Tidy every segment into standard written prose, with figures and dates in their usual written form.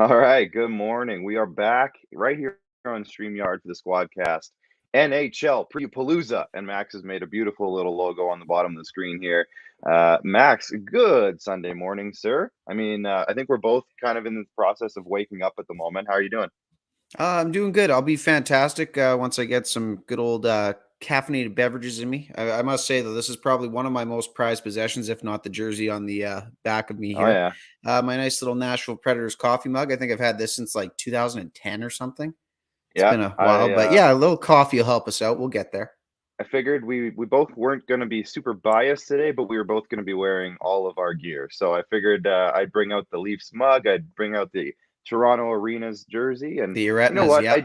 All right, good morning. We are back right here on StreamYard for the SquadCast NHL Preview Palooza, and Max has made a beautiful little logo on the bottom of the screen here. Max, good Sunday morning, sir. I think we're both kind of in the process of waking up at the moment. How are you doing? I'm doing good. I'll be fantastic once I get some good old caffeinated beverages in me. I must say, though, this is probably one of my most prized possessions, if not the jersey on the back of me Oh here. yeah, My nice little Nashville Predators coffee mug. I think I've had this since like 2010 or something. It's yeah. been a while, I but uh, yeah, a little coffee will help us out. We'll get there. I figured we both weren't going to be super biased today, but we were both going to be wearing all of our gear. So I figured I'd bring out the Leafs mug, I'd bring out the Toronto Arenas jersey, and The you know retinas, what? yeah.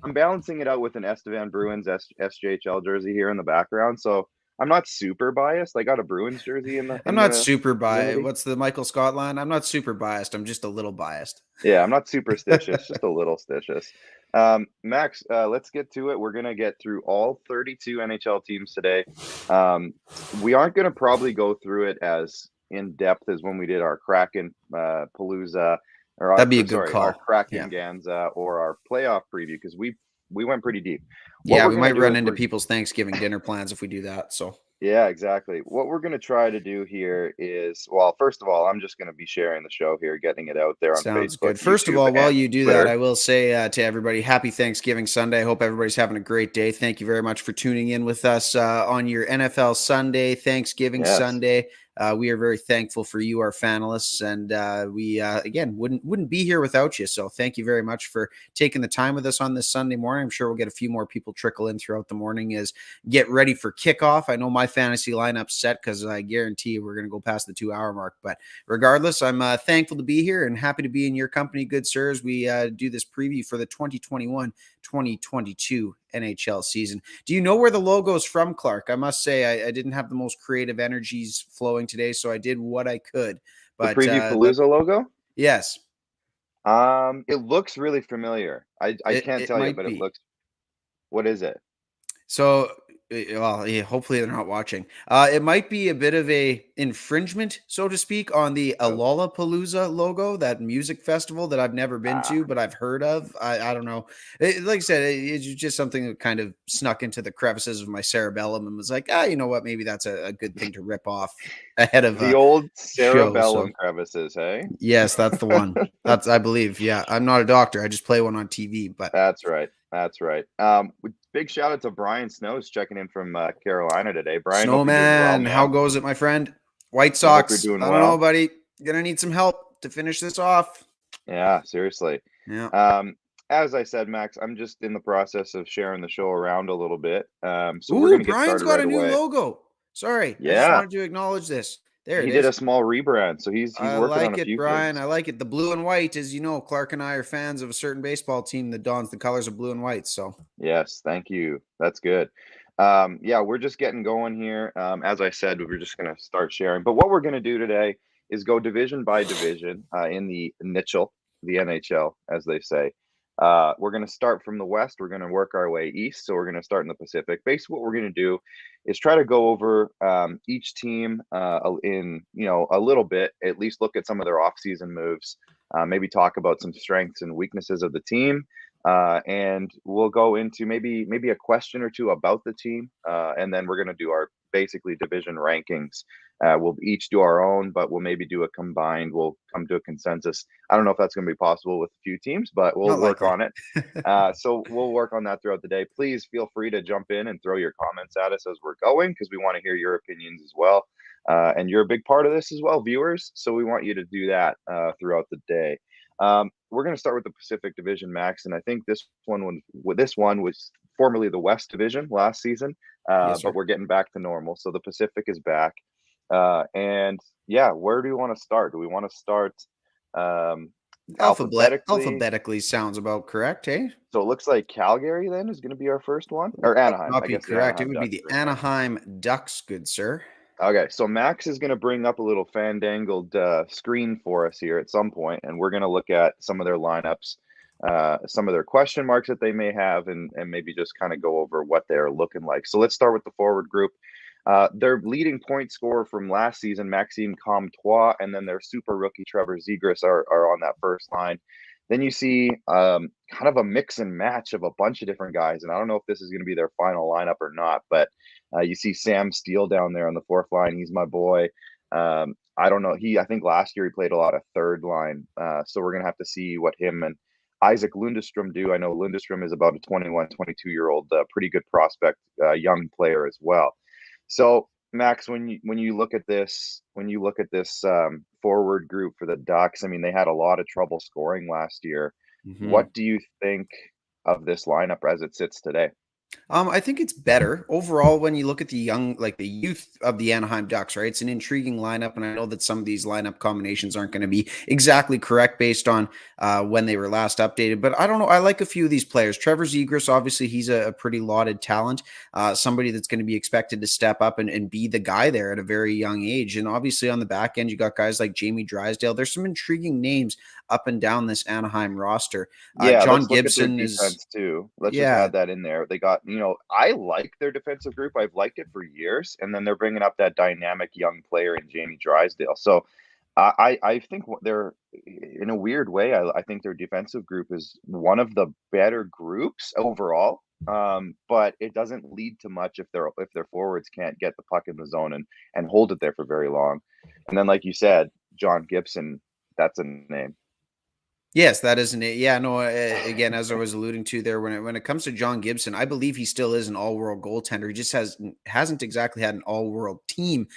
I'm balancing it out with an Estevan Bruins SJHL jersey here in the background. So I'm not super biased. I got a Bruins jersey in the I'm in not the super biased. vicinity. What's the Michael Scott line? I'm not super biased. I'm just a little biased. Yeah, I'm not superstitious, just a little stitious. Max, let's get to it. We're gonna get through all 32 NHL teams today. We aren't gonna probably go through it as in depth as when we did our Kraken Palooza, That'd be a good our call. Yeah. Kraken Ganza or our playoff preview because we went pretty deep. What Yeah, we're we gonna might do run is into we're people's Thanksgiving dinner plans if we do that. So. Yeah, exactly. What we're going to try to do here is, well, first of all, I'm just going to be sharing the show here, getting it out there on Sounds Facebook, good. First of YouTube, all, while and you do that, Twitter. I will say to everybody, happy Thanksgiving Sunday. I hope everybody's having a great day. Thank you very much for tuning in with us on your NFL Sunday, Thanksgiving Yes. Sunday. We are very thankful for you, our finalists, and we again wouldn't be here without you. So thank you very much for taking the time with us on this Sunday morning. I'm sure we'll get a few more people trickle in throughout the morning as get ready for kickoff. I know my fantasy lineup's set because I guarantee we're going to go past the 2 hour mark, but regardless, I'm thankful to be here and happy to be in your company, good sirs. We do this preview for the 2021-2022 NHL season. Do you know where the logo is from, Clark? I must say I didn't have the most creative energies flowing today, so I did what I could. The But Preview Palooza logo? yes, It looks really familiar. I can't it tell you, might but it be. looks, what is it? So, well, yeah, hopefully they're not watching. It might be a bit of a infringement, so to speak, on the Oh, Lollapalooza logo, that music festival that I've never been ah, to, but I've heard of. I don't know. Like I said, it's just something that kind of snuck into the crevices of my cerebellum and was like, you know what? Maybe that's a good thing to rip off ahead of the a old show. So, cerebellum crevices, hey? yes, that's the one. That's, I believe. Yeah, I'm not a doctor. I just play one on TV, but That's right. That's right. Big shout out to Brian Snows checking in from Carolina today. Brian, hope you're doing well, Snowman, how man. goes it, my friend? White I hope you're Sox. doing I don't know, well. buddy. Gonna need some help to finish this off. Yeah, seriously. Yeah. Um, as I said, Max, I'm just in the process of sharing the show around a little bit. So we're Ooh, gonna get Brian's started got right a new away. logo. Sorry, I just Yeah, wanted to acknowledge this. There he it did a is. small rebrand, so he's I working on like a it, few Brian. things. I like it. The blue and white, as you know, Clark and I are fans of a certain baseball team that dons the colors of blue and white. So Yes, thank you. That's good. Yeah, we're just getting going here. As I said, we're just gonna start sharing. But what we're gonna do today is go division by division in the nichel, the NHL, as they say. We're going to start from the west. We're going to work our way east. So we're going to start in the Pacific. Basically, what we're going to do is try to go over each team in a little bit. At least look at some of their offseason moves. Maybe talk about some strengths and weaknesses of the team. And we'll go into maybe a question or two about the team, and then we're going to do our basically division rankings. We'll each do our own, but we'll maybe do a combined. We'll come to a consensus. I don't know if that's going to be possible with a few teams, but we'll not work likely. on it. So we'll work on that throughout the day. Please feel free to jump in and throw your comments at us as we're going because we want to hear your opinions as well. And you're a big part of this as well, viewers. So we want you to do that throughout the day. We're going to start with the Pacific Division, Max, and I think this one was formerly the West Division last season, Yes, but sir. we're getting back to normal. So the Pacific is back. And yeah, where do we want to start? Do we want to start um, alphabetically? Alphabetically sounds about correct, hey? So it looks like Calgary then is going to be our first one, or That would Anaheim. not I be guess the correct. It Anaheim would be Ducks the are in there. Anaheim Ducks, good sir. Okay, so Max is going to bring up a little fandangled screen for us here at some point, and we're going to look at some of their lineups, some of their question marks that they may have, and maybe just kind of go over what they're looking like. So let's start with the forward group. Their leading point scorer from last season, Maxime Comtois, and then their super rookie Trevor Zegras are on that first line. Then you see kind of a mix and match of a bunch of different guys, and I don't know if this is going to be their final lineup or not, but you see Sam Steele down there on the fourth line. He's my boy. I don't know. I think last year he played a lot of third line, so we're going to have to see what him and Isaac Lundestrom do. I know Lundestrom is about a 21, 22-year-old, pretty good prospect, young player as well. So Max, when you look at this, forward group for the Ducks, I mean, they had a lot of trouble scoring last year. Mhm. What do you think of this lineup as it sits today? I think it's better overall when you look at the young, like the youth of the Anaheim Ducks, right? It's an intriguing lineup, and I know that some of these lineup combinations aren't going to be exactly correct based on when they were last updated. But I don't know. I like a few of these players. Trevor Zegras, obviously, he's a pretty lauded talent, somebody that's going to be expected to step up and be the guy there at a very young age. And obviously, on the back end, you got guys like Jamie Drysdale. There's some intriguing names up and down this Anaheim roster. Yeah, John let's look at their Gibson is, defense too. Let's just yeah. add that in there. They got, I like their defensive group. I've liked it for years, and then they're bringing up that dynamic young player in Jamie Drysdale. So I think they're, in a weird way, I think their defensive group is one of the better groups overall. But it doesn't lead to much if their forwards can't get the puck in the zone and hold it there for very long. And then, like you said, John Gibson, that's a name. Yes, that isn't it. Yeah, no. Again, as I was alluding to there, when it comes to John Gibson, I believe he still is an all-world goaltender. He just hasn't exactly had an all-world team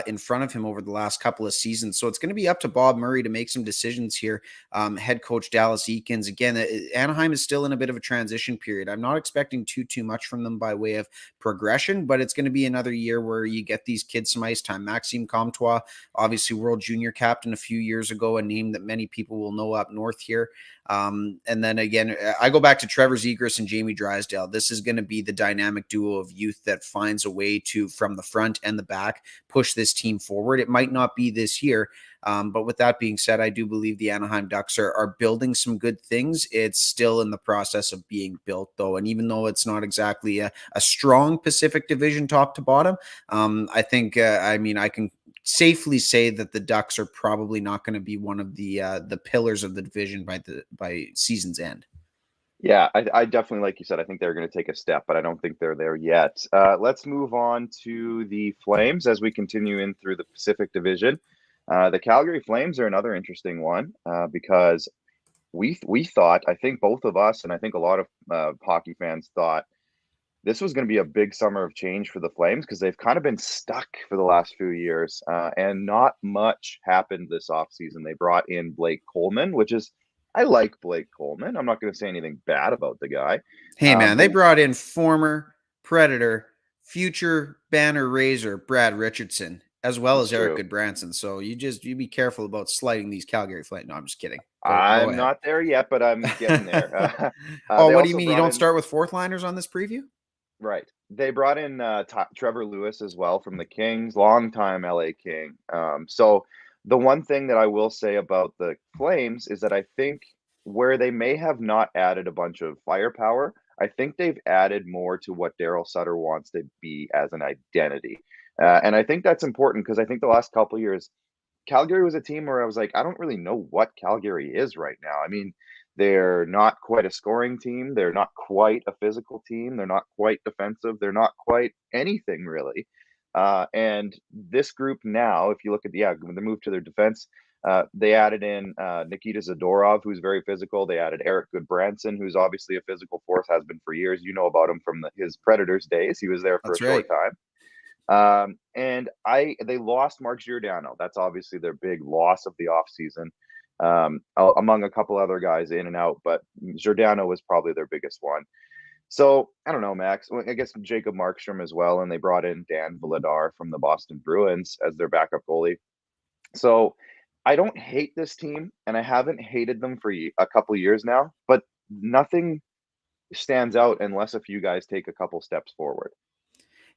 in front of him over the last couple of seasons. So it's going to be up to Bob Murray to make some decisions here. Head coach Dallas Eakins, again, Anaheim is still in a bit of a transition period. I'm not expecting too much from them by way of progression, but it's going to be another year where you get these kids some ice time. Maxime Comtois, obviously World Junior captain a few years ago, a name that many people will know up north here. And then again, I go back to Trevor Zegras and Jamie Drysdale. This is going to be the dynamic duo of youth that finds a way to, from the front and the back, push this team forward. It might not be this year, but with that being said, I do believe the Anaheim Ducks are building some good things. It's still in the process of being built, though. And even though it's not exactly a strong Pacific Division top to bottom, I think, I can safely say that the Ducks are probably not going to be one of the pillars of the division by season's end. Yeah, I definitely, like you said, I think they're going to take a step, but I don't think they're there yet. Let's move on to the Flames as we continue in through the Pacific Division. The Calgary Flames are another interesting one because we thought, I think both of us, and I think a lot of hockey fans thought this was going to be a big summer of change for the Flames because they've kind of been stuck for the last few years, and not much happened this offseason. They brought in Blake Coleman, I like Blake Coleman. I'm not going to say anything bad about the guy. Hey, man, they But brought in former Predator, future Banner Raiser Brad Richardson, as well it's as Eric true. Goodbranson. So you be careful about slighting these Calgary Flames. No, I'm just kidding. Go I'm ahead. not there yet, but I'm getting there. Oh, They what do you also mean? You brought don't in, start with fourth liners on this preview? right. They brought in Trevor Lewis as well from the Kings, longtime LA King. So the one thing that I will say about the Flames is that I think where they may have not added a bunch of firepower, I think they've added more to what Daryl Sutter wants to be as an identity. And I think that's important because I think the last couple of years, Calgary was a team where I was like, I don't really know what Calgary is right now. I mean, they're not quite a scoring team. They're not quite a physical team. They're not quite defensive. They're not quite anything really. And this group now, if you look at when they moved to their defense, they added in Nikita Zadorov, who's very physical. They added Eric Goodbranson, who's obviously a physical force, has been for years. You know about him from his Predators days. He was there for a That's right. short time. And they lost Mark Giordano. That's obviously their big loss of the offseason, among a couple other guys in and out, but Giordano was probably their biggest one. So I don't know, Max. Well, I guess Jacob Markstrom as well, and they brought in Dan Vladar from the Boston Bruins as their backup goalie. So I don't hate this team, and I haven't hated them for a couple years now, but nothing stands out unless a few guys take a couple steps forward.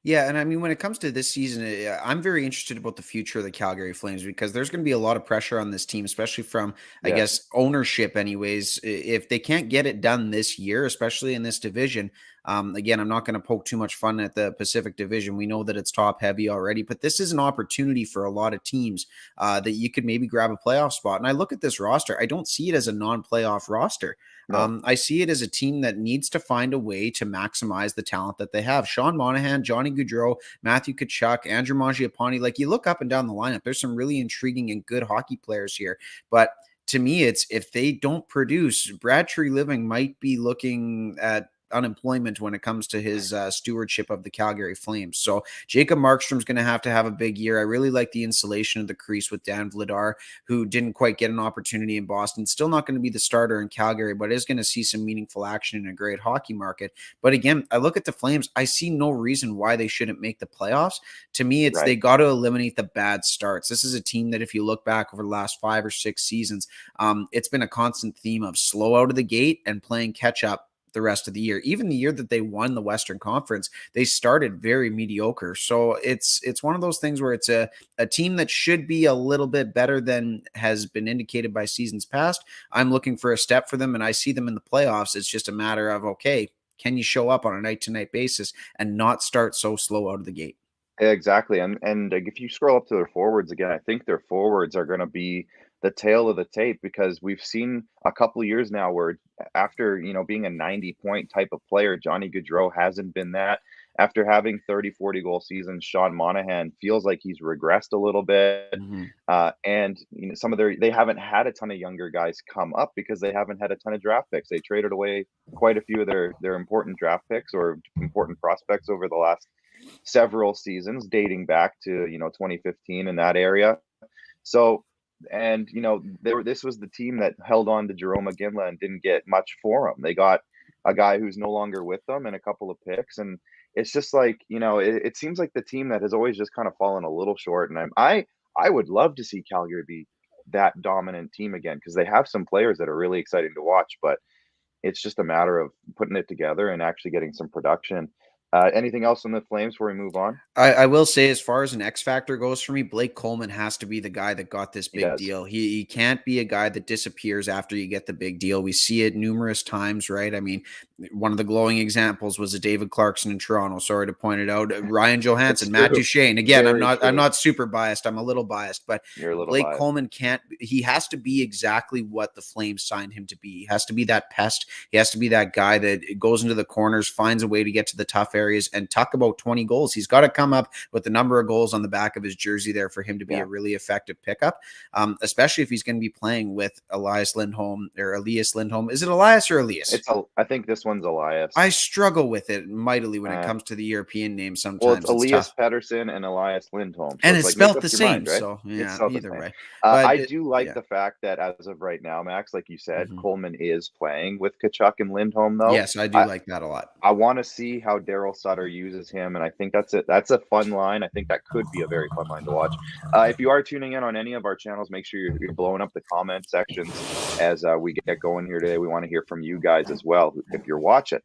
Yeah, and I mean, when it comes to this season, I'm very interested about the future of the Calgary Flames because there's going to be a lot of pressure on this team, especially from, I Yes. guess, ownership. Anyways, if they can't get it done this year, especially in this division, Again, I'm not going to poke too much fun at the Pacific Division. We know that it's top heavy already, but this is an opportunity for a lot of teams that you could maybe grab a playoff spot. And I look at this roster, I don't see it as a non-playoff roster. No. I see it as a team that needs to find a way to maximize the talent that they have. Sean Monahan, Johnny Gaudreau, Matthew Tkachuk, Andrew Mangiapane. Like, you look up and down the lineup, there's some really intriguing and good hockey players here. But to me, it's if they don't produce, Brad Treliving might be looking at unemployment when it comes to his stewardship of the Calgary Flames. So Jacob Markstrom's going to have a big year. I really like the insulation of the crease with Dan Vladar, who didn't quite get an opportunity in Boston. Still not going to be the starter in Calgary, but is going to see some meaningful action in a great hockey market. But again, I look at the Flames, I see no reason why they shouldn't make the playoffs. To me, it's They got to eliminate the bad starts. This is a team that if you look back over the last 5 or 6 seasons, it's been a constant theme of slow out of the gate and playing catch up the rest of the year. Even the year that they won the Western Conference, they started very mediocre. So it's one of those things where it's a team that should be a little bit better than has been indicated by seasons past. I'm looking for a step for them, and I see them in the playoffs. It's just a matter of, okay, can you show up on a night-to-night basis and not start so slow out of the gate? Exactly. And if you scroll up to their forwards again, I think their forwards are going to be the tail of the tape, because we've seen a couple of years now where after, being a 90-point type of player, Johnny Gaudreau hasn't been that. After having 30, 40 goal seasons, Sean Monahan feels like he's regressed a little bit. Mm-hmm. And they haven't had a ton of younger guys come up because they haven't had a ton of draft picks. They traded away quite a few of their important draft picks or important prospects over the last several seasons, dating back to 2015 in that area. So, and this was the team that held on to Jerome McGinley and didn't get much for him. They got a guy who's no longer with them and a couple of picks, and it's just like, it seems like the team that has always just kind of fallen a little short. And I would love to see Calgary be that dominant team again, because they have some players that are really exciting to watch, but it's just a matter of putting it together and actually getting some production. Anything else on the Flames before we move on? I will say, as far as an X factor goes for me, Blake Coleman has to be the guy that got this big deal. He can't be a guy that disappears after you get the big deal. We see it numerous times, right? I mean, one of the glowing examles was a David Clarkson in Toronto. Sorry to point it out. Ryan Johansson, Matt Duchene. Again, I'm not super biased. I'm a little biased, but Blake Coleman he has to be exactly what the Flames signed him to be. He has to be that pest. He has to be that guy that goes into the corners, finds a way to get to the tough areas, and talk about 20 goals. He's got to come up with the number of goals on the back of his jersey there for him to be a really effective pickup, especially if he's going to be playing with Elias Lindholm. Is it Elias or Elias? I think this one's Elias. I struggle with it mightily when it comes to the European names sometimes. Well, it's Elias Pettersson and Elias Lindholm. So and it's spelled the same, mind, right? So either way. I do like the fact that as of right now, Max, like you said, Coleman is playing with Tkachuk and Lindholm, though. Yes, I do like that a lot. I want to see how Daryl Sutter uses him, and I think that's it. That's a fun line. I think that could be a very fun line to watch. If you are tuning in on any of our channels, make sure you're blowing up the comment sections as we get going here today. We want to hear from you guys as well if you're watching.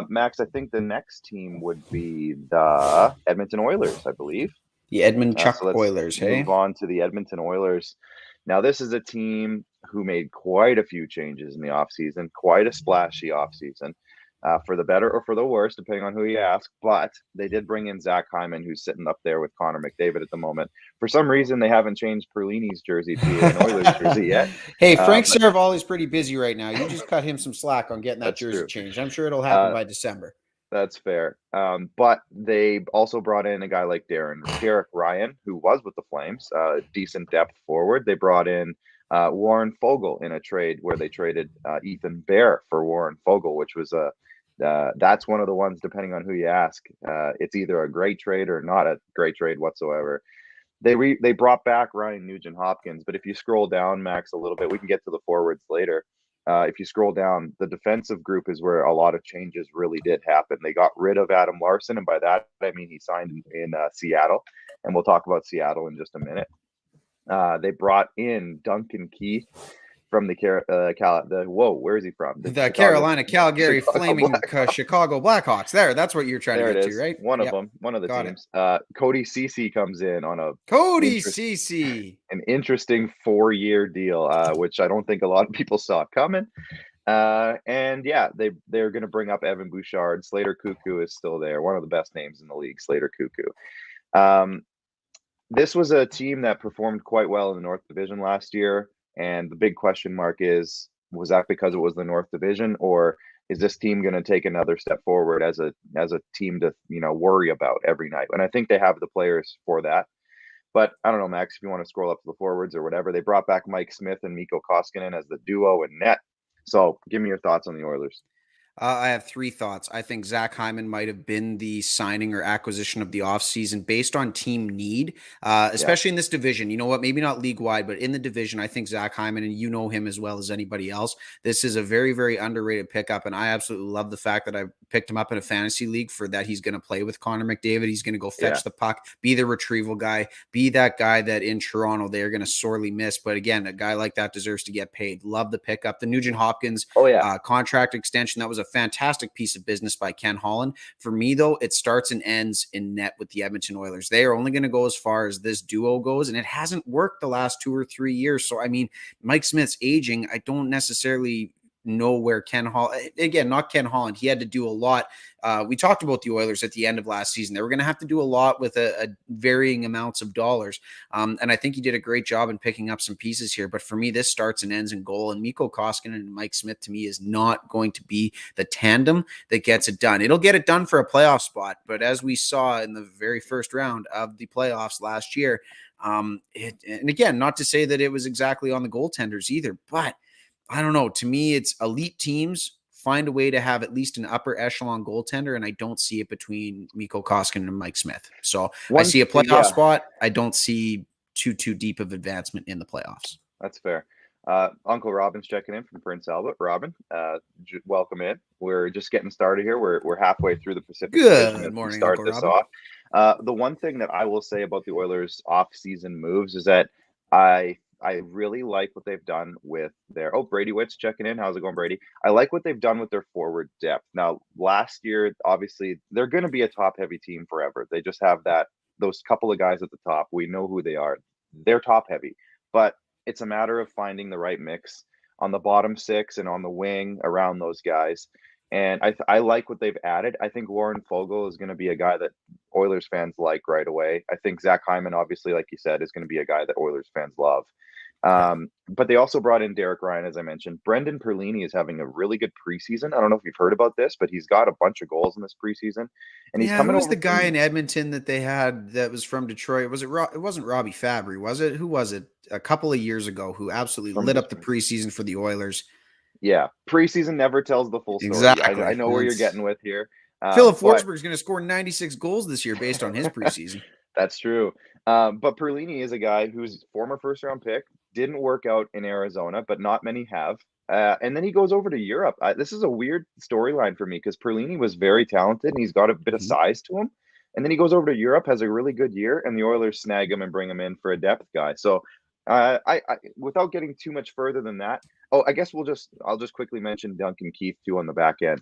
Max, I think the next team would be the Edmonton Oilers, I believe. The Edmonton Oilers, hey? Move on to the Edmonton Oilers. Now, this is a team who made quite a few changes in the offseason, quite a splashy offseason. For the better or for the worse, depending on who you ask. But they did bring in Zach Hyman, who's sitting up there with Connor McDavid at the moment. For some reason, they haven't changed Perlini's jersey to an Oilers jersey yet. Hey, Frank Saravalli is pretty busy right now. You just cut him some slack on getting that jersey changed. I'm sure it'll happen by December. That's fair. But they also brought in a guy like Derek Ryan, who was with the Flames, decent depth forward. They brought in Warren Foegele in a trade where they traded Ethan Bear for Warren Foegele, which was that's one of the ones, depending on who you ask, it's either a great trade or not a great trade whatsoever. They brought back Ryan Nugent-Hopkins, but if you scroll down, Max, a little bit, we can get to the forwards later. If you scroll down, the defensive group is where a lot of changes really did happen. They got rid of Adam Larson, and by that I mean he signed in Seattle, and we'll talk about Seattle in just a minute. They brought in Duncan Keith from where is he from? The Carolina, Calgary Flaming Chicago Blackhawks. That's what you're trying to get to, right? One of them, one of the teams. Cody Ceci comes in on an interesting 4-year deal, which I don't think a lot of people saw coming. And yeah, they're going to bring up Evan Bouchard. Slater Cuckoo is still there, one of the best names in the league, Slater Cuckoo. This was a team that performed quite well in the North Division last year, and the big question mark is, was that because it was the North Division, or is this team going to take another step forward as a team to worry about every night? And I think they have the players for that. But I don't know, Max, if you want to scroll up to the forwards or whatever, they brought back Mike Smith and Mikko Koskinen as the duo in net. So give me your thoughts on the Oilers. I have three thoughts. I think Zach Hyman might have been the signing or acquisition of the offseason based on team need, especially in this division. You know what? Maybe not league wide, but in the division, I think Zach Hyman, and you know him as well as anybody else, this is a very, very underrated pickup. And I absolutely love the fact that I picked him up in a fantasy league for that. He's going to play with Connor McDavid. He's going to go fetch the puck, be the retrieval guy, be that guy that in Toronto they're going to sorely miss. But again, a guy like that deserves to get paid. Love the pickup. The Nugent Hopkins contract extension, that was a fantastic piece of business by Ken Holland. For me, though, it starts and ends in net with the Edmonton Oilers. They are only going to go as far as this duo goes, and it hasn't worked the last 2 or 3 years. So, I mean, Mike Smith's aging. I don't necessarily know where Ken Holland, again, not Ken Holland, he had to do a lot. We talked about the Oilers at the end of last season. They were going to have to do a lot with a varying amounts of dollars. And I think he did a great job in picking up some pieces here. But for me, this starts and ends in goal. And Mikko Koskinen and Mike Smith, to me, is not going to be the tandem that gets it done. It'll get it done for a playoff spot. But as we saw in the very first round of the playoffs last year, and again, not to say that it was exactly on the goaltenders either, but I don't know. To me, it's elite teams find a way to have at least an upper echelon goaltender, and I don't see it between Mikko Koskinen and Mike Smith. So I see a playoff spot. I don't see too deep of advancement in the playoffs. That's fair. Uncle Robin's checking in from Prince Albert. Robin, welcome in. We're just getting started here. We're halfway through the Pacific Division. Good morning, start Uncle this Robin. off. The one thing that I will say about the Oilers' off-season moves is that I really like what they've done with their Brady Witt's checking in. How's it going, Brady? I like what they've done with their forward depth. Now, last year, obviously, they're going to be a top-heavy team forever. They just have those couple of guys at the top. We know who they are. They're top-heavy, but it's a matter of finding the right mix on the bottom six and on the wing around those guys. And I like what they've added. I think Warren Fogle is going to be a guy that Oilers fans like right away. I think Zach Hyman, obviously, like you said, is going to be a guy that Oilers fans love. But they also brought in Derek Ryan, as I mentioned. Brendan Perlini is having a really good preseason. I don't know if you've heard about this, but he's got a bunch of goals in this preseason. And he's coming. Who was the guy in Edmonton that they had that was from Detroit? Was it? It wasn't Robbie Fabry, was it? Who was it? A couple of years ago, who absolutely lit up the preseason for the Oilers. Yeah, preseason never tells the full story. Exactly. I know where you're getting with here. Philip Forsberg's going to score 96 goals this year based on his preseason. That's true. But Perlini is a guy who's former first-round pick, didn't work out in Arizona, but not many have. And then he goes over to Europe. This is a weird storyline for me because Perlini was very talented and he's got a bit of size to him. And then he goes over to Europe, has a really good year, and the Oilers snag him and bring him in for a depth guy. So I without getting too much further than that, I guess I'll just quickly mention Duncan Keith too on the back end.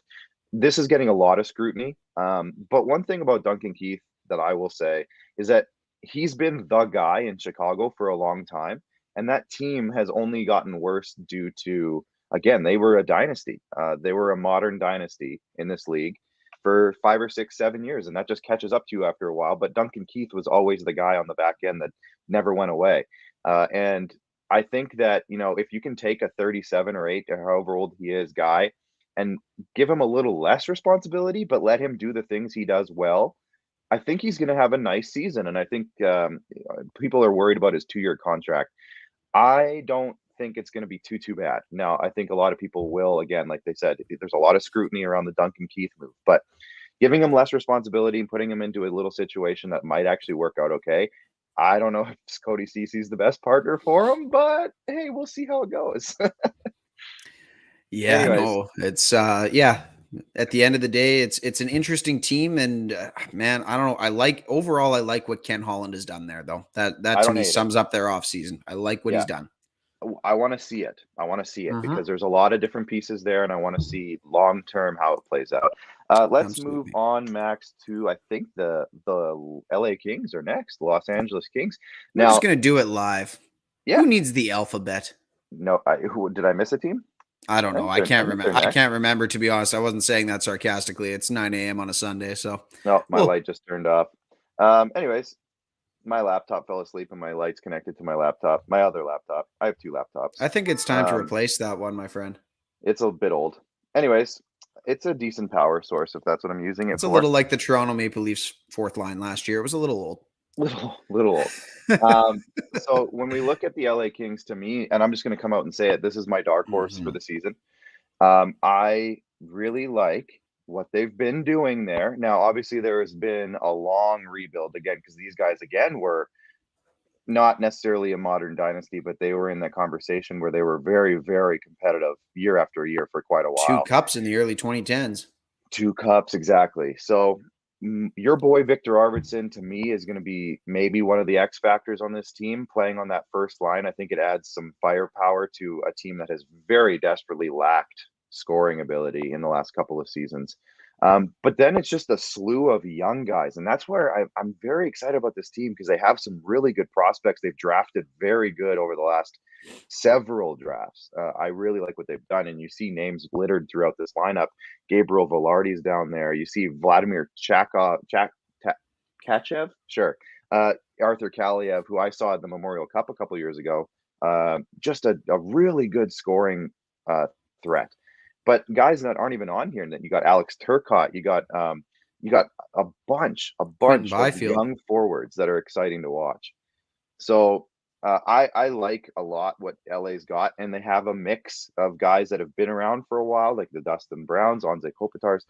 This is getting a lot of scrutiny. But one thing about Duncan Keith that I will say is that he's been the guy in Chicago for a long time. And that team has only gotten worse due to, again, they were a dynasty. They were a modern dynasty in this league for 5 or 6, 7 years. And that just catches up to you after a while. But Duncan Keith was always the guy on the back end that never went away. And I think that, if you can take a 37 or 8 or however old he is guy and give him a little less responsibility, but let him do the things he does well, I think he's going to have a nice season. And I think people are worried about his 2-year contract. I don't think it's going to be too bad. Now, I think a lot of people will, again, like they said, there's a lot of scrutiny around the Duncan Keith move, but giving him less responsibility and putting him into a little situation that might actually work out okay. I don't know if Cody Cece's the best partner for him, but hey, we'll see how it goes. Yeah, no, it's at the end of the day, it's an interesting team, and man, I don't know. I like what Ken Holland has done there, though. That to me sums up their offseason. I like what he's done. I want to see it. Because there's a lot of different pieces there, and I want to see long term how it plays out. Let's move on, Max, to I think the LA Kings are next, the Los Angeles Kings. Now, we're just gonna do it live. Yeah. Who needs the alphabet? No, did I miss a team? I don't know. I think can't they're remember. I next. can't remember, to be honest. I wasn't saying that sarcastically. It's 9 a.m. on a Sunday, so No, my well, light just turned off. Anyways, my laptop fell asleep and my light's connected to my laptop, my other laptop. I have two laptops. I think it's time to replace that one, my friend. It's a bit old. Anyways, it's a decent power source if that's what I'm using it It's a for. little like the Toronto Maple Leafs fourth line last year. It was a little old. Little old. So when we look at the LA Kings, to me, and I'm just going to come out and say it, this is my dark horse for the season. I really like what they've been doing there. Now, obviously, there has been a long rebuild again because these guys again were not necessarily a modern dynasty, but they were in that conversation where they were very, very competitive year after year for quite a while. 2 cups in the early 2010s. 2 cups, exactly. So your boy Victor Arvidsson, to me, is going to be maybe one of the X factors on this team, playing on that first line. I think it adds some firepower to a team that has very desperately lacked scoring ability in the last couple of seasons. But then it's just a slew of young guys. And that's where I'm very excited about this team because they have some really good prospects. They've drafted very good over the last several drafts. I really like what they've done. And you see names littered throughout this lineup. Gabriel Velarde's down there. You see Vladimir Kachev? Sure. Arthur Kaliev, who I saw at the Memorial Cup a couple years ago. Just a really good scoring threat. But guys that aren't even on here, and then you got Alex Turcotte, you got a bunch of young forwards that are exciting to watch. So I like a lot what LA's got, and they have a mix of guys that have been around for a while, like the Dustin Browns, Anze Kopitars,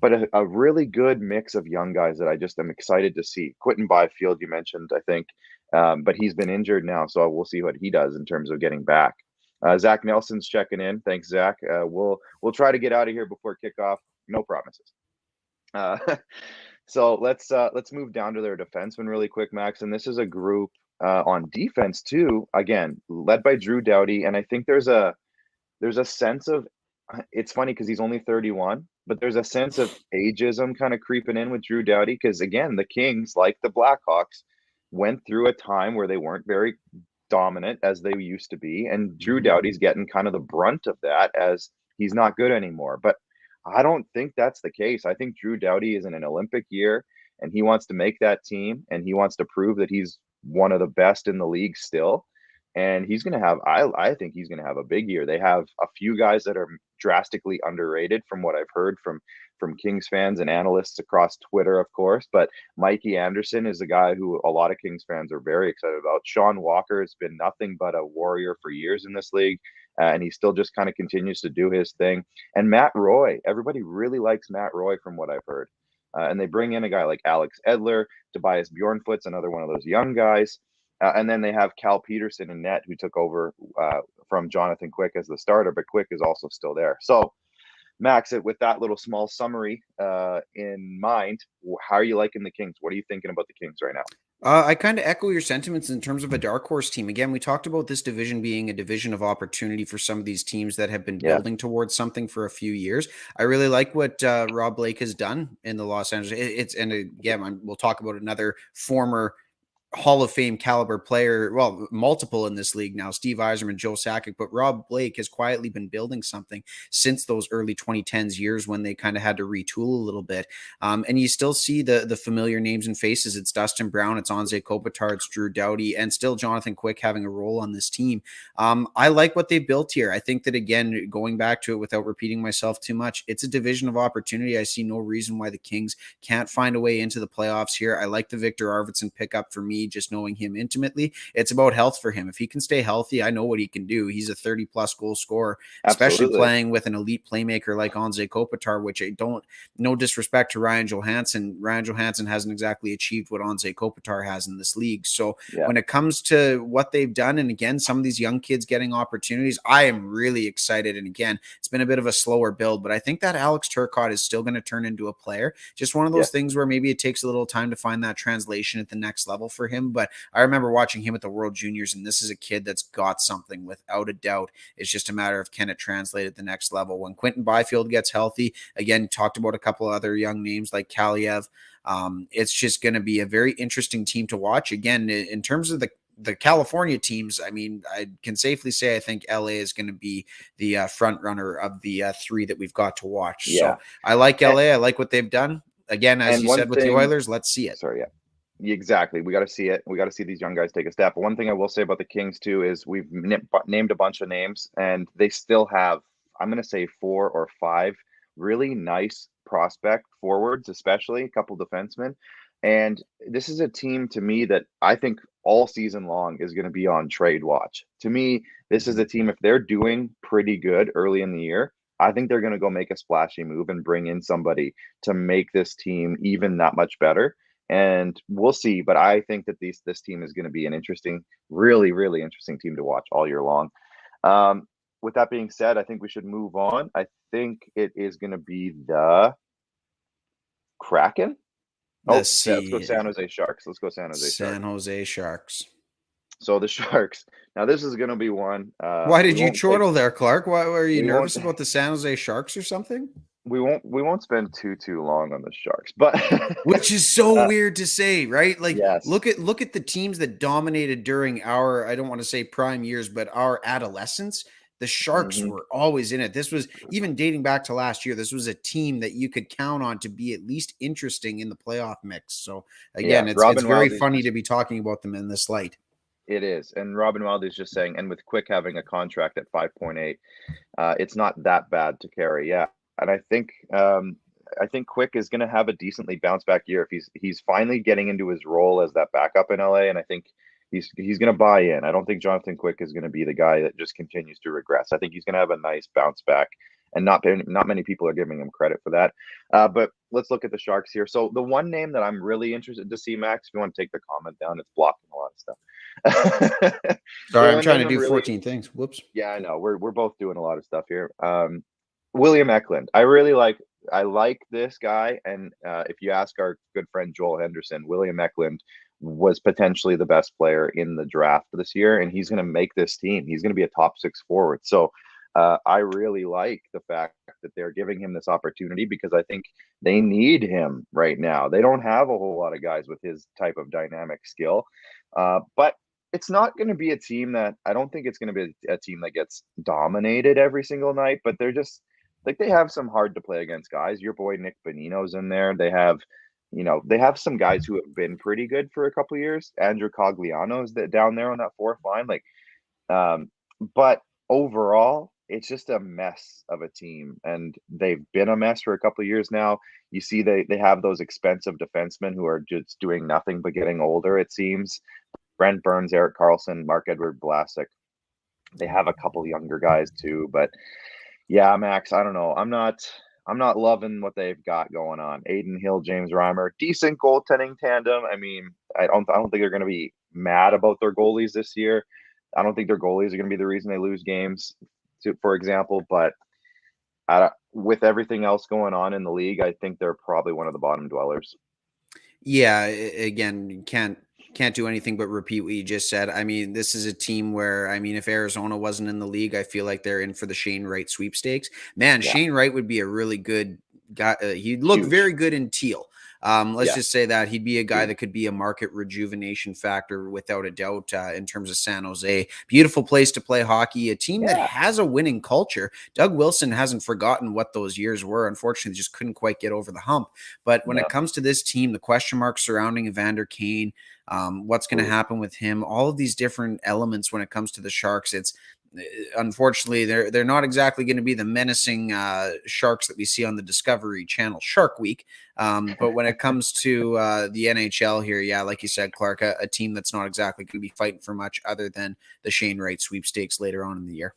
but a really good mix of young guys that I just am excited to see. Quinton Byfield, you mentioned, I think, but he's been injured now, so we'll see what he does in terms of getting back. Zach Nelson's checking in. Thanks, Zach. We'll try to get out of here before kickoff. No promises. So let's move down to their defensemen really quick, Max. And this is a group on defense too. Again, led by Drew Doughty, and I think there's a sense of. It's funny because he's only 31, but there's a sense of ageism kind of creeping in with Drew Doughty because again, the Kings, like the Blackhawks, went through a time where they weren't very dominant as they used to be, and Drew Doughty's getting kind of the brunt of that as he's not good anymore. But I don't think that's the case. I think Drew Doughty is in an Olympic year and he wants to make that team and he wants to prove that he's one of the best in the league still. And he's going to have, I think he's going to have a big year. They have a few guys that are drastically underrated from what I've heard from Kings fans and analysts across Twitter, of course. But Mikey Anderson is a guy who a lot of Kings fans are very excited about. Sean Walker has been nothing but a warrior for years in this league. And he still just kind of continues to do his thing. And Matt Roy, everybody really likes Matt Roy from what I've heard. And they bring in a guy like Alex Edler, Tobias Bjornfoot's another one of those young guys. And then they have Cal Peterson in net, who took over from Jonathan Quick as the starter, but Quick is also still there. So, Max, with that little small summary in mind, how are you liking the Kings? What are you thinking about the Kings right now? I kind of echo your sentiments in terms of a dark horse team. Again, we talked about this division being a division of opportunity for some of these teams that have been building towards something for a few years. I really like what Rob Blake has done in the Los Angeles. And again, we'll talk about another former Hall of Fame caliber player, well, multiple in this league now, Steve Yzerman, Joe Sakic, but Rob Blake has quietly been building something since those early 2010s years when they kind of had to retool a little bit. And you still see the familiar names and faces. It's Dustin Brown, it's Anze Kopitar, it's Drew Doughty, and still Jonathan Quick having a role on this team. I like what they built here. I think that, again, going back to it without repeating myself too much, it's a division of opportunity. I see no reason why the Kings can't find a way into the playoffs here. I like the Victor Arvidsson pickup for me, just knowing him intimately. It's about health for him. If he can stay healthy, I know what he can do. He's a 30-plus goal scorer, especially playing with an elite playmaker like Anze Kopitar, which no disrespect to Ryan Johansson. Ryan Johansson hasn't exactly achieved what Anze Kopitar has in this league. So when it comes to what they've done, and again, some of these young kids getting opportunities, I am really excited. And again, it's been a bit of a slower build, but I think that Alex Turcotte is still going to turn into a player. Just one of those things where maybe it takes a little time to find that translation at the next level for him. But I remember watching him at the World Juniors, and this is a kid that's got something without a doubt. It's just a matter of can it translate at the next level. When Quinton Byfield gets healthy, again, talked about a couple of other young names like Kaliev. It's just going to be a very interesting team to watch. Again, in terms of the California teams, I mean, I can safely say I think LA is going to be the front runner of the three that we've got to watch. Yeah. So I like LA. I like what they've done. Again, as And you one said with the thing, Oilers, let's see it. sorry, yeah, exactly. We got to see it. We got to see these young guys take a step. But one thing I will say about the Kings too is we've named a bunch of names, and they still have, I'm going to say 4 or 5 really nice prospect forwards, especially a couple defensemen. And this is a team to me that I think all season long is going to be on trade watch. To me, this is a team, if they're doing pretty good early in the year, I think they're going to go make a splashy move and bring in somebody to make this team even that much better. And we'll see. But I think that this team is going to be an interesting, really, really interesting team to watch all year long. With that being said, I think we should move on. I think it is going to be the Kraken. Let's Let's go see. San Jose Sharks. Let's go San Jose Sharks. San Jose Sharks. So the Sharks. Now this is going to be one. Why did you chortle there, Clark? Why were you nervous about the San Jose Sharks or something? We won't spend too long on the Sharks, but which is so weird to say, right? Like, yes. look at the teams that dominated during our, I don't want to say prime years, but our adolescence. The Sharks were always in it. This was even dating back to last year. This was a team that you could count on to be at least interesting in the playoff mix. So again, it's very funny to be talking about them in this light. It is. And Robin Wilde is just saying, and with Quick having a contract at 5.8, it's not that bad to carry. Yeah. And I think Quick is going to have a decently bounce back year if he's finally getting into his role as that backup in LA. And I think he's going to buy in. I don't think Jonathan Quick is going to be the guy that just continues to regress. I think he's going to have a nice bounce back, and not many people are giving him credit for that. But let's look at the Sharks here. So the one name that I'm really interested to see, Max, if you want to take the comment down, it's blocking a lot of stuff. Sorry, I'm trying to do 14 things. Whoops. Yeah, I know. We're both doing a lot of stuff here. William Ekman. I like this guy, and if you ask our good friend Joel Henderson, William Ekman was potentially the best player in the draft this year, and he's going to make this team. He's going to be a top 6 forward. So I really like the fact that they're giving him this opportunity, because I think they need him right now. They don't have a whole lot of guys with his type of dynamic skill, but it's not going to be a team that, I don't think it's going to be a team that gets dominated every single night, but they're just, like, they have some hard to play against guys. Your boy Nick Bonino's in there. They have some guys who have been pretty good for a couple of years. Andrew Cogliano's down there on that fourth line. But overall, it's just a mess of a team, and they've been a mess for a couple of years now. You see, they have those expensive defensemen who are just doing nothing but getting older, it seems. Brent Burns, Erik Karlsson, Mark-Edward Vlasic. They have a couple younger guys too, but yeah, Max, I don't know. I'm not loving what they've got going on. Aiden Hill, James Reimer, decent goaltending tandem. I mean, I don't think they're going to be mad about their goalies this year. I don't think their goalies are going to be the reason they lose games, for example. But with everything else going on in the league, I think they're probably one of the bottom dwellers. Yeah, again, you can't do anything but repeat what you just said. I mean, this is a team where, I mean, if Arizona wasn't in the league, I feel like they're in for the Shane Wright sweepstakes. Man, yeah. Shane Wright would be a really good guy. He'd look very good in teal. Let's just say that he'd be a guy that could be a market rejuvenation factor without a doubt in terms of San Jose. Beautiful place to play hockey, a team that has a winning culture. Doug Wilson hasn't forgotten what those years were. Unfortunately, just couldn't quite get over the hump. But when it comes to this team, the question marks surrounding Evander Kane, what's going to happen with him, all of these different elements when it comes to the Sharks, it's unfortunately they're not exactly going to be the menacing sharks that we see on the Discovery Channel Shark Week. But when it comes to the NHL here, yeah, like you said, Clark, a team that's not exactly going to be fighting for much other than the Shane Wright sweepstakes later on in the year.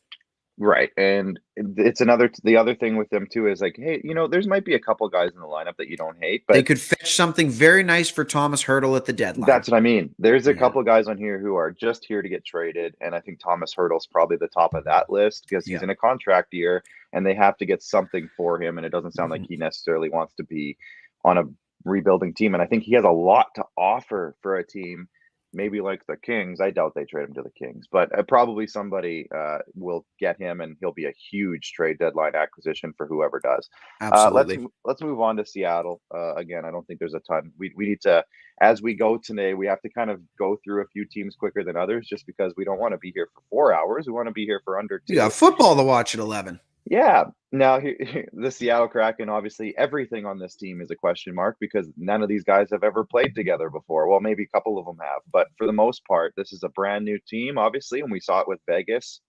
Right. And it's the other thing with them too is like, hey, there's might be a couple guys in the lineup that you don't hate, but they could fetch something very nice for Thomas Hertl at the deadline. That's what I mean. There's a couple guys on here who are just here to get traded. And I think Thomas Hertl's probably the top of that list because he's in a contract year and they have to get something for him. And it doesn't sound like he necessarily wants to be on a rebuilding team. And I think he has a lot to offer for a team maybe like the Kings. I doubt they trade him to the Kings, but probably somebody will get him, and he'll be a huge trade deadline acquisition for whoever does. Absolutely. Let's move on to Seattle. Again, I don't think there's a ton. We need to, as we go today, we have to kind of go through a few teams quicker than others, just because we don't want to be here for 4 hours. We want to be here for under 2. You got football to watch at 11. Yeah. Now, the Seattle Kraken, obviously, everything on this team is a question mark because none of these guys have ever played together before. Well, maybe a couple of them have, but for the most part, this is a brand new team, obviously, and we saw it with Vegas.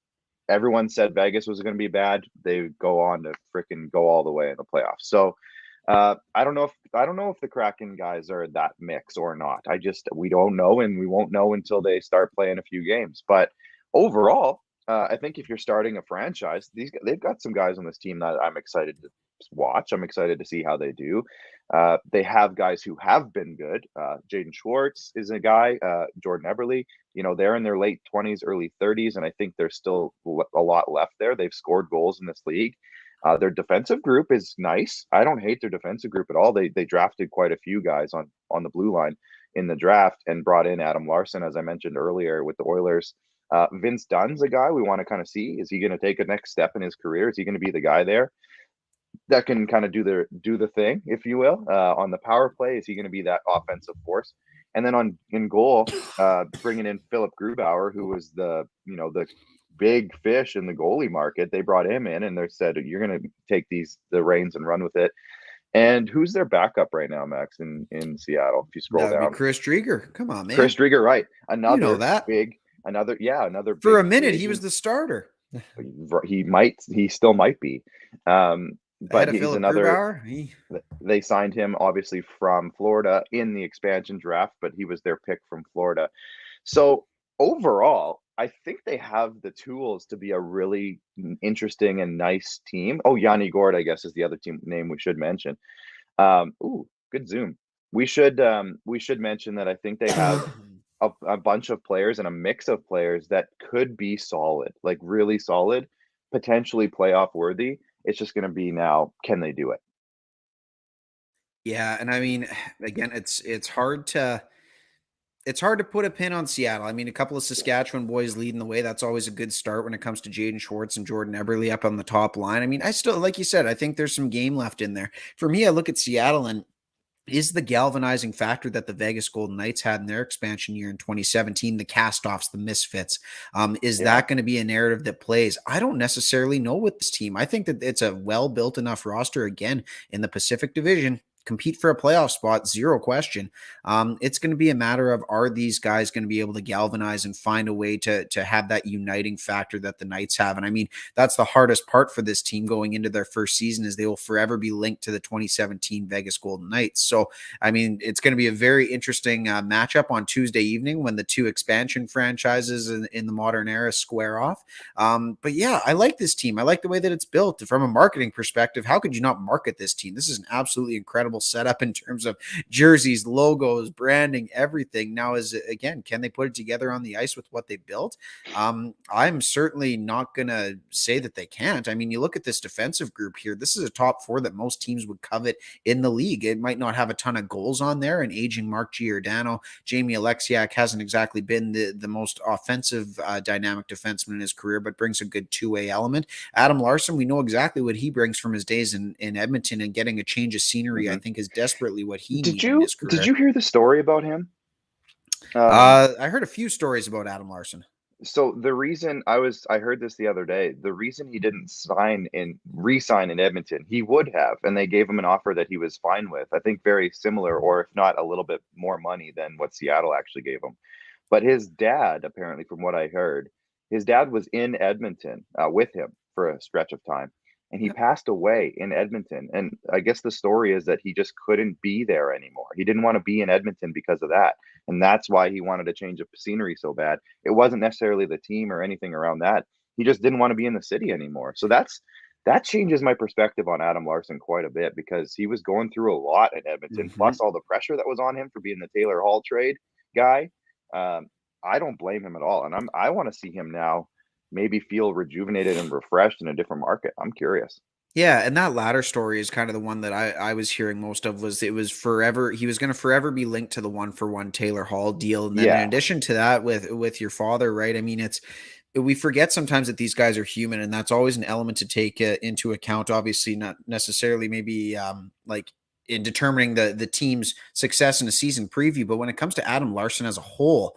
Everyone said Vegas was going to be bad. They go on to freaking go all the way in the playoffs. So I don't know if the Kraken guys are that mix or not. We don't know, and we won't know until they start playing a few games. But overall, I think if you're starting a franchise, they've got some guys on this team that I'm excited to watch. I'm excited to see how they do. They have guys who have been good. Jaden Schwartz is a guy. Jordan Eberle. They're in their late 20s, early 30s, and I think there's still a lot left there. They've scored goals in this league. Their defensive group is nice. I don't hate their defensive group at all. They drafted quite a few guys on the blue line in the draft and brought in Adam Larson, as I mentioned earlier, with the Oilers. Vince Dunn's a guy we want to kind of see. Is he going to take a next step in his career? Is he going to be the guy there that can kind of do the thing, if you will, on the power play? Is he going to be that offensive force? And then in goal, bringing in Philip Grubauer, who was the big fish in the goalie market. They brought him in and they said, you're going to take the reins and run with it. And who's their backup right now, Max, in Seattle? If you scroll down, Chris Drieger. Come on, man. Chris Drieger, right? Another For a minute, he was the starter. He still might be. But he's another. They signed him obviously from Florida in the expansion draft, but he was their pick from Florida. So overall, I think they have the tools to be a really interesting and nice team. Oh, Yanni Gord, I guess, is the other team name we should mention. Good zoom. We should mention that I think they have a bunch of players and a mix of players that could be solid, like really solid, potentially playoff worthy. It's just going to be now, can they do it? Yeah, and I mean, again, it's hard to put a pin on Seattle. I mean, a couple of Saskatchewan boys leading the way. That's always a good start when it comes to Jaden Schwartz and Jordan Eberle up on the top line. I mean, I still, like you said, I think there's some game left in there. For me, I look at Seattle and is the galvanizing factor that the Vegas Golden Knights had in their expansion year in 2017, the cast-offs, the misfits. Is that going to be a narrative that plays? I don't necessarily know with this team. I think that it's a well-built enough roster, again, in the Pacific Division, compete for a playoff spot, zero question. It's going to be a matter of, are these guys going to be able to galvanize and find a way to have that uniting factor that the Knights have? And I mean, that's the hardest part for this team going into their first season, is they will forever be linked to the 2017 Vegas Golden Knights. So, I mean, it's going to be a very interesting matchup on Tuesday evening when the two expansion franchises in the modern era square off. But yeah, I like this team. I like the way that it's built. From a marketing perspective, how could you not market this team? This is an absolutely incredible setup in terms of jerseys, logos, branding, everything. Now, again, can they put it together on the ice with what they built? I'm certainly not going to say that they can't. I mean, you look at this defensive group here. This is a top four that most teams would covet in the league. It might not have a ton of goals on there. An aging Mark Giordano, Jamie Alexiak hasn't exactly been the most offensive dynamic defenseman in his career, but brings a good two-way element. Adam Larson, we know exactly what he brings from his days in Edmonton, and getting a change of scenery, I think, is desperately what he needs in his career. Did you hear the story about him? I heard a few stories about Adam Larson. So the reason I heard this the other day, the reason he didn't re-sign in Edmonton, he would have, and they gave him an offer that he was fine with. I think very similar, or if not a little bit more money than what Seattle actually gave him. But his dad, apparently, from what I heard, his dad was in Edmonton with him for a stretch of time, and he passed away in Edmonton. And I guess the story is that he just couldn't be there anymore. He didn't want to be in Edmonton because of that. And that's why he wanted to change of scenery so bad. It wasn't necessarily the team or anything around that. He just didn't want to be in the city anymore. So that changes my perspective on Adam Larson quite a bit, because he was going through a lot in Edmonton, plus all the pressure that was on him for being the Taylor Hall trade guy. I don't blame him at all. And I want to see him now maybe feel rejuvenated and refreshed in a different market. I'm curious. Yeah, and that latter story is kind of the one that I was hearing most of. Was it was forever, he was going to forever be linked to the 1-for-1 Taylor Hall deal. And then in Yeah. addition to that, with your father, right? I mean, it's, we forget sometimes that these guys are human, and that's always an element to take into account. Obviously, not necessarily maybe like in determining the team's success in a season preview, but when it comes to Adam Larson as a whole,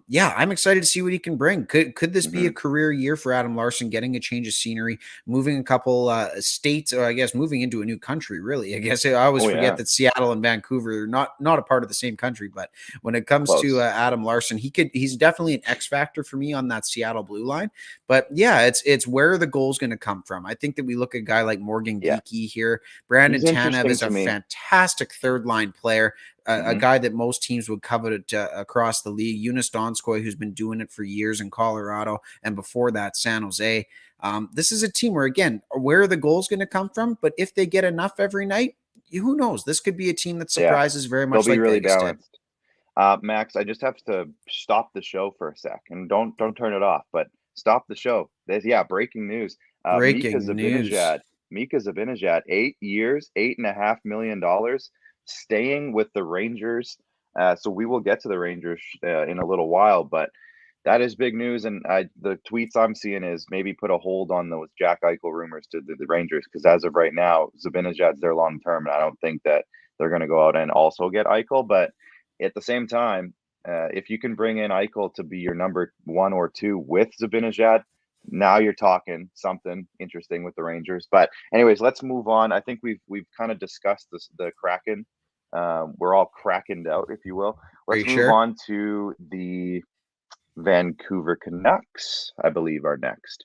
yeah, I'm excited to see what he can bring. Could this be Hmm. a career year for Adam Larson, getting a change of scenery, moving a couple states, or I guess moving into a new country? Really, I guess I always Oh forget yeah. that Seattle and Vancouver are not a part of the same country. But when it comes to Close. Adam Larson, he's definitely an X factor for me on that Seattle blue line. But yeah, it's where are the goals going to come from? I think that we look at a guy like Morgan Yeah. Geekie here. Brandon He's Tanev interesting is to a me. fantastic third line player, a Hmm. guy that most teams would covet across the league. Eunice Donskoy, who's been doing it for years in Colorado, and before that, San Jose. This is a team where, again, where are the goals going to come from? But if they get enough every night, who knows? This could be a team that Yeah. surprises very They'll much be like really Vegas did. balanced. Max, I just have to stop the show for a sec, and don't turn it off, but stop the show. Yeah, breaking news. Mika Breaking news. Zibanejad, Mika Zibanejad, 8 years, $8.5 million, staying with the Rangers. So we will get to the Rangers in a little while, but that is big news. And the tweets I'm seeing is maybe put a hold on those Jack Eichel rumors to the Rangers, because as of right now, Zibanejad's their long term, and I don't think that they're going to go out and also get Eichel, but at the same time, if you can bring in Eichel to be your number 1 or 2 with Zibanejad, now you're talking something interesting with the Rangers. But anyways, let's move on. I think we've kind of discussed the Kraken. We're all crackened out, if you will. Are Let's you move sure? on to the Vancouver Canucks, I believe, are next.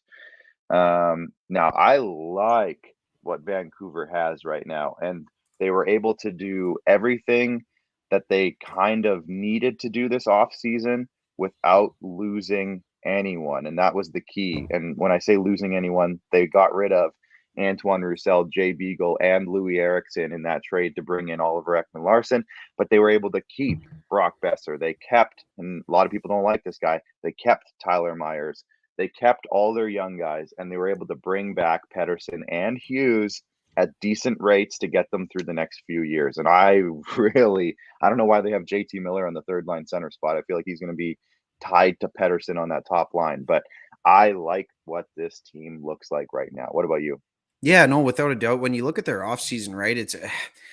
Now, I like what Vancouver has right now, and they were able to do everything that they kind of needed to do this off season without losing anyone, and that was the key. And when I say losing anyone, they got rid of Antoine Roussel, Jay Beagle, and Louis Eriksson in that trade to bring in Oliver Ekman Larson, but they were able to keep Brock Besser. They kept, and a lot of people don't like this guy, they kept Tyler Myers. They kept all their young guys, and they were able to bring back Pedersen and Hughes at decent rates to get them through the next few years. And I don't know why they have JT Miller on the third line center spot. I feel like he's going to be tied to Pedersen on that top line, but I like what this team looks like right now. What about you? Yeah, no, without a doubt. When you look at their offseason, right, it's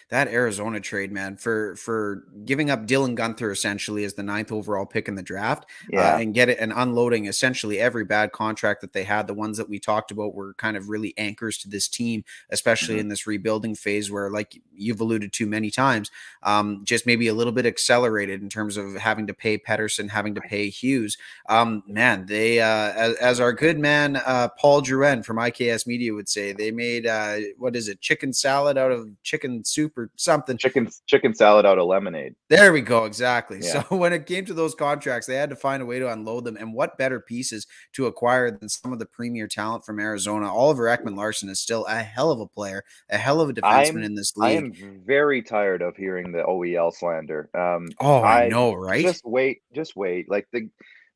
that Arizona trade, man, for giving up Dylan Gunther essentially as the 9th overall pick in the draft, Yeah. and get it and unloading essentially every bad contract that they had. The ones that we talked about were kind of really anchors to this team, especially Hmm. in this rebuilding phase where, like you've alluded to many times, just maybe a little bit accelerated in terms of having to pay Pedersen, having to pay Hughes. Man, they as our good man Paul Drouin from IKS Media would say, they made what is it, chicken salad out of chicken soup or something. Chicken salad out of lemonade. There we go, exactly. So Yeah. when it came to those contracts, they had to find a way to unload them. And what better pieces to acquire than some of the premier talent from Arizona? Oliver Ekman Larson is still a hell of a player, a hell of a defenseman I'm in this I league. am very tired of hearing the OEL slander. Oh, I I know, right? just wait. Like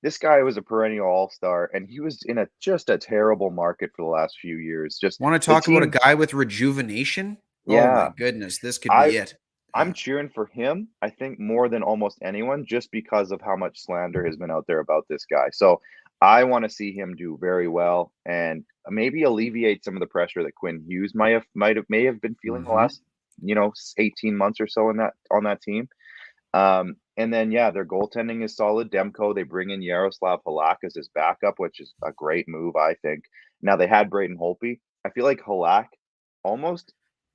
this guy was a perennial all-star, and he was in just a terrible market for the last few years. Just Want to the talk about a team, guy with rejuvenation? Oh my yeah. goodness, this could I be it. I'm cheering for him, I think, more than almost anyone, just because of how much slander has been out there about this guy. So I want to see him do very well and maybe alleviate some of the pressure that Quinn Hughes may have been feeling the Hmm. last, 18 months or so in that on that team. And then yeah, their goaltending is solid. Demko, they bring in Yaroslav Halak as his backup, which is a great move, I think. Now they had Braden Holtby. I feel like Halak almost,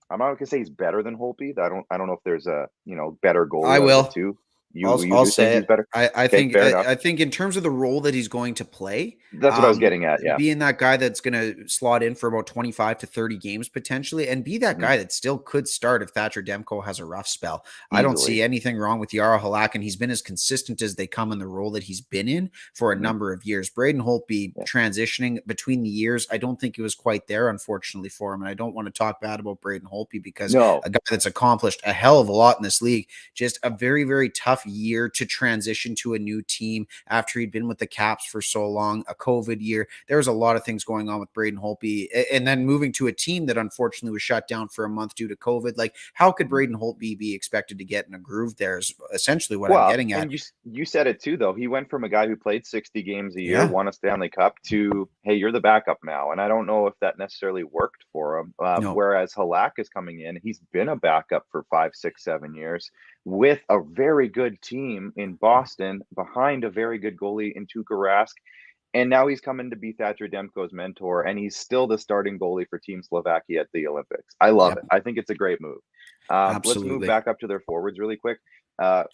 I'm not gonna say he's better than Holtby. I don't know if there's a better I goalie out of the will. two. I'll You I'll do think say he's it. better? I Okay, think fair enough. I think in terms of the role that he's going to play, That's what I was getting at. Yeah. being that guy that's going to slot in for about 25 to 30 games potentially, and be that Hmm. guy that still could start if Thatcher Demko has a rough spell. I don't see Easily. anything wrong with Yara Halak, and he's been as consistent as they come in the role that he's been in for a Hmm. number of years. Braden Holtby Yeah. transitioning between the years, I don't think it was quite there, unfortunately, for him. And I don't want to talk bad about Braden Holtby because No. a guy that's accomplished a hell of a lot in this league, just a very, very tough tough year to transition to a new team after he'd been with the Caps for so long, a COVID year. There was a lot of things going on with Braden Holtby, and then moving to a team that unfortunately was shut down for a month due to COVID. Like, how could Braden Holtby be expected to get in a groove there is essentially what I'm getting at. And you said it too, though. He went from a guy who played 60 games a year, Yeah. won a Stanley Cup, to, hey, you're the backup now. And I don't know if that necessarily worked for him. No. Whereas Halak is coming in, he's been a backup for 5, 6, 7 years with a very good team in Boston behind a very good goalie in Tuukka Rask. And now he's coming to be Thatcher Demko's mentor, and he's still the starting goalie for Team Slovakia at the Olympics. I love it. I think it's a great move. Let's move back up to their forwards really quick.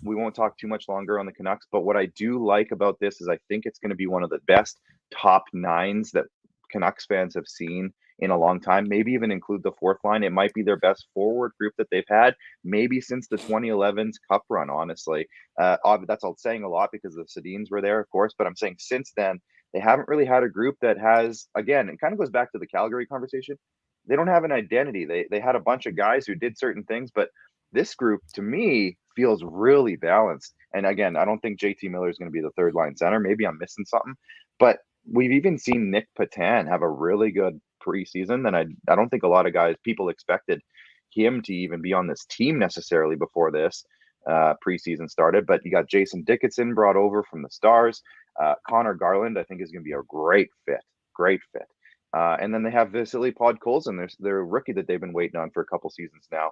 We won't talk too much longer on the Canucks, but what I do like about this is I think it's going to be one of the best top nines that Canucks fans have seen in a long time. Maybe even include the fourth line. It might be their best forward group that they've had, maybe since the 2011's Cup run, honestly. That's all saying a lot because the Sedins were there, of course, but I'm saying since then, they haven't really had a group that has, again, it kind of goes back to the Calgary conversation. They don't have an identity. They had a bunch of guys who did certain things, but this group, to me, feels really balanced. And again, I don't think JT Miller is going to be the third line center. Maybe I'm missing something, but we've even seen Nick Patan have a really good preseason. And I don't think a lot of people expected him to even be on this team necessarily before this preseason started. But you got Jason Dickinson brought over from the Stars. Conor Garland, I think, is going to be a great fit. And then they have Vasily Podkolzin, their rookie that they've been waiting on for a couple seasons now.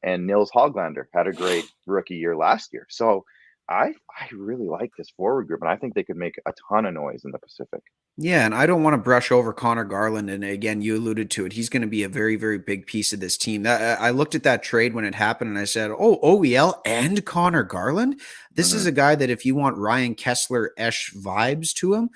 And Nils Hoglander had a great rookie year last year. So I really like this forward group, and I think they could make a ton of noise in the Pacific. Yeah, and I don't want to brush over Conor Garland. And again, you alluded to it. He's going to be a very, very big piece of this team. I looked at that trade when it happened, and I said, "Oh, OEL and Conor Garland. This is a guy that if you want Ryan Kessler-esque vibes to him,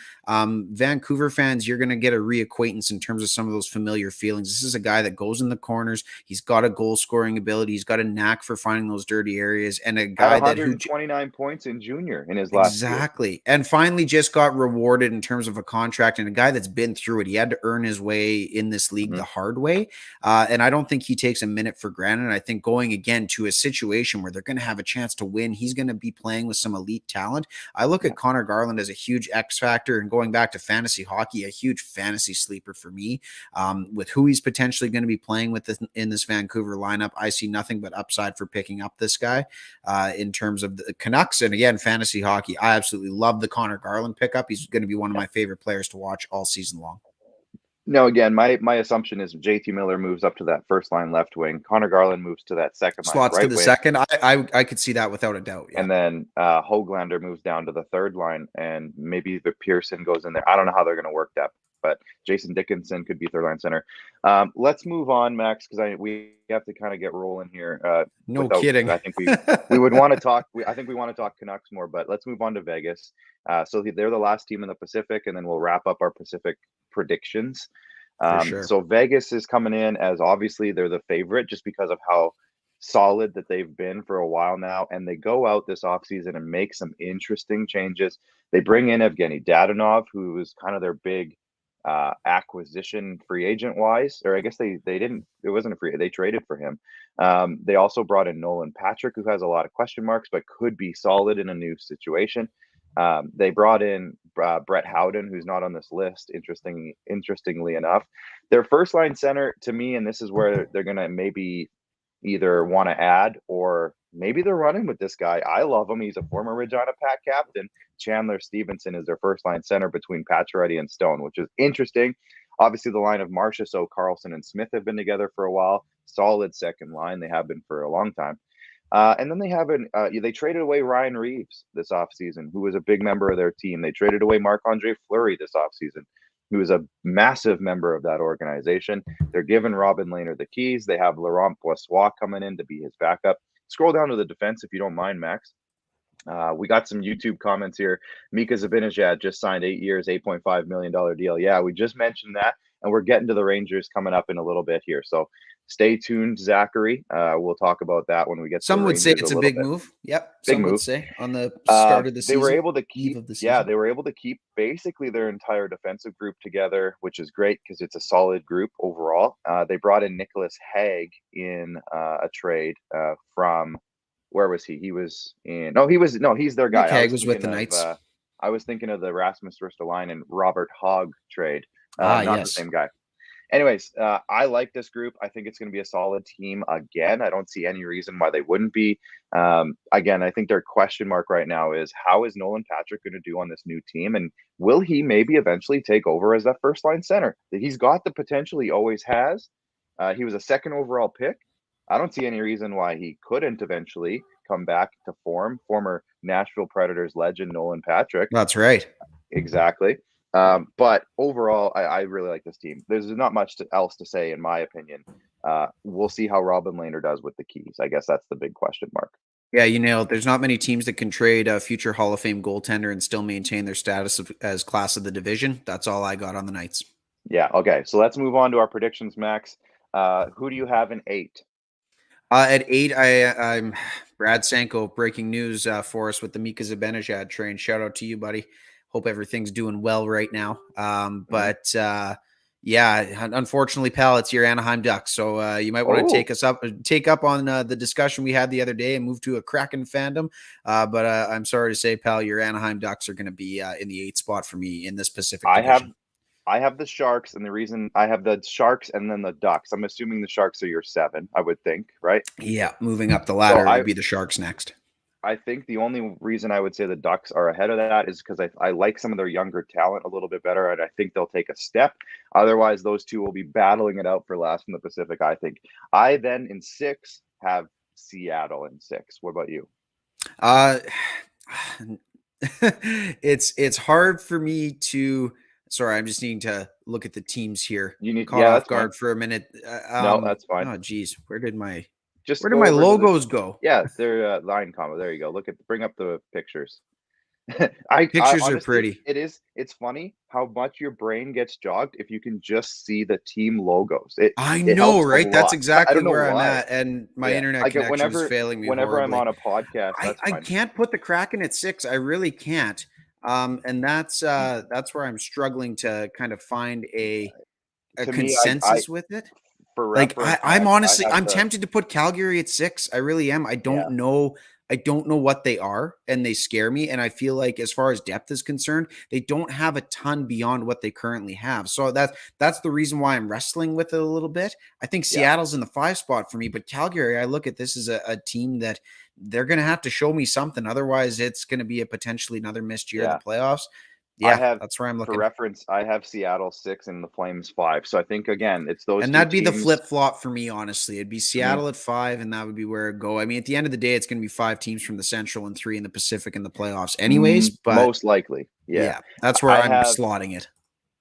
Vancouver fans, you're going to get a reacquaintance in terms of some of those familiar feelings. This is a guy that goes in the corners. He's got a goal scoring ability. He's got a knack for finding those dirty areas, and a guy that 129 points in junior in his last year. And finally just got rewarded in terms of a contract, and a guy that's been through it. He had to earn his way in this league the hard way, and I don't think he takes a minute for granted. I think going again to a situation where they're going to have a chance to win, he's going to be playing with some elite talent. I look at Conor Garland as a huge X factor, and going back to fantasy hockey, a huge fantasy sleeper for me. With who he's potentially going to be playing with in this Vancouver lineup, I see nothing but upside for picking up this guy in terms of the Canucks. And again, fantasy hockey, I absolutely love the Conor Garland pickup. He's going to be one of my favorite players to watch all season long. No, again, my assumption is JT Miller moves up to that first line left wing. Conor Garland moves to that second line slots right to the wing. Second. I could see that without a doubt. Yeah. And then Hoglander moves down to the third line, and maybe the Pearson goes in there. I don't know how they're going to work that, but Jason Dickinson could be third line center. Let's move on, Max, because we have to kind of get rolling here. No kidding. I think we would want to talk. I think we want to talk Canucks more, but let's move on to Vegas. So they're the last team in the Pacific, and then we'll wrap up our Pacific predictions. Sure. So Vegas is coming in as obviously they're the favorite just because of how solid that they've been for a while now. And they go out this offseason and make some interesting changes. They bring in Evgeny Dadonov, who is kind of their big acquisition free agent wise, or I guess they didn't, it wasn't a free, they traded for him. They also brought in Nolan Patrick, who has a lot of question marks, but could be solid in a new situation. They brought in Brett Howden, who's not on this list, interestingly enough. Their first line center, to me, and this is where they're going to maybe either want to add or maybe they're running with this guy. I love him. He's a former Regina Pack captain. Chandler Stevenson is their first line center between Pacioretty and Stone, which is interesting. Obviously, the line of Marchessault, Carlson, and Smith have been together for a while. Solid second line. They have been for a long time. And then they traded away Ryan Reeves this offseason, who was a big member of their team. They traded away Marc-Andre Fleury this offseason, who is a massive member of that organization. They're giving Robin Lehner the keys. They have Laurent Brossoit coming in to be his backup. Scroll down to the defense if you don't mind, Max. We got some YouTube comments here. Mika Zibanejad just signed 8 years, $8.5 million deal. Yeah, we just mentioned that, and we're getting to the Rangers coming up in a little bit here. So stay tuned, Zachary. We'll talk about that when we get to some the would Rangers say it's a big move. Yep. Big some move. would say on the start of the season. They were able to keep of the season. they were able to keep basically their entire defensive group together, which is great because it's a solid group overall. They brought in Nicholas Hague in a trade from where was he? He was in. No, he's their guy. Winnipeg was with the Knights. I was thinking of the Rasmus Ristolainen and Robert Hogg trade. Not the Yes. same guy. Anyways, I like this group. I think it's going to be a solid team again. I don't see any reason why they wouldn't be. Again, I think their question mark right now is how is Nolan Patrick going to do on this new team? And will he maybe eventually take over as that first line center? He's got the potential, he always has. He was a second overall pick. I don't see any reason why he couldn't eventually come back to form. Former Nashville Predators legend Nolan Patrick. That's right. Exactly. But overall, I really like this team. There's not much else to say, in my opinion. We'll see how Robin Lehner does with the keys. I guess that's the big question mark. Yeah, you nailed. There's not many teams that can trade a future Hall of Fame goaltender and still maintain their status as class of the division. That's all I got on the Knights. Yeah. Okay. So let's move on to our predictions, Max. Who do you have in 8? At 8, I'm Brad Sanko. Breaking news for us with the Mika Zibanejad train. Shout out to you, buddy. Hope everything's doing well right now. But yeah, unfortunately, pal, it's your Anaheim Ducks. So you might want to take up on the discussion we had the other day and move to a Kraken fandom. But I'm sorry to say, pal, your Anaheim Ducks are going to be in the 8th spot for me in this Pacific division. I have the Sharks, and the reason I have the Sharks and then the Ducks. I'm assuming the Sharks are your 7, I would think, right? Yeah, moving up the ladder would be the Sharks next. I think the only reason I would say the Ducks are ahead of that is because I like some of their younger talent a little bit better, and I think they'll take a step. Otherwise, those two will be battling it out for last in the Pacific, I think. I then, in 6, have Seattle in 6. What about you? It's hard for me to... Sorry, I'm just needing to look at the teams here. You need caught off guard for a minute. No, that's fine. Oh, geez, where did my logos go? Yeah, they're line combo. There you go. Bring up the pictures. Pictures are pretty. It's funny how much your brain gets jogged if you can just see the team logos. I know, right? That's exactly where I'm at, and my internet connection is failing me. Whenever I'm on a podcast, I can't put the Kraken at 6. I really can't. And that's where I'm struggling to kind of find a consensus with it. I'm honestly, I'm tempted to put Calgary at 6. I really am. I don't know what they are, and they scare me. And I feel like as far as depth is concerned, they don't have a ton beyond what they currently have. So that's the reason why I'm wrestling with it a little bit. I think Seattle's in the 5 spot for me, but Calgary, I look at this as a team that they're going to have to show me something. Otherwise, it's going to be potentially another missed year of the playoffs. Yeah, that's where I'm looking. For reference, I have Seattle 6 and the Flames 5. So I think, again, it's those and that'd be the flip-flop for me, honestly. It'd be Seattle at 5, and that would be where it'd go. I mean, at the end of the day, it's going to be 5 teams from the Central and 3 in the Pacific in the playoffs anyways. But most likely, yeah. That's where I'm slotting it.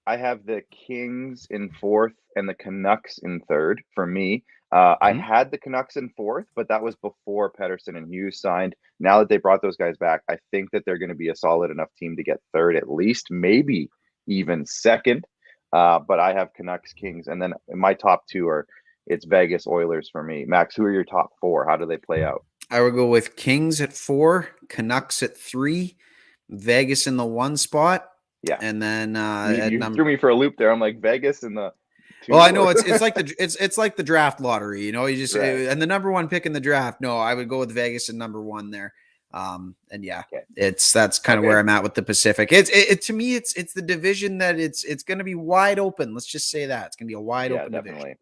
I have the Kings in 4th and the Canucks in 3rd for me. I had the Canucks in 4th, but that was before Pettersson and Hughes signed. Now that they brought those guys back, I think that they're going to be a solid enough team to get 3rd at least, maybe even 2nd. But I have Canucks, Kings, and then my top 2 it's Vegas Oilers for me. Max, who are your top 4? How do they play out? I would go with Kings at 4, Canucks at 3, Vegas in the 1 spot. Yeah, and then you threw me for a loop there. I'm like Vegas in the 2. Well, I know it's like the draft lottery, you know. You just and the number 1 pick in the draft. No, I would go with Vegas in number 1 there. And that's kind of where I'm at with the Pacific. To me, it's the division that it's going to be wide open. Let's just say that it's going to be a wide open division.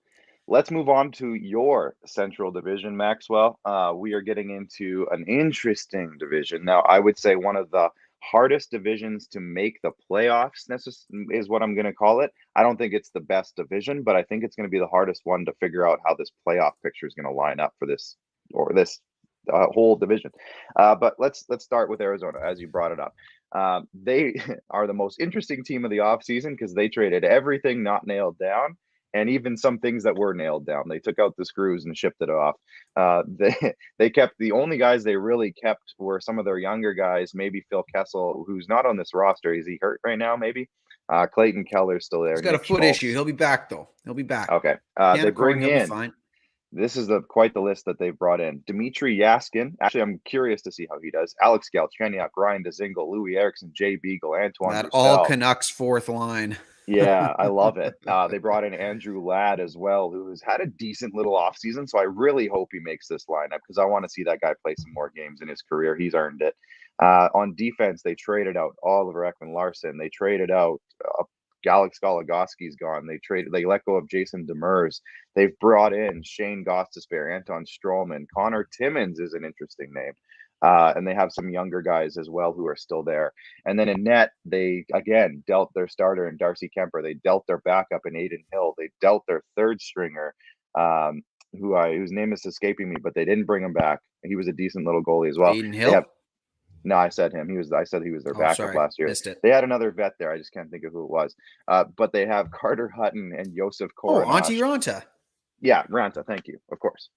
Let's move on to your Central Division, Maxwell. We are getting into an interesting division now. I would say one of the hardest divisions to make the playoffs is what I'm going to call it. I don't think it's the best division, but I think it's going to be the hardest one to figure out how this playoff picture is going to line up for this whole division. But let's start with Arizona, as you brought it up. They are the most interesting team of the offseason because they traded everything not nailed down, and even some things that were nailed down. They took out the screws and shipped it off. They kept the only guys they really kept were some of their younger guys, maybe Phil Kessel, who's not on this roster. Is he hurt right now? Maybe. Clayton Keller's still there. He's got a foot issue. He'll be back though. He'll be back. Okay. They bring in. This is quite the list that they've brought in. Dmitry Yaskin. Actually, I'm curious to see how he does. Alex Galchenyuk, Ryan Dzingel, Louis Eriksson, Jay Beagle, Antoine. That all Canucks 4th line. Yeah, I love it. They brought in Andrew Ladd as well, who's had a decent little offseason. So I really hope he makes this lineup because I want to see that guy play some more games in his career. He's earned it. On defense, they traded out Oliver Ekman Larson. They traded out Alex Goligoski's gone. They let go of Jason Demers. They've brought in Shane Gostisbehere, Anton Stroman. Connor Timmons is an interesting name. And they have some younger guys as well who are still there. And then in net, they again dealt their starter in Darcy Kemper. They dealt their backup in Aiden Hill. They dealt their third stringer, whose name is escaping me, but they didn't bring him back. He was a decent little goalie as well. Aiden They Hill? have no, I said him. I said he was their Oh, backup sorry. last year. Missed it. They had another vet there. I just can't think of who it was. But they have Carter Hutton and Josef Oh, Korenar. Antti Ranta. Yeah, Ranta. Thank you. Of course.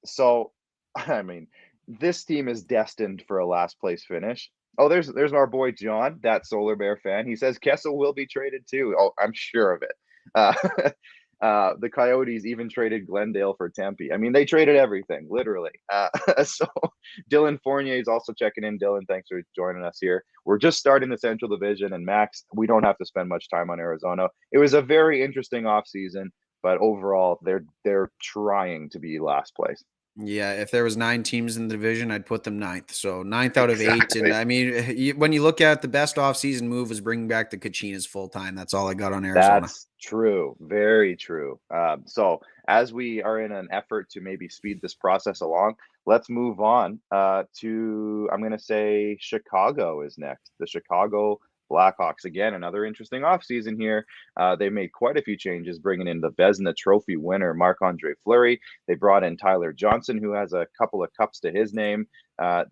So, I mean, this team is destined for a last place finish. Oh, there's our boy John, that Solar Bear fan. He says Kessel will be traded too. Oh, I'm sure of it. The Coyotes even traded Glendale for Tempe. I mean, they traded everything, literally. So Dylan Fournier is also checking in. Dylan, thanks for joining us here. We're just starting the Central Division, and Max, we don't have to spend much time on Arizona. It was a very interesting offseason, but overall, they're trying to be last place. Yeah, if there was 9 teams in the division, I'd put them 9th. So 9th out of 8. Exactly. And I mean, when you look at the best offseason move was bringing back the Kachinas full time. That's all I got on Arizona. That's true. Very true. So as we are in an effort to maybe speed this process along, let's move on to, I'm going to say Chicago is next. The Chicago Blackhawks. Again, another interesting offseason here. They made quite a few changes, bringing in the Vezina Trophy winner, Marc-Andre Fleury. They brought in Tyler Johnson, who has a couple of cups to his name.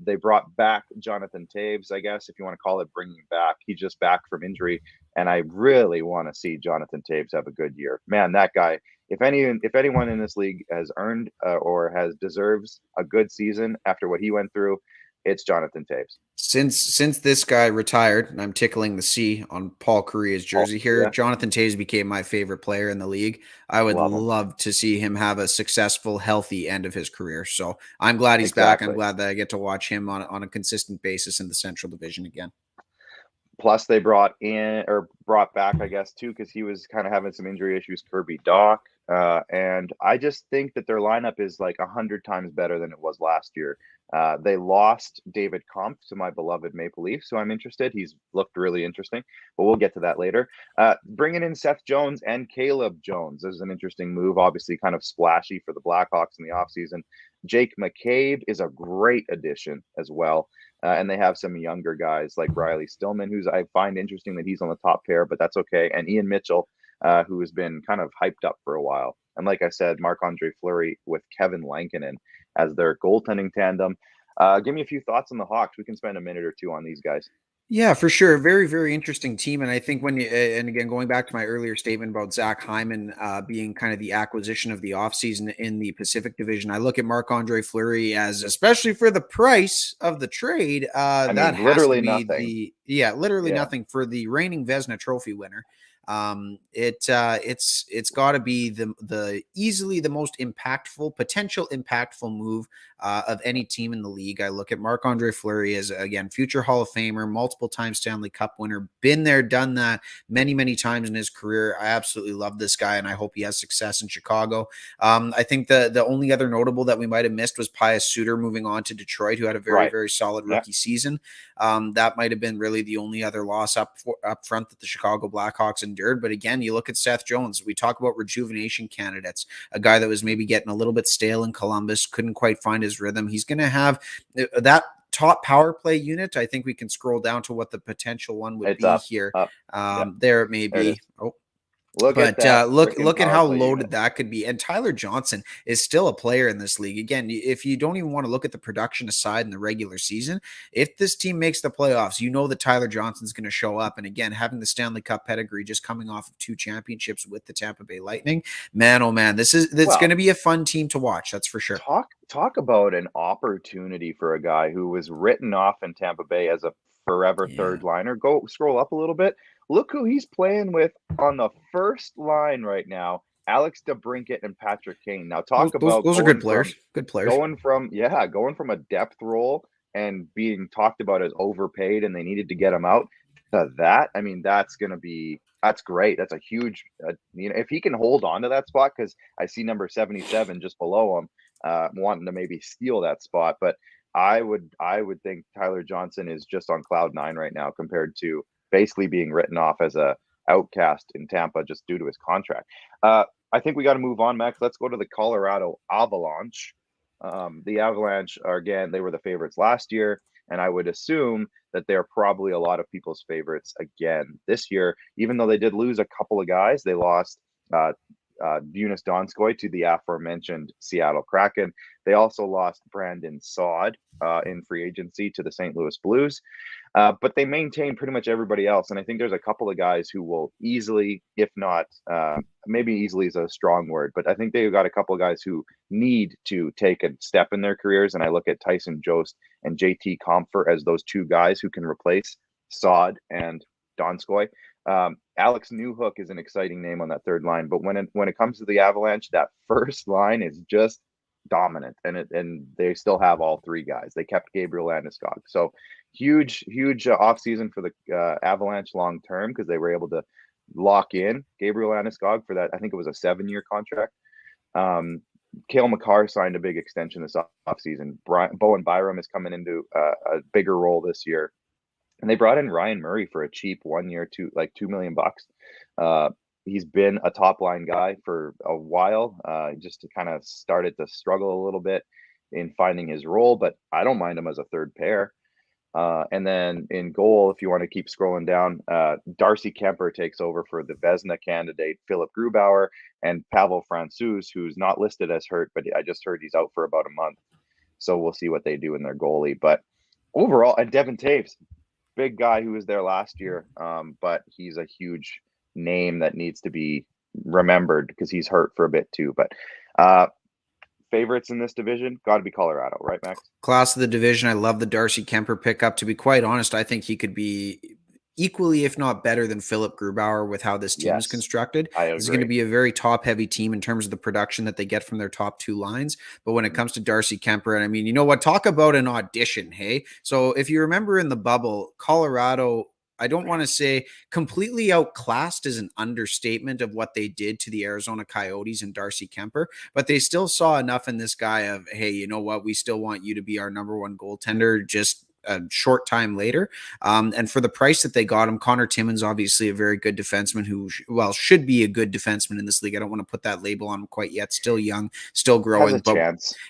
They brought back Jonathan Toews, I guess, if you want to call it bringing back. He's just back from injury, and I really want to see Jonathan Toews have a good year. Man, that guy, if anyone in this league has earned or deserves a good season after what he went through, it's Jonathan Toews. Since this guy retired, and I'm tickling the C on Paul Kariya's jersey here, yeah. Jonathan Toews became my favorite player in the league. I would love to see him have a successful, healthy end of his career. So I'm glad he's back. I'm glad that I get to watch him on a consistent basis in the Central Division again. Plus, they brought back, I guess, too, because he was kind of having some injury issues, Kirby Dach. And I just think that their lineup is like 100 times better than it was last year. They lost David Kampf to my beloved Maple Leafs, so I'm interested. He's looked really interesting, but we'll get to that later. Bringing in Seth Jones and Caleb Jones is an interesting move, obviously kind of splashy for the Blackhawks in the offseason. Jake McCabe is a great addition as well. And they have some younger guys like Riley Stillman, who's I find interesting that he's on the top pair, but that's okay. And Ian Mitchell, who has been kind of hyped up for a while. And like I said, Marc-Andre Fleury with Kevin Lankinen as their goaltending tandem. Give me a few thoughts on the Hawks. We can spend a minute or two on these guys. Yeah, for sure. Very, very interesting team. And I think and again, going back to my earlier statement about Zach Hyman being kind of the acquisition of the offseason in the Pacific Division, I look at Marc-Andre Fleury as, especially for the price of the trade, that has literally to be nothing. Nothing for the reigning Vezina Trophy winner. It's got to be the easily the most potential impactful move of any team in the league. I look at Marc-Andre Fleury as, again, future Hall of Famer, multiple time Stanley Cup winner, been there, done that many, many times in his career. I absolutely love this guy, and I hope he has success in Chicago. I think the only other notable that we might have missed was Pius Suter moving on to Detroit, who had a very, very solid rookie season. That might have been really the only other loss up front that the Chicago Blackhawks endured. But again, you look at Seth Jones. We talk about rejuvenation candidates, a guy that was maybe getting a little bit stale in Columbus, couldn't quite find his rhythm. He's going to have that top power play unit. I think we can scroll down to what the potential one would be here. There it may be. Look at how loaded that could be. And Tyler Johnson is still a player in this league. Again, if you don't even want to look at the production aside in the regular season, if this team makes the playoffs, you know that Tyler Johnson's going to show up. And again, having the Stanley Cup pedigree, just coming off of 2 championships with the Tampa Bay Lightning, man, oh man, this going to be a fun team to watch. That's for sure. Talk about an opportunity for a guy who was written off in Tampa Bay as a forever third liner. Go scroll up a little bit. Look who he's playing with on the first line right now, Alex DeBrincat and Patrick Kane. Now those are good players. Good players. Going from a depth role and being talked about as overpaid and they needed to get him out to that. I mean, that's going to be That's great. That's a huge, if he can hold on to that spot, because I see number 77 just below him, wanting to maybe steal that spot. But I would think Tyler Johnson is just on cloud nine right now compared to basically being written off as a outcast in Tampa just due to his contract. I think we got to move on, Max. Let's go to the Colorado Avalanche. The Avalanche are, again, they were the favorites last year, and I would assume that they're probably a lot of people's favorites again this year. Even though they did lose a couple of guys, they lost Jonas Donskoy to the aforementioned Seattle Kraken. They also lost Brandon Saad in free agency to the St. Louis Blues. But they maintain pretty much everybody else. And I think there's a couple of guys who will easily, if not, maybe easily is a strong word, but I think they've got a couple of guys who need to take a step in their careers. And I look at Tyson Jost and JT Compher as those two guys who can replace Saad and Donskoy. Alex Newhook is an exciting name on that third line, but when it comes to the Avalanche, that first line is just dominant, and they still have all three guys. They kept Gabriel Landeskog, so huge offseason for the Avalanche long term, because they were able to lock in Gabriel Landeskog for that. I think it was a 7-year contract. Cale Makar signed a big extension this offseason. Bowen Byram is coming into a bigger role this year. And they brought in Ryan Murray for a cheap 1 year, $2 million. He's been a top line guy for a while, just to kind of started to struggle a little bit in finding his role, but I don't mind him as a third pair. And then in goal, if you want to keep scrolling down, Darcy Kemper takes over for the Vezina candidate, Philip Grubauer, and Pavel Francouz, who's not listed as hurt, but I just heard he's out for about a month. So we'll see what they do in their goalie. But overall, and Devin Taves, big guy who was there last year, but he's a huge name that needs to be remembered because he's hurt for a bit too. But favorites in this division got to be Colorado, right, Max? Class of the division. I love the Darcy Kemper pickup. To be quite honest, I think he could be equally, if not better, than Philip Grubauer with how this team is constructed. This is going to be a very top-heavy team in terms of the production that they get from their top two lines. But when it comes to Darcy Kemper, and I mean, you know what? Talk about an audition, hey? So if you remember in the bubble, Colorado, I don't want to say completely outclassed is an understatement of what they did to the Arizona Coyotes and Darcy Kemper, but they still saw enough in this guy of, hey, you know what? We still want you to be our number one goaltender just a short time later. And for the price that they got him, Connor Timmons, obviously a very good defenseman who, should be a good defenseman in this league. I don't want to put that label on him quite yet. Still young, still growing,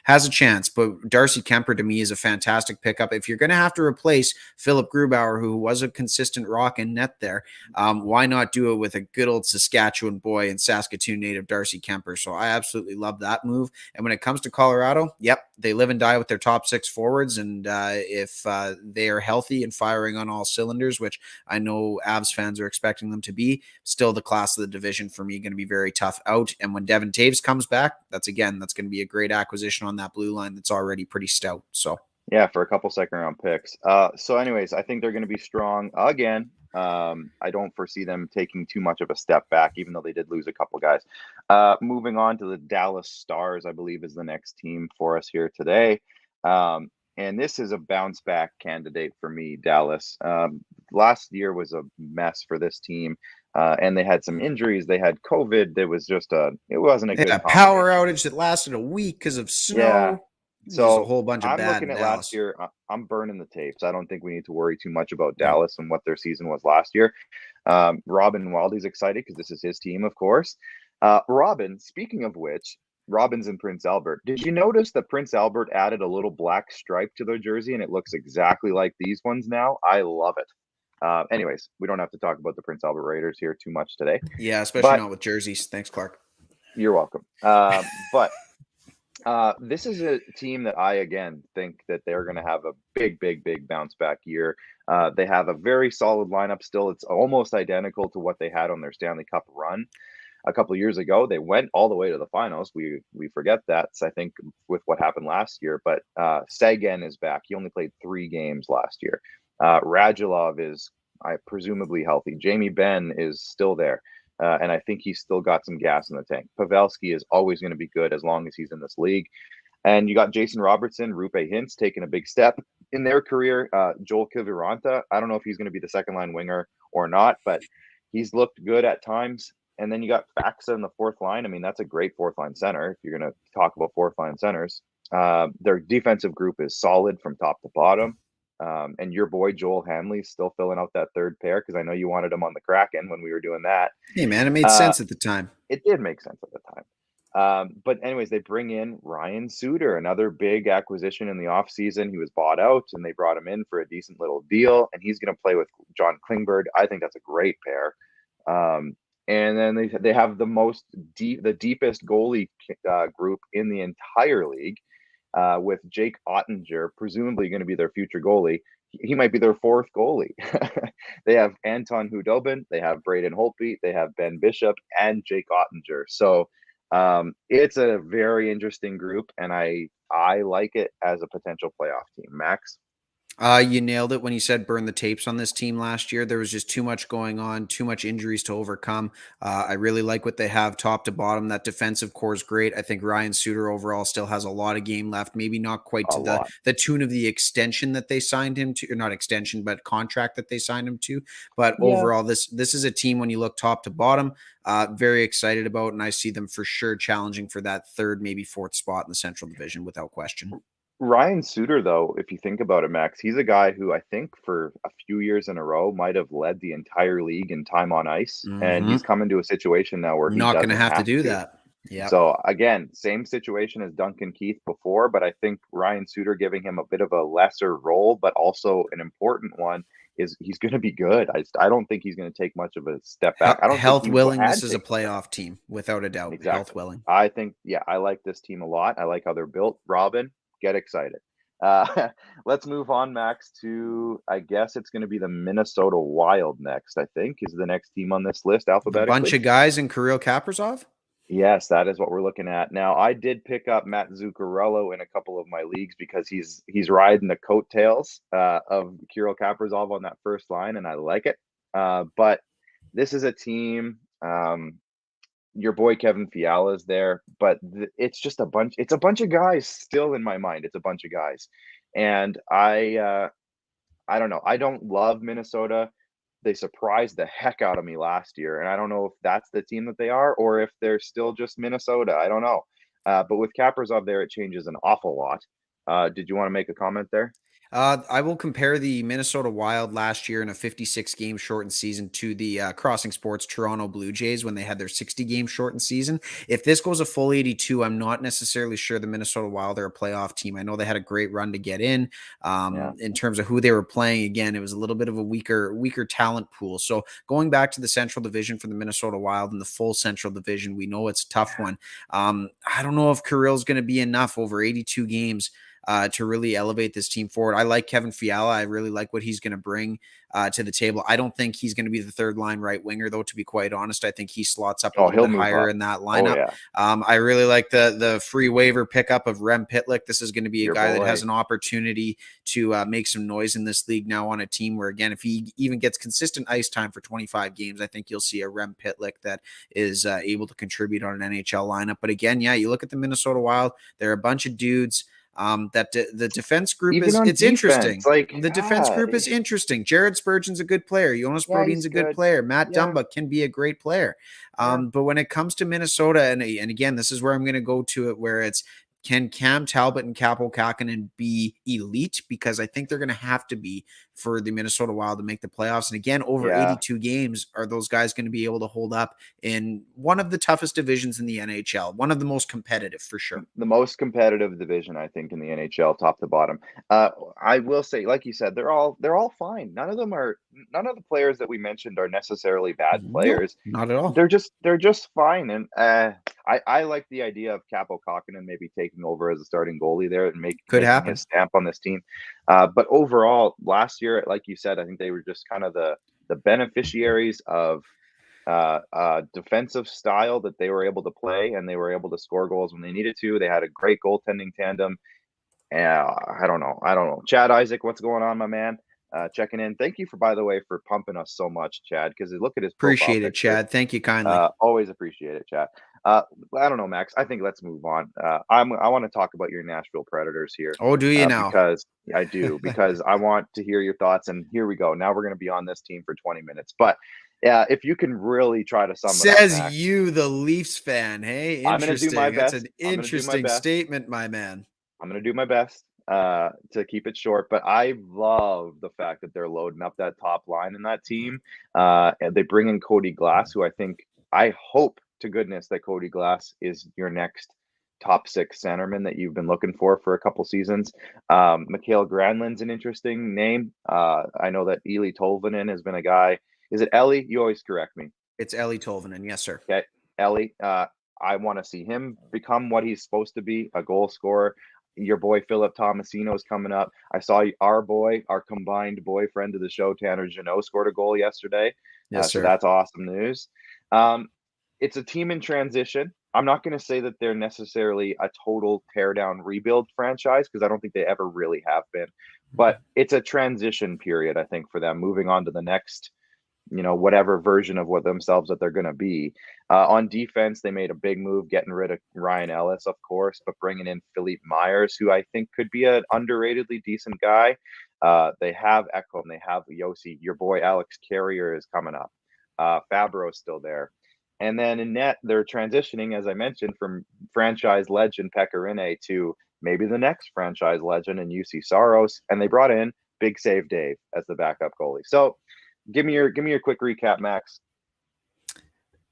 has a chance. But Darcy Kemper to me is a fantastic pickup. If you're going to have to replace Philip Grubauer, who was a consistent rock in net there, why not do it with a good old Saskatchewan boy and Saskatoon native Darcy Kemper? So I absolutely love that move. And when it comes to Colorado, yep, they live and die with their top six forwards. And if they are healthy and firing on all cylinders, which I know Avs fans are expecting them to be, still the class of the division for me going to be very tough out. And when Devin Taves comes back, that's going to be a great acquisition on that blue line that's already pretty stout. So yeah, for a couple second round picks. So anyways, I think they're going to be strong again. I don't foresee them taking too much of a step back, even though they did lose a couple guys. Moving on to the Dallas Stars, I believe is the next team for us here today. And this is a bounce back candidate for me, Dallas. Last year was a mess for this team. And they had some injuries. They had COVID. It wasn't a good power outage that lasted a week because of snow. Yeah. So a whole bunch of I'm bad looking at Dallas. last year. I'm burning the tapes. I don't think we need to worry too much about Dallas and what their season was last year. Robin Wildy's excited because this is his team, of course. Robin, speaking of which, Robin's in Prince Albert. Did you notice that Prince Albert added a little black stripe to their jersey and it looks exactly like these ones now? I love it. Anyways, we don't have to talk about the Prince Albert Raiders here too much today. Yeah, especially not with jerseys. Thanks, Clark. You're welcome. But this is a team that I, again, think that they're going to have a big bounce back year. They have a very solid lineup still. It's almost identical to what they had on their Stanley Cup run a couple of years ago. They went all the way to the finals. We forget that, I think, with what happened last year. But Sagan is back. He only played 3 games last year. Radulov is presumably healthy. Jamie Benn is still there. And I think he's still got some gas in the tank. Pavelski is always going to be good as long as he's in this league. And you got Jason Robertson, Rupe Hintz taking a big step in their career. Joel Kiviranta, I don't know if he's going to be the second line winger or not, but He's looked good at times. And then you got Faxa in the fourth line. I mean, that's a great fourth line center if you're going to talk about fourth line centers. Their defensive group is solid from top to bottom. And your boy Joel Hanley's still filling out that third pair because I know you wanted him on the Kraken when we were doing that. Hey, man, it made sense at the time. It did make sense at the time. But anyways, they bring in Ryan Suter, another big acquisition in the offseason. He was bought out, and they brought him in for a decent little deal, and he's going to play with John Klingberg. I think that's a great pair. And then they have the deepest goalie group in the entire league, with Jake Ottinger presumably going to be their future goalie. He might be their fourth goalie. They have Anton Hudobin, they have Braden Holtby, they have Ben Bishop, and Jake Ottinger. So it's a very interesting group, and I like it as a potential playoff team. Max? You nailed it when you said burn the tapes on this team last year. There was just too much going on, too much injuries to overcome. I really like what they have top to bottom. That defensive core is great. I think Ryan Suter overall still has a lot of game left, maybe not quite to the tune of the extension that they signed him to, or not extension, but contract that they signed him to. But overall, this is a team when you look top to bottom, very excited about, and I see them for sure challenging for that third, maybe fourth spot in the Central Division without question. Ryan Suter, though, if you think about it, Max, he's a guy who I think for a few years in a row might have led the entire league in time on ice. And he's come into a situation now where he's not going to have to do that. Yeah. So again, same situation as Duncan Keith before, but I think Ryan Suter giving him a bit of a lesser role, but also an important one, is he's going to be good. I don't think he's going to take much of a step back. I don't health think willing, this is a playoff team without a doubt. Exactly. Health willing. I think, I like this team a lot. I like how they're built. Robin, get excited. Let's move on, Max, to, I guess it's going to be the Minnesota Wild next, I think, is the next team on this list alphabetically. A bunch of guys in Kirill Kaprizov? Yes, that is what we're looking at. Now, I did pick up Matt Zuccarello in a couple of my leagues because he's riding the coattails of Kirill Kaprizov on that first line, and I like it. But this is a team, your boy Kevin Fiala is there, but it's just a bunch of guys still in my mind. It's a bunch of guys. And I don't know. I don't love Minnesota. They surprised the heck out of me last year. And I don't know if that's the team that they are or if they're still just Minnesota. I don't know. But with Kaprizov there, it changes an awful lot. Did you want to make a comment there? I will compare the Minnesota Wild last year in a 56-game shortened season to the Crossing Sports Toronto Blue Jays when they had their 60-game shortened season. If this goes a full 82, I'm not necessarily sure the Minnesota Wild are a playoff team. I know they had a great run to get in terms of who they were playing. Again, it was a little bit of a weaker talent pool. So going back to the Central Division for the Minnesota Wild and the full Central Division, we know it's a tough one. I don't know if Kirill's going to be enough over 82 games to really elevate this team forward. I like Kevin Fiala. I really like what he's going to bring to the table. I don't think he's going to be the third line right winger, though, to be quite honest. I think he slots up a little bit higher in that lineup. I really like the free waiver pickup of Rem Pitlick. This is going to be a guy that has an opportunity to make some noise in this league now on a team where, again, if he even gets consistent ice time for 25 games, I think you'll see a Rem Pitlick that is able to contribute on an NHL lineup. But again, you look at the Minnesota Wild, they're a bunch of dudes that the defense group it's interesting. The defense group is interesting. Jared Spurgeon's a good player. Jonas Brodin's a good player. Matt Dumba can be a great player. But when it comes to Minnesota, and again, this is where I'm going to go to it, where it's, can Cam Talbot and Kaapo Kähkönen be elite? Because I think they're going to have to be for the Minnesota Wild to make the playoffs. And again, over 82 games, are those guys going to be able to hold up in one of the toughest divisions in the NHL? One of the most competitive, for sure. The most competitive division, I think, in the NHL, top to bottom. I will say, like you said, they're all fine. None of the players that we mentioned are necessarily bad players. No, not at all. They're just fine. And I like the idea of Kaapo Kähkönen maybe taking over as a starting goalie there and making his stamp on this team. But overall, last year, like you said, I think they were just kind of the beneficiaries of defensive style that they were able to play, and they were able to score goals when they needed to. They had a great goaltending tandem. I don't know. Chad Isaac, what's going on, my man? Checking in. Thank you by the way, for pumping us so much, Chad, because look at his profile appreciate it, Chad. Thank you kindly. Always appreciate it, Chad. I don't know, Max. I think let's move on. I want to talk about your Nashville Predators here. Oh, do you now? Because I do, because I want to hear your thoughts. And here we go. Now we're going to be on this team for 20 minutes. But Yeah, if you can really try to sum it up, Says Max, you, the Leafs fan. Hey, I'm gonna do my interesting. That's an best. interesting statement, my man. I'm gonna do my best to keep it short. But I love the fact that they're loading up that top line in that team. And they bring in Cody Glass, who I hope to goodness that Cody Glass is your next top six centerman that you've been looking for a couple seasons. Mikhail Granlund's an interesting name. I know that Eeli Tolvanen has been a guy. Is it Ellie? You always correct me. It's Ellie Tolvanen. Yes, sir. Okay, Ellie. I want to see him become what he's supposed to be, a goal scorer. Your boy Philip Tomasino is coming up. I saw our combined boyfriend of the show, Tanner Janot, scored a goal yesterday. Yes, So sir. that's awesome news. It's a team in transition. I'm not going to say that they're necessarily a total tear down rebuild franchise because I don't think they ever really have been. But it's a transition period, I think, for them moving on to the next whatever version of what themselves that they're going to be. On defense, they made a big move getting rid of Ryan Ellis, of course, but bringing in Philippe Myers, who I think could be an underratedly decent guy. They have Ekman, they have Yossi. Your boy Alex Carrier is coming up. Fabro's still there. And then in net, they're transitioning, as I mentioned, from franchise legend Pekka Rinne to maybe the next franchise legend in UC Saros. And they brought in Big Save Dave as the backup goalie. So give me your quick recap, Max.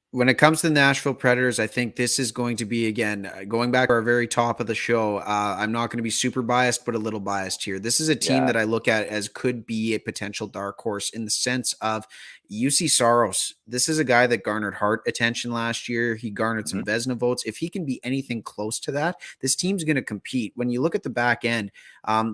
When it comes to the Nashville Predators, I think this is going to be, again, going back to our very top of the show. I'm not going to be super biased, but a little biased here. This is a team Yeah. that I look at as could be a potential dark horse in the sense of UC Saros. This is a guy that garnered Hart attention last year. He garnered some Vezina votes. If he can be anything close to that, this team's going to compete. When you look at the back end,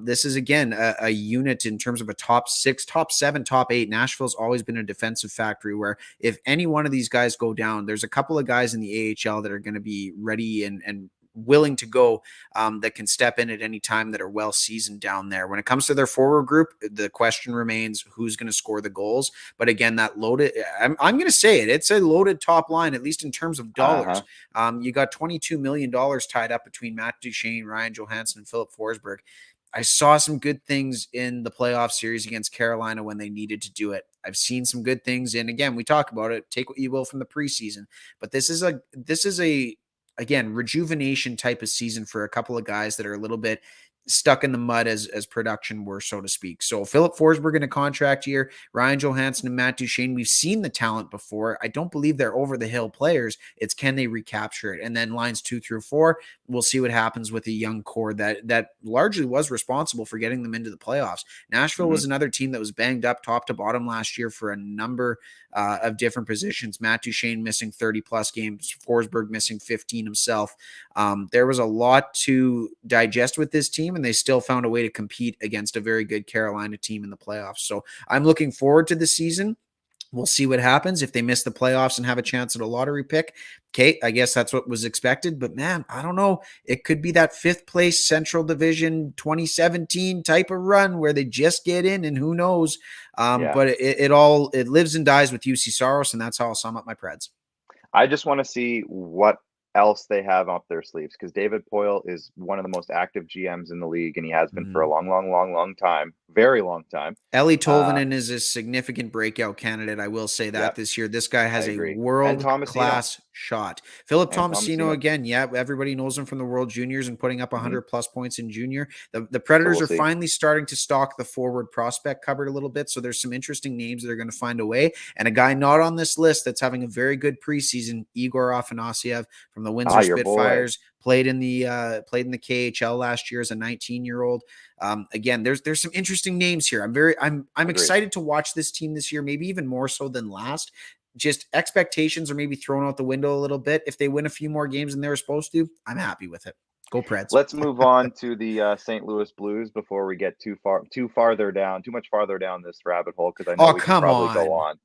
this is, again, a unit in terms of a top 6, top 7, top 8. Nashville's always been a defensive factory where if any one of these guys go down, there's a couple of guys in the AHL that are going to be ready and willing to go that can step in at any time that are well seasoned down there. When it comes to their forward group, the question remains who's going to score the goals. But again, that loaded, I'm going to say it, it's a loaded top line, at least in terms of dollars. You got $22 million tied up between Matt Duchene, Ryan Johansson, and Philip Forsberg. I saw some good things in the playoff series against Carolina when they needed to do it. I've seen some good things. And again, we talk about it, take what you will from the preseason, but this is a again, rejuvenation type of season for a couple of guys that are a little bit stuck in the mud as production were, so to speak. So Philip Forsberg in a contract year, Ryan Johansson and Matt Duchene, we've seen the talent before. I don't believe they're over the hill players. It's can they recapture it? And then lines 2 through 4, we'll see what happens with a young core that largely was responsible for getting them into the playoffs. Nashville was another team that was banged up top to bottom last year for a number of different positions. Matt Duchene missing 30 plus games, Forsberg missing 15 himself. There was a lot to digest with this team, and they still found a way to compete against a very good Carolina team in the playoffs. So I'm looking forward to the season. We'll see what happens if they miss the playoffs and have a chance at a lottery pick. Okay, I guess that's what was expected, but man, I don't know. It could be that 5th place Central Division 2017 type of run where they just get in, and who knows. But it lives and dies with UC Saros, and that's how I'll sum up my Preds. I just want to see what else they have up their sleeves because David Poyle is one of the most active GMs in the league, and he has been for a long time, very long time. Ellie Tolvanen is a significant breakout candidate. I will say that this year. This guy has a world-class shot. Philip Tomasino, again, everybody knows him from the World Juniors and putting up 100-plus points in junior. The Predators are finally starting to stock the forward prospect cupboard a little bit, so there's some interesting names that are going to find a way. And a guy not on this list that's having a very good preseason, Igor Afanasyev from the Windsor Spitfires, played in the KHL last year as a 19-year-old. Again, there's some interesting names here. I'm excited to watch this team this year, maybe even more so than last. Just expectations are maybe thrown out the window a little bit. If they win a few more games than they were supposed to, I'm happy with it. Go Preds. Let's move on to the St. Louis Blues before we get too much farther down this rabbit hole because I know we can probably go on.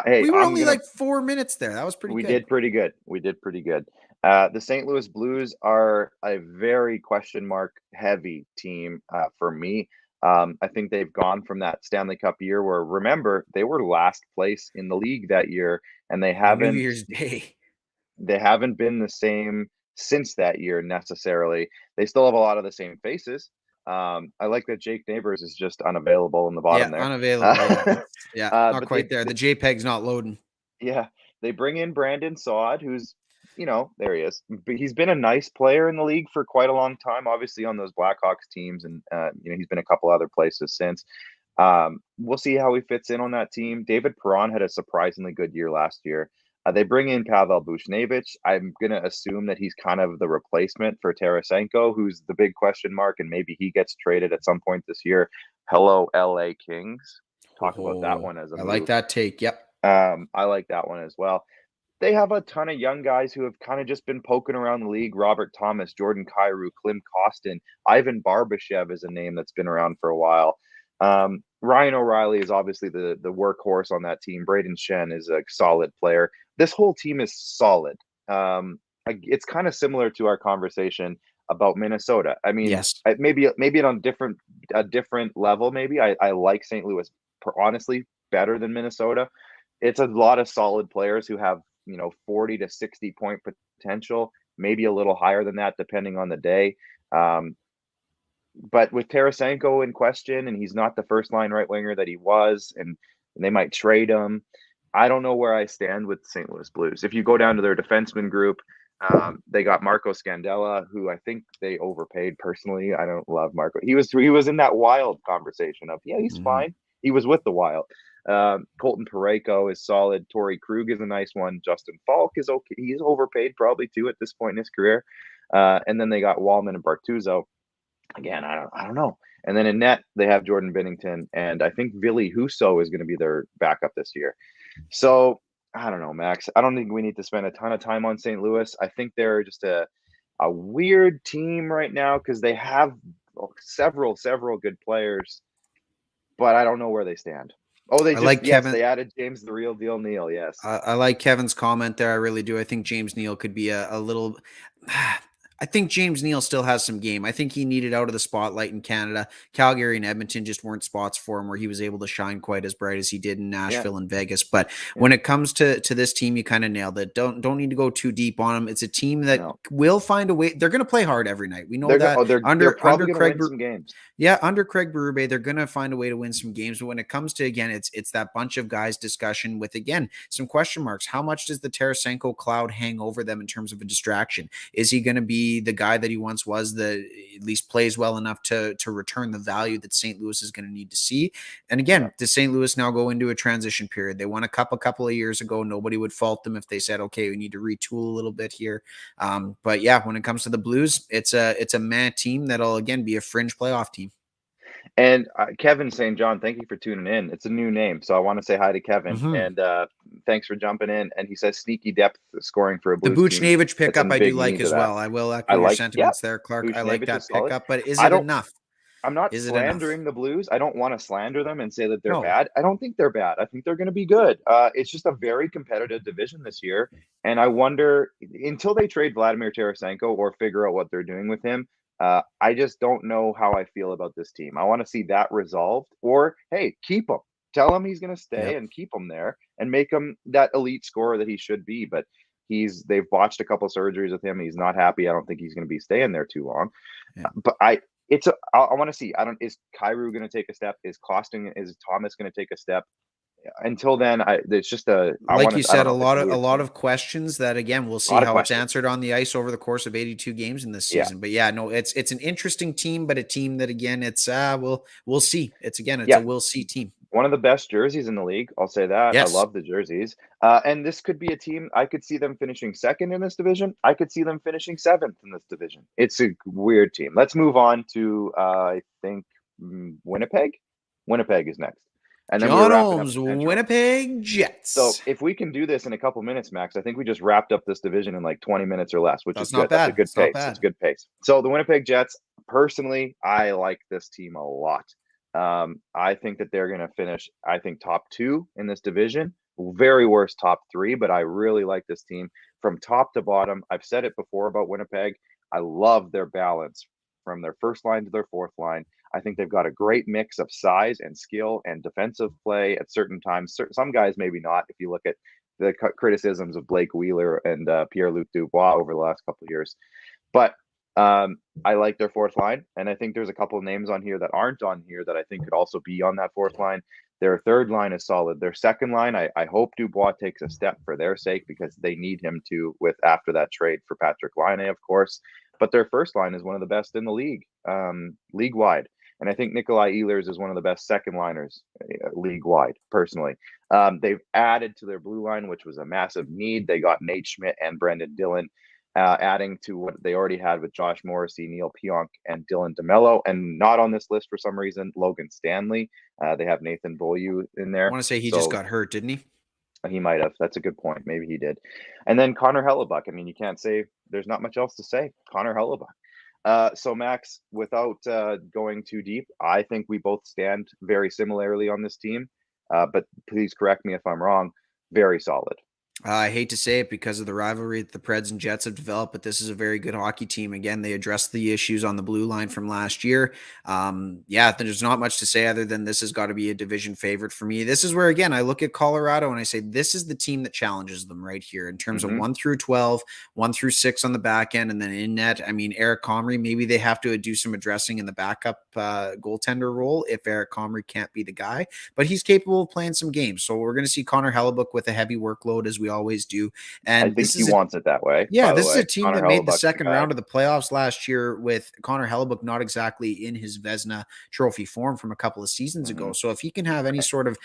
Hey, we were only like 4 minutes there. That was pretty good. We did pretty good. The St. Louis Blues are a very question mark heavy team for me. I think they've gone from that Stanley Cup year where, remember, they were last place in the league that year, and they haven't New Year's Day. They haven't been the same since that year necessarily. They still have a lot of the same faces. I like that Jake Neighbors is just unavailable in the bottom Yeah, there. unavailable. Yeah, not But quite there. The JPEG's not loading. yeah, they bring in Brandon Saad, who's, there he is. But he's been a nice player in the league for quite a long time, obviously on those Blackhawks teams, and he's been a couple other places since. We'll see how he fits in on that team. David Perron had a surprisingly good year last year. They bring in Pavel Buchnevich. I'm going to assume that he's kind of the replacement for Tarasenko, who's the big question mark, and maybe he gets traded at some point this year. Hello, LA Kings. Talk about that one as a I move. like that take. Yep. I like that one as well. They have a ton of young guys who have kind of just been poking around the league. Robert Thomas, Jordan Kyrou, Klim Kostin, Ivan Barbashev is a name that's been around for a while. Ryan O'Reilly is obviously the workhorse on that team. Braden Shen is a solid player. This whole team is solid. It's kind of similar to our conversation about Minnesota. I mean, Yes. maybe on a different level. Maybe I like St. Louis honestly better than Minnesota. It's a lot of solid players who have 40 to 60 point potential, maybe a little higher than that depending on the day. But with Tarasenko in question, and he's not the first line right winger that he was, and they might trade him. I don't know where I stand with St. Louis Blues. If you go down to their defenseman group, they got Marco Scandella, who I think they overpaid personally. I don't love Marco. He was in that Wild conversation of, he's fine. He was with the Wild. Colton Parayko is solid. Torrey Krug is a nice one. Justin Falk is okay. He's overpaid probably too at this point in his career. And then they got Wallman and Bartuzo. Again, I don't know. And then in net, they have Jordan Binnington, and I think Ville Husso is going to be their backup this year. So I don't know, Max. I don't think we need to spend a ton of time on St. Louis. I think they're just a weird team right now because they have several good players, but I don't know where they stand. Oh, they added James the Real Deal Neal. Yes, I like Kevin's comment there. I really do. I think James Neal could be a little. I think James Neal still has some game. I think he needed out of the spotlight in Canada. Calgary and Edmonton just weren't spots for him where he was able to shine quite as bright as he did in Nashville and Vegas. But when it comes to this team, you kind of nailed it. Don't need to go too deep on them. It's a team that will find a way. They're going to play hard every night. We know that. They're probably going to win some games. Yeah, under Craig Berube, they're going to find a way to win some games. But when it comes to, again, it's that bunch of guys discussion with, again, some question marks. How much does the Tarasenko cloud hang over them in terms of a distraction? Is he going to be the guy that he once was, that at least plays well enough to return the value that St. Louis is going to need to see? And again, does St. Louis now go into a transition period? They won a cup a couple of years ago. Nobody would fault them if they said, okay, we need to retool a little bit here. But yeah, when it comes to the Blues, it's a man team that'll, again, be a fringe playoff team. And Kevin St. John, thank you for tuning in. It's a new name, so I want to say hi to Kevin. And thanks for jumping in. And he says sneaky depth scoring for a Blues team. The Buchnevich pickup I do like as well. I will echo your sentiments there, Clark. Buchnevich I like that pickup, but is it enough? I'm not slandering the Blues. I don't want to slander them and say that they're bad. I don't think they're bad. I think they're going to be good. It's just a very competitive division this year. And I wonder, until they trade Vladimir Tarasenko or figure out what they're doing with him, I just don't know how I feel about this team. I want to see that resolved, or hey, keep him. Tell him he's going to stay and keep him there and make him that elite scorer that he should be. But they've botched a couple surgeries with him. He's not happy. I don't think he's going to be staying there too long. But I want to see. Is Kyrou going to take a step? Is Thomas going to take a step? Until then, it's just a lot of questions that, again, we'll see how it's answered on the ice over the course of 82 games in this season. But yeah, no, it's an interesting team, but a team that, again, it's we'll see. It's a we'll see team. One of the best jerseys in the league, I'll say that. Yes. I love the jerseys. And this could be a team, I could see them finishing second in this division. I could see them finishing seventh in this division. It's a weird team. Let's move on to I think Winnipeg. Winnipeg is next. And then John Holmes, Winnipeg Jets. So if we can do this in a couple minutes, Max, I think we just wrapped up this division in like 20 minutes or less, which is good. That's a good pace. It's a good pace. So the Winnipeg Jets, personally, I like this team a lot. I think that they're going to finish, top 2 in this division. Very worst top 3, but I really like this team from top to bottom. I've said it before about Winnipeg. I love their balance from their first line to their fourth line. I think they've got a great mix of size and skill and defensive play at certain times. Some guys maybe not, if you look at the criticisms of Blake Wheeler and Pierre-Luc Dubois over the last couple of years. But I like their fourth line, and I think there's a couple of names on here that aren't on here that I think could also be on that fourth line. Their third line is solid. Their second line, I hope Dubois takes a step for their sake because they need him to with after that trade for Patrick Laine, of course. But their first line is one of the best in the league, league wide. And I think Nikolai Ehlers is one of the best second liners league wide, personally. They've added to their blue line, which was a massive need. They got Nate Schmidt and Brendan Dillon, adding to what they already had with Josh Morrissey, Neil Pionk, and Dylan DeMello. And not on this list for some reason, Logan Stanley. They have Nathan Beaulieu in there. I want to say he just got hurt, didn't he? He might have. That's a good point. Maybe he did. And then Connor Hellebuck. I mean, you can't say there's not much else to say. Connor Hellebuck. So Max, without going too deep, I think we both stand very similarly on this team. But please correct me if I'm wrong. Very solid. I hate to say it because of the rivalry that the Preds and Jets have developed, but this is a very good hockey team. Again, they addressed the issues on the blue line from last year. There's not much to say other than this has got to be a division favorite for me. This is where, again, I look at Colorado and I say, this is the team that challenges them right here in terms of 1 through 12, 1 through 6 on the back end, and then in net. I mean, Eric Comrie, maybe they have to do some addressing in the backup goaltender role if Eric Comrie can't be the guy, but he's capable of playing some games. So we're going to see Connor Hellebuck with a heavy workload as we always do. And I think he wants it that way. Yeah, this is a team that made the second round of the playoffs last year with Connor Hellebuck not exactly in his Vezina trophy form from a couple of seasons ago. So if he can have any sort of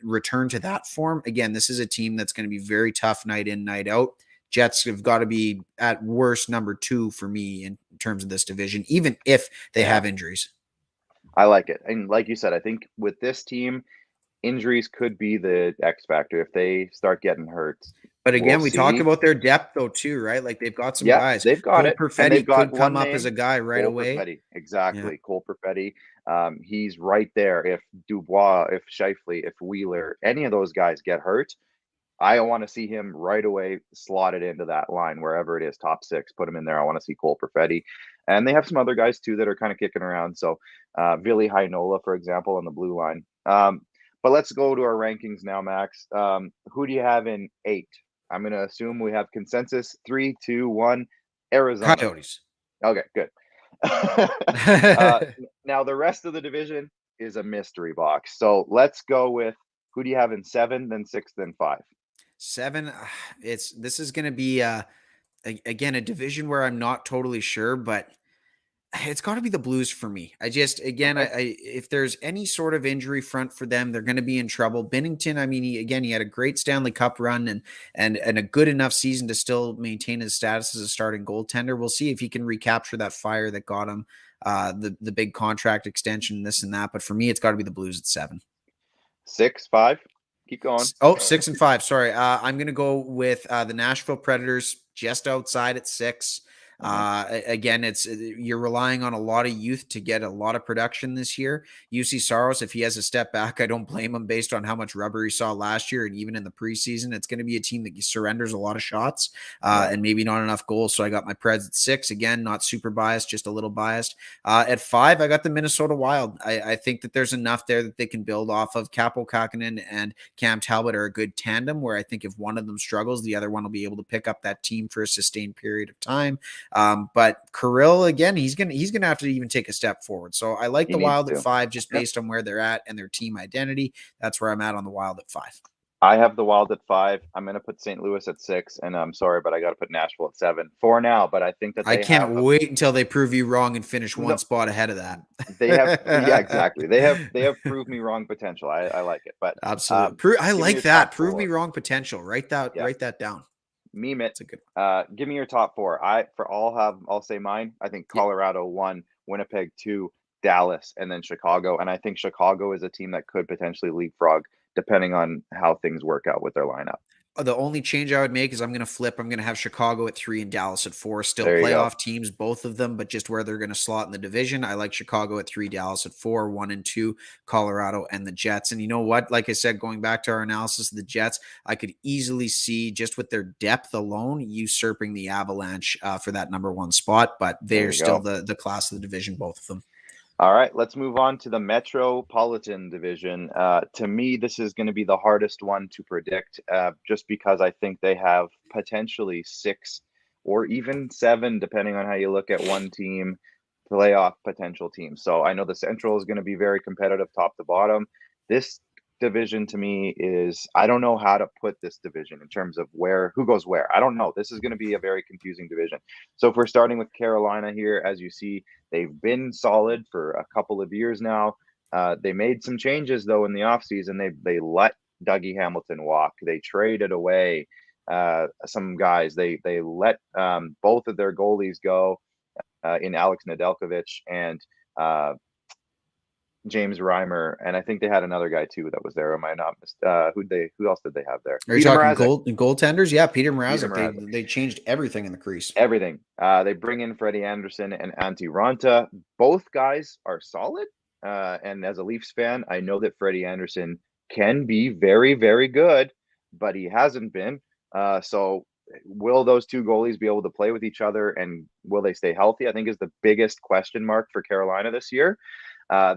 return to that form, again, this is a team that's going to be very tough night in, night out. Jets have got to be at worst number 2 for me in terms of this division, even if they have injuries. I like it. And like you said, I think with this team, injuries could be the X factor if they start getting hurt. But again, we talk about their depth though too, right? Like they've got some guys. They've got Cole it. Perfetti could come up as a guy right Cole away. Perfetti. Exactly. Yeah. Cole Perfetti. He's right there. If Dubois, if Scheifele, if Wheeler, any of those guys get hurt, I want to see him right away slotted into that line, wherever it is, top 6, put him in there. I want to see Cole Perfetti. And they have some other guys too that are kind of kicking around. So Ville Heinola, for example, on the blue line. But let's go to our rankings now, Max. Who do you have in 8? I'm going to assume we have consensus 3, 2, 1. Arizona. Coyotes. Okay, good. Now the rest of the division is a mystery box. So let's go with who do you have in 7, then 6, then 5. 7. This is going to be again a division where I'm not totally sure, but it's got to be the Blues for me. I if there's any sort of injury front for them, they're going to be in trouble. Binnington, I mean, he had a great Stanley Cup run and a good enough season to still maintain his status as a starting goaltender. We'll see if he can recapture that fire that got him the big contract extension, this and that. But for me, it's got to be the Blues at 7. 6, 5. Keep going. 6 and 5. Sorry. I'm going to go with the Nashville Predators just outside at 6. Again, you're relying on a lot of youth to get a lot of production this year. UC Saros, if he has a step back, I don't blame him based on how much rubber he saw last year. And even in the preseason, it's going to be a team that surrenders a lot of shots and maybe not enough goals. So I got my Preds at 6. Again, not super biased, just a little biased. At 5, I got the Minnesota Wild. I think that there's enough there that they can build off of. Kaapo Kähkönen and Cam Talbot are a good tandem where I think if one of them struggles, the other one will be able to pick up that team for a sustained period of time. But Kirill, again, he's gonna have to even take a step forward. So I like the Wild at 5 just based on where they're at and their team identity. That's where I'm at on the Wild at 5. I have the Wild at 5. I'm going to put St. Louis at 6, and I'm sorry, but I got to put Nashville at 7 for now. But I think that I can't wait until they prove you wrong and finish one spot ahead of that. They have, yeah, exactly. They have proved me wrong potential. I like it, but absolutely, I like that. Prove me wrong potential. Write that down. Meme it. Give me your top 4. I'll say mine. I think Colorado 1, Winnipeg 2, Dallas, and then Chicago. And I think Chicago is a team that could potentially leapfrog depending on how things work out with their lineup. The only change I would make is I'm going to flip. I'm going to have Chicago at 3 and Dallas at 4. Still playoff teams, both of them, but just where they're going to slot in the division. I like Chicago at 3, Dallas at 4, 1 and 2, Colorado and the Jets. And you know what? Like I said, going back to our analysis of the Jets, I could easily see just with their depth alone usurping the Avalanche for that number 1 spot, but they're still the class of the division, both of them. All right, let's move on to the Metropolitan Division. To me, this is going to be the hardest one to predict just because I think they have potentially 6 or even 7, depending on how you look at one team, playoff potential teams. So I know the Central is going to be very competitive top to bottom. This division to me is, I don't know how to put this division in terms of who goes where. I don't know. This is going to be a very confusing division. So if we're starting with Carolina here, as you see, they've been solid for a couple of years now. They made some changes though in the offseason. They let Dougie Hamilton walk. They traded away some guys. They let both of their goalies go in Alex Nedeljkovic and James Reimer, and I think they had another guy too that was there. Am I not? Who else did they have there? Are you Peter talking Mrazek. goaltenders? Yeah, Peter Peter Mrazek. Mrazek. They changed everything in the crease. Everything. They bring in Freddie Anderson and Antti Ranta. Both guys are solid. And as a Leafs fan, I know that Freddie Anderson can be very, very good, but he hasn't been. So will those two goalies be able to play with each other, and will they stay healthy? I think is the biggest question mark for Carolina this year.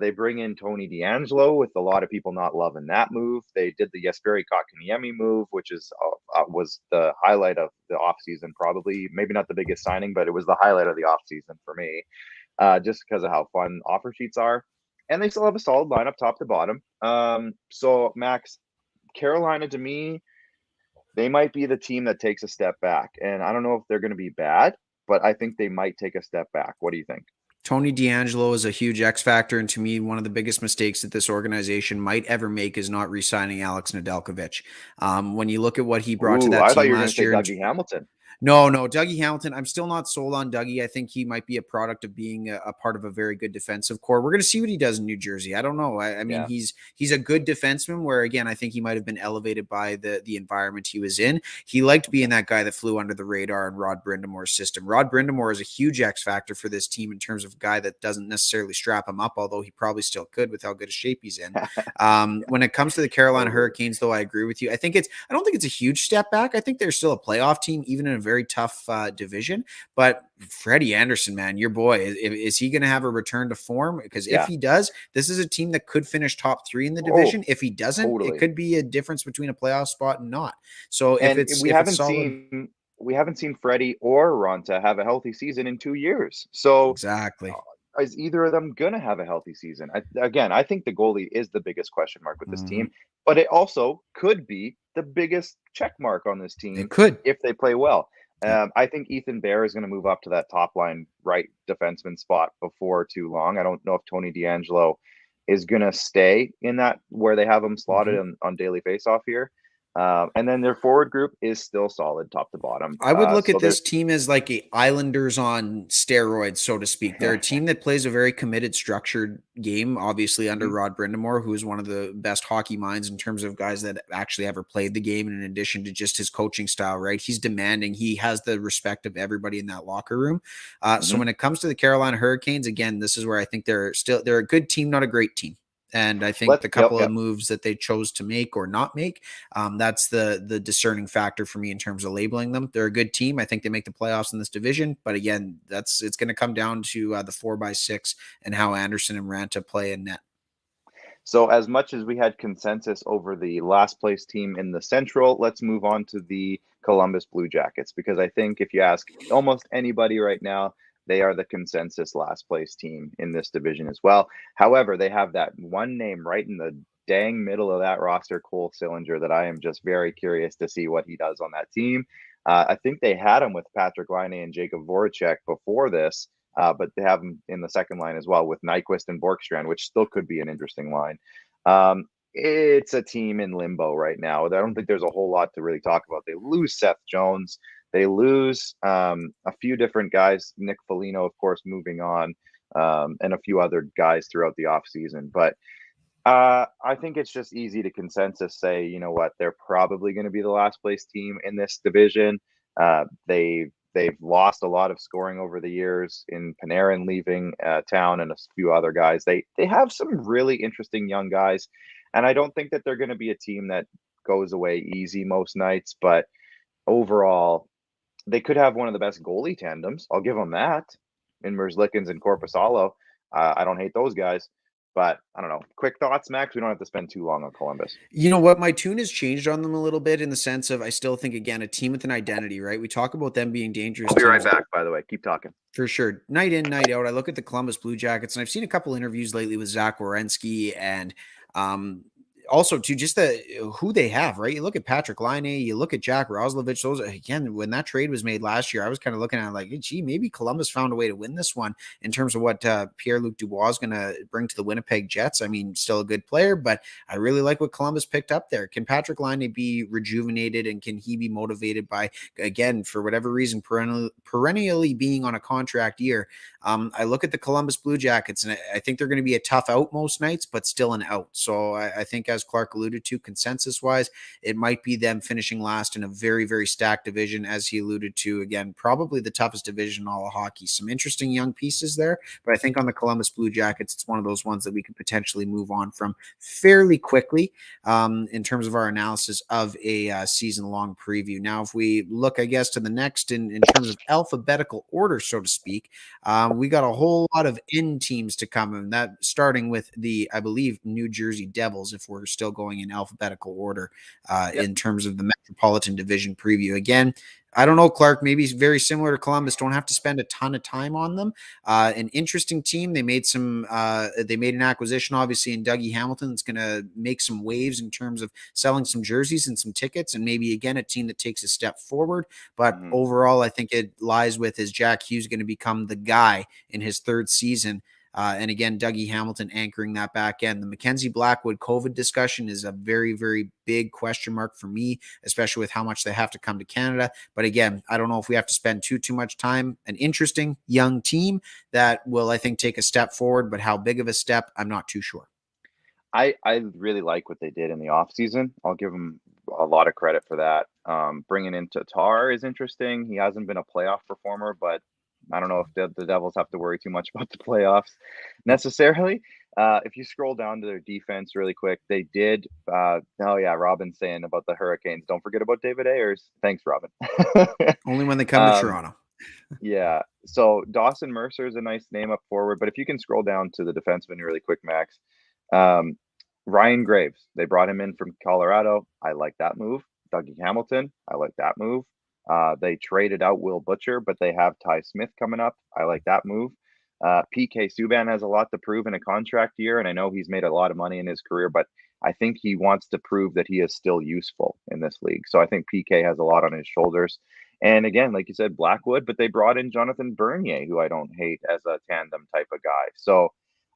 They bring in Tony DeAngelo, with a lot of people not loving that move. They did the Jesperi Kotkaniemi move, which was the highlight of the offseason, probably. Maybe not the biggest signing, but it was the highlight of the offseason for me, just because of how fun offer sheets are. And they still have a solid lineup top to bottom. So, Max, Carolina, to me, they might be the team that takes a step back. And I don't know if they're going to be bad, but I think they might take a step back. What do you think? Tony DeAngelo is a huge X factor, and to me, one of the biggest mistakes that this organization might ever make is not re-signing Alex Nedeljkovic. When you look at what he brought to that I thought team you were last going year, to say Dougie Hamilton. No, Dougie Hamilton. I'm still not sold on Dougie. I think he might be a product of being a part of a very good defensive core. We're going to see what he does in New Jersey. I don't know. I mean, he's a good defenseman where, again, I think he might have been elevated by the environment he was in. He liked being that guy that flew under the radar in Rod Brindamore's system. Rod Brindamore is a huge X factor for this team in terms of a guy that doesn't necessarily strap him up, although he probably still could with how good a shape he's in. When it comes to the Carolina Hurricanes, though, I agree with you. I don't think it's a huge step back. I think they're still a playoff team, even in a very tough division. But Freddie Anderson, man, your boy, is he going to have a return to form? Because if he does, this is a team that could finish top 3 in the division. If he doesn't, it could be a difference between a playoff spot and not. So we haven't seen Freddie or Ronta have a healthy season in 2 years. So exactly. Is either of them going to have a healthy season? I think the goalie is the biggest question mark with this team, but it also could be the biggest check mark on this team. It could, if they play well. I think Ethan Bear is going to move up to that top line right defenseman spot before too long. I don't know if Tony DeAngelo is going to stay in that where they have him slotted on daily faceoff here. And then their forward group is still solid top to bottom. I would look at this team as like a Islanders on steroids, so to speak. They're a team that plays a very committed, structured game, obviously under Rod Brindamore, who is one of the best hockey minds in terms of guys that actually ever played the game, and in addition to just his coaching style, right? He's demanding. He has the respect of everybody in that locker room. So when it comes to the Carolina Hurricanes, again, this is where I think they're a good team, not a great team. And I think the couple of moves that they chose to make or not make, that's the discerning factor for me in terms of labeling them. They're a good team. I think they make the playoffs in this division. But again, it's going to come down to the 4x6 and how Anderson and Ranta play in net. So as much as we had consensus over the last place team in the Central, let's move on to the Columbus Blue Jackets, because I think if you ask almost anybody right now, they are the consensus last place team in this division as well. However, they have that one name right in the dang middle of that roster, Cole Sillinger, that I am just very curious to see what he does on that team. I think they had him with Patrick Laine and Jacob Voracek before this, but they have him in the second line as well with Nyquist and Borkstrand, which still could be an interesting line. It's a team in limbo right now. I don't think there's a whole lot to really talk about. They lose Seth Jones. They lose a few different guys, Nick Foligno, of course, moving on, and a few other guys throughout the offseason. But I think it's just easy to consensus say, you know what, they're probably going to be the last place team in this division. They've lost a lot of scoring over the years in Panarin leaving town and a few other guys. They have some really interesting young guys, and I don't think that they're going to be a team that goes away easy most nights. But overall, they could have one of the best goalie tandems. I'll give them that in Merzlikins and Korpisalo. I don't hate those guys. But I don't know. Quick thoughts, Max. We don't have to spend too long on Columbus. You know what? My tune has changed on them a little bit in the sense of I still think, again, a team with an identity, right? We talk about them being dangerous I'll be right teams. back, by the way. Keep talking. For sure. Night in, night out. I look at the Columbus Blue Jackets, and I've seen a couple interviews lately with Zach Werenski and also to just who they have, right? You look at Patrick Laine, you look at Jack Roslovich. Those, again, when that trade was made last year, I was kind of looking at it like, gee, maybe Columbus found a way to win this one in terms of what Pierre-Luc Dubois is going to bring to the Winnipeg Jets. I mean, still a good player, but I really like what Columbus picked up there. Can Patrick Laine be rejuvenated, and can he be motivated by, again, for whatever reason, perennially being on a contract year? I look at the Columbus Blue Jackets, and I think they're going to be a tough out most nights, but still an out. So I think, as Clark alluded to, consensus-wise, it might be them finishing last in a very, very stacked division, as he alluded to. Again, probably the toughest division in all of hockey. Some interesting young pieces there, but I think on the Columbus Blue Jackets, it's one of those ones that we could potentially move on from fairly quickly in terms of our analysis of a season-long preview. Now, if we look, I guess, to the next in terms of alphabetical order, so to speak, we got a whole lot of N teams to come, and that starting with the, I believe, New Jersey Devils, if we're still going in alphabetical order in terms of the Metropolitan Division preview. Again, I don't know, Clark, maybe very similar to Columbus. Don't have to spend a ton of time on them. An interesting team. They made an acquisition, obviously, in Dougie Hamilton. That's going to make some waves in terms of selling some jerseys and some tickets, and maybe, again, a team that takes a step forward. But overall, I think it lies with, is Jack Hughes going to become the guy in his third season? And again, Dougie Hamilton anchoring that back end. The Mackenzie Blackwood COVID discussion is a very, very big question mark for me, especially with how much they have to come to Canada. But again, I don't know if we have to spend too much time. An interesting young team that will, I think, take a step forward, but how big of a step, I'm not too sure. I really like what they did in the offseason. I'll give them a lot of credit for that. Bringing in Tatar is interesting. He hasn't been a playoff performer, but I don't know if the Devils have to worry too much about the playoffs necessarily. If you scroll down to their defense really quick, they did. Robin's saying about the Hurricanes, don't forget about David Ayers. Thanks, Robin. Only when they come to Toronto. Yeah. So Dawson Mercer is a nice name up forward, but if you can scroll down to the defenseman really quick, Max. Ryan Graves, they brought him in from Colorado. I like that move. Dougie Hamilton, I like that move. They traded out Will Butcher, but they have Ty Smith coming up. I like that move. PK Subban has a lot to prove in a contract year, and I know he's made a lot of money in his career, but I think he wants to prove that he is still useful in this league. So I think PK has a lot on his shoulders. And again, like you said, Blackwood, but they brought in Jonathan Bernier, who I don't hate, as a tandem type of guy. So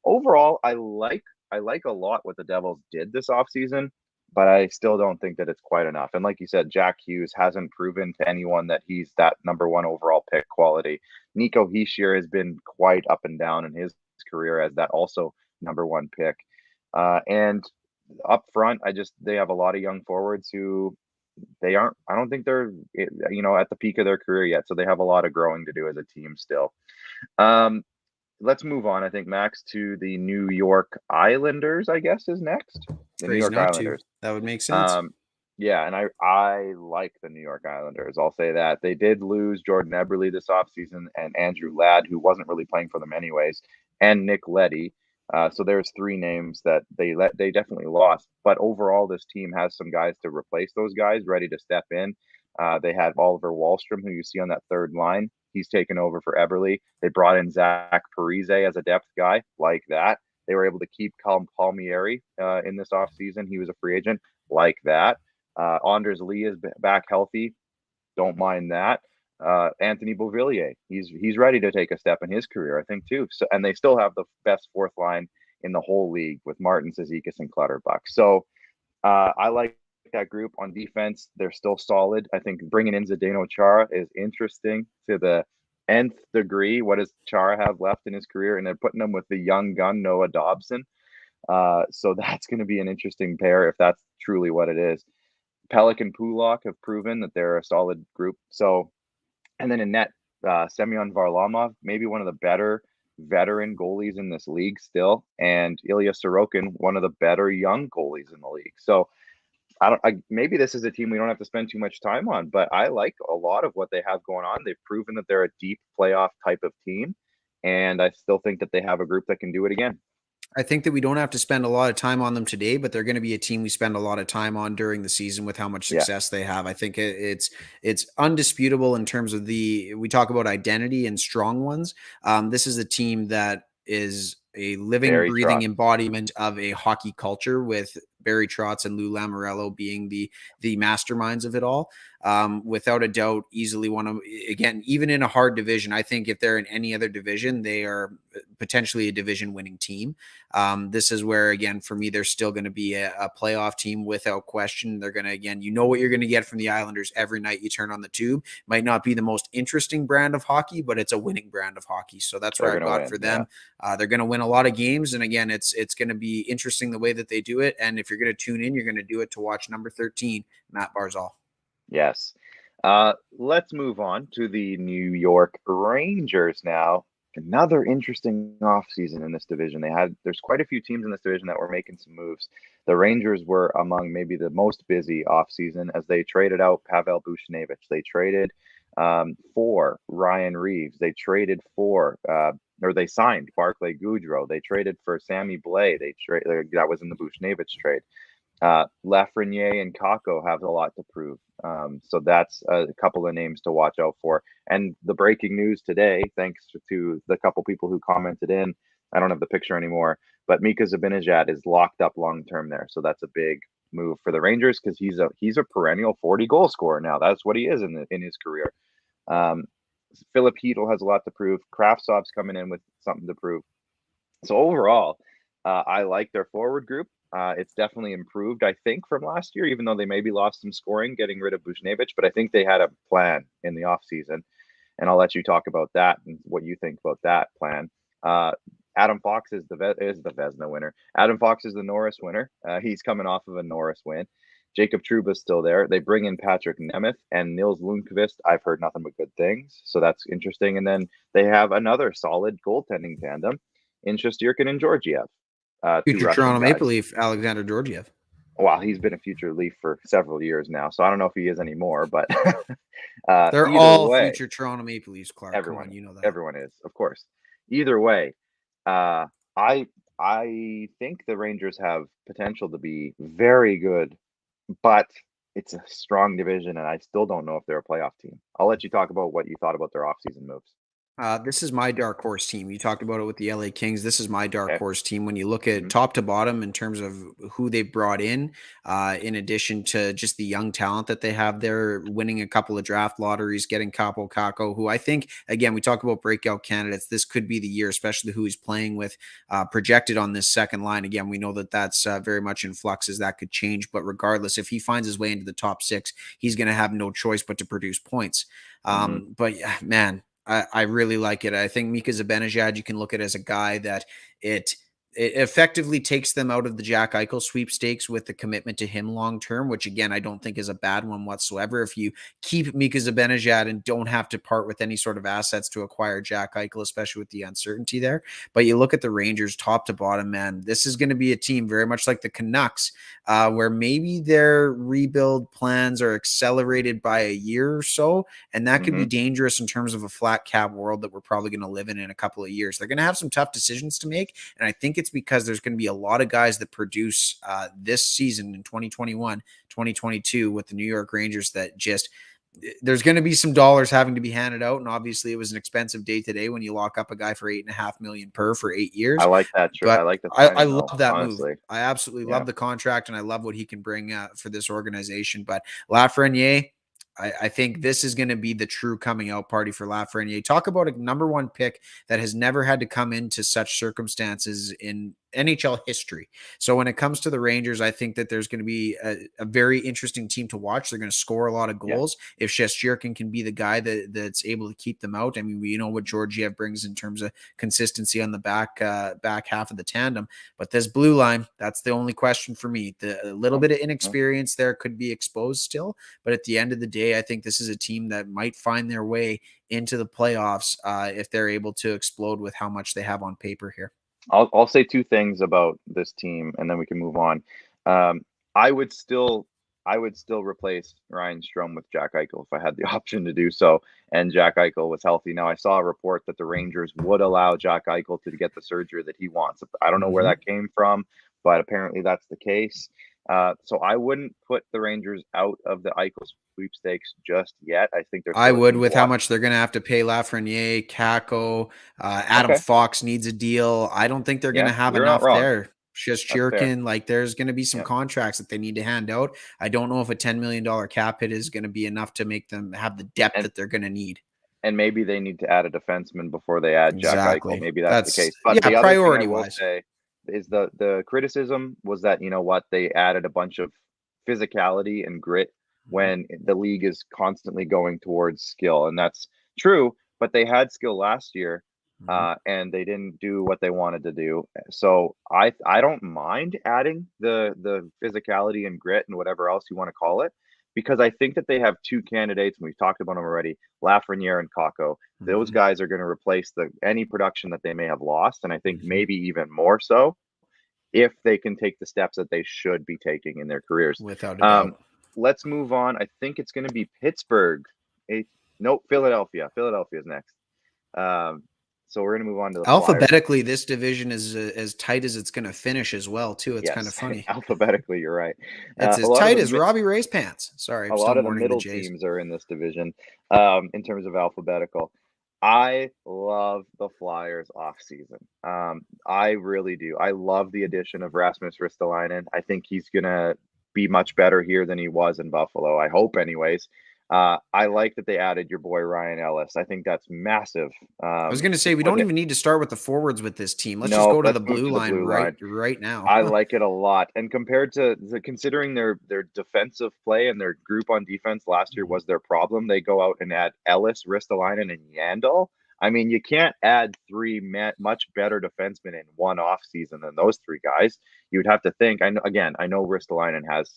overall, I like a lot what the Devils did this offseason, but I still don't think that it's quite enough. And like you said, Jack Hughes hasn't proven to anyone that he's that number one overall pick quality. Nico Hischier has been quite up and down in his career as that also number one pick. And up front, they have a lot of young forwards who I don't think they're, at the peak of their career yet. So they have a lot of growing to do as a team still. Let's move on, I think, Max, to the New York Islanders, I guess, is next. The New York Islanders. That would make sense. Yeah, and I like the New York Islanders. I'll say that. They did lose Jordan Eberle this offseason and Andrew Ladd, who wasn't really playing for them anyways, and Nick Leddy. So there's three names that they definitely lost. But overall, this team has some guys to replace those guys, ready to step in. They had Oliver Wahlstrom, who you see on that third line. He's taken over for Eberle. They brought in Zach Parise as a depth guy, like that. They were able to keep Colin Palmieri in this offseason. He was a free agent, like that. Anders Lee is back healthy. Don't mind that. Anthony Beauvillier, he's ready to take a step in his career, I think, too. So, and they still have the best fourth line in the whole league with Martin, Cizikas, and Clutterbuck. So I like that group. On defense, they're still solid. I think bringing in Zdeno Chara is interesting to the nth degree. What does Chara have left in his career? And they're putting him with the young gun Noah Dobson. So that's going to be an interesting pair if that's truly what it is. Pelech and Pulak have proven that they're a solid group. So, and then in net, Semyon Varlamov, maybe one of the better veteran goalies in this league still, and Ilya Sorokin, one of the better young goalies in the league. So maybe this is a team we don't have to spend too much time on, but I like a lot of what they have going on. They've proven that they're a deep playoff type of team, and I still think that they have a group that can do it again. I think that we don't have to spend a lot of time on them today, but they're going to be a team we spend a lot of time on during the season with how much Yeah, success they have. I think it's undisputable in terms of we talk about identity and strong ones. This is a team that is a living, Barry breathing Trotz. embodiment of a hockey culture, with Barry Trotz and Lou Lamoriello being the masterminds of it all. Without a doubt, easily one of, again, even in a hard division, I think if they're in any other division, they are potentially a division winning team. This is where, again, for me, they're still going to be a playoff team without question. They're going to, again, you know what you're going to get from the Islanders every night you turn on the tube. Might not be the most interesting brand of hockey, but it's a winning brand of hockey. So that's They're where I've gonna got win. for them. They're going to win a lot of games. And again, it's going to be interesting the way that they do it. And if you're going to tune in, you're going to do it to watch number 13, Matt Barzal. Yes. Let's move on to the New York Rangers now. Another interesting offseason in this division. There's quite a few teams in this division that were making some moves. The Rangers were among maybe the most busy offseason as they traded out Pavel Buchnevich. They traded for Ryan Reeves. They traded for or they signed Barclay Goodrow. They traded for Sammy Blais. That was in the Buchnevich trade. Lafreniere and Kako have a lot to prove. So that's a couple of names to watch out for. And the breaking news today, thanks to the couple people who commented in, I don't have the picture anymore, but Mika Zibanejad is locked up long term there. So that's a big move for the Rangers because he's a perennial 40 goal scorer now. That's what he is in his career. Philip Hedl has a lot to prove. Kravtsov's coming in with something to prove. So overall, I like their forward group. It's definitely improved, I think, from last year, even though they maybe lost some scoring getting rid of Buchnevich. But I think they had a plan in the offseason. And I'll let you talk about that and what you think about that plan. Adam Fox is the Vezina winner. Adam Fox is the Norris winner. He's coming off of a Norris win. Jacob Trouba's still there. They bring in Patrick Nemeth and Nils Lundqvist. I've heard nothing but good things, so that's interesting. And then they have another solid goaltending tandem in Shesterkin and Georgiev. Future Toronto Maple Leaf, Alexander Georgiev. Well, he's been a future Leaf for several years now, so I don't know if he is anymore, but they're all future Toronto Maple Leafs, Clark. Everyone, come on, you know that. Everyone is, of course. Either way, I think the Rangers have potential to be very good, but it's a strong division, and I still don't know if they're a playoff team. I'll let you talk about what you thought about their offseason moves. This is my dark horse team. You talked about it with the LA Kings. This is my dark horse team. When you look at top to bottom in terms of who they brought in addition to just the young talent that they have there, winning a couple of draft lotteries, getting Kaapo Kakko, who I think, again, we talk about breakout candidates. This could be the year, especially who he's playing with, projected on this second line. Again, we know that that's very much in flux as that could change. But regardless, if he finds his way into the top six, he's going to have no choice but to produce points. But yeah, man, I really like it. I think Mika Zibanejad, you can look at as a guy that it effectively takes them out of the Jack Eichel sweepstakes with the commitment to him long term, which again I don't think is a bad one whatsoever. If you keep Mika Zibanejad and don't have to part with any sort of assets to acquire Jack Eichel, especially with the uncertainty there. But you look at the Rangers top to bottom, man, this is going to be a team very much like the Canucks, where maybe their rebuild plans are accelerated by a year or so, and that could be dangerous in terms of a flat cap world that we're probably going to live in a couple of years. They're going to have some tough decisions to make, and I think it's because there's going to be a lot of guys that produce this season in 2021, 2022 with the New York Rangers that just there's going to be some dollars having to be handed out. And obviously it was an expensive day today when you lock up a guy for $8.5 million for 8 years. I like that. But I like that. I love that honestly. move. I absolutely love the contract, and I love what he can bring for this organization. But Lafreniere, I think this is going to be the true coming out party for Lafreniere. Talk about a number one pick that has never had to come into such circumstances in NHL history. So when it comes to the Rangers, I think that there's going to be a very interesting team to watch. They're going to score a lot of goals. If Shesterkin can be the guy that's able to keep them out. I mean, we know what Georgiev brings in terms of consistency on the back half of the tandem. But this blue line, that's the only question for me. The little bit of inexperience there could be exposed still. But at the end of the day, I think this is a team that might find their way into the playoffs if they're able to explode with how much they have on paper here. I'll say two things about this team, and then we can move on. I would still I would still replace Ryan Strome with Jack Eichel if I had the option to do so, and Jack Eichel was healthy. Now, I saw a report that the Rangers would allow Jack Eichel to get the surgery that he wants. I don't know where that came from, but apparently that's the case. So I wouldn't put the Rangers out of the Eichel sweepstakes just yet. I think I would, with how much they're going to have to pay Lafreniere, Kako, Adam Fox needs a deal. I don't think they're going to have enough there. Shesterkin, like there's going to be some contracts that they need to hand out. I don't know if a $10 million cap hit is going to be enough to make them have the depth that they're going to need. And maybe they need to add a defenseman before they add Jack Eichel. Maybe that's the case. But the other thing I will say is the criticism was that, you know what, they added a bunch of physicality and grit when the league is constantly going towards skill. And that's true, but they had skill last year. And they didn't do what they wanted to do. So I don't mind adding the physicality and grit and whatever else you want to call it, because I think that they have two candidates, and we've talked about them already, Lafreniere and Kako. Those guys are going to replace any production that they may have lost, and I think maybe even more so if they can take the steps that they should be taking in their careers. Without a doubt. Let's move on. I think it's going to be Pittsburgh. Philadelphia. Philadelphia is next. So we're going to move on to the alphabetically. Flyers. This division is as tight as it's going to finish as well, too. It's kind of funny. Alphabetically, you're right. It's as tight as Robbie Ray's pants. Sorry, a lot of the middle teams are in this division in terms of alphabetical. I love the Flyers offseason. I really do. I love the addition of Rasmus Ristolainen. I think he's going to be much better here than he was in Buffalo. I hope, anyways. I like that they added your boy Ryan Ellis. I think that's massive. I was going to say we don't even need to start with the forwards with this team. Let's just go to the blue line right now. I like it a lot. And compared to considering their defensive play and their group on defense last year was their problem, they go out and add Ellis, Ristolainen, and Yandel. I mean, you can't add three much better defensemen in one off season than those three guys. You would have to think. I know Ristolainen has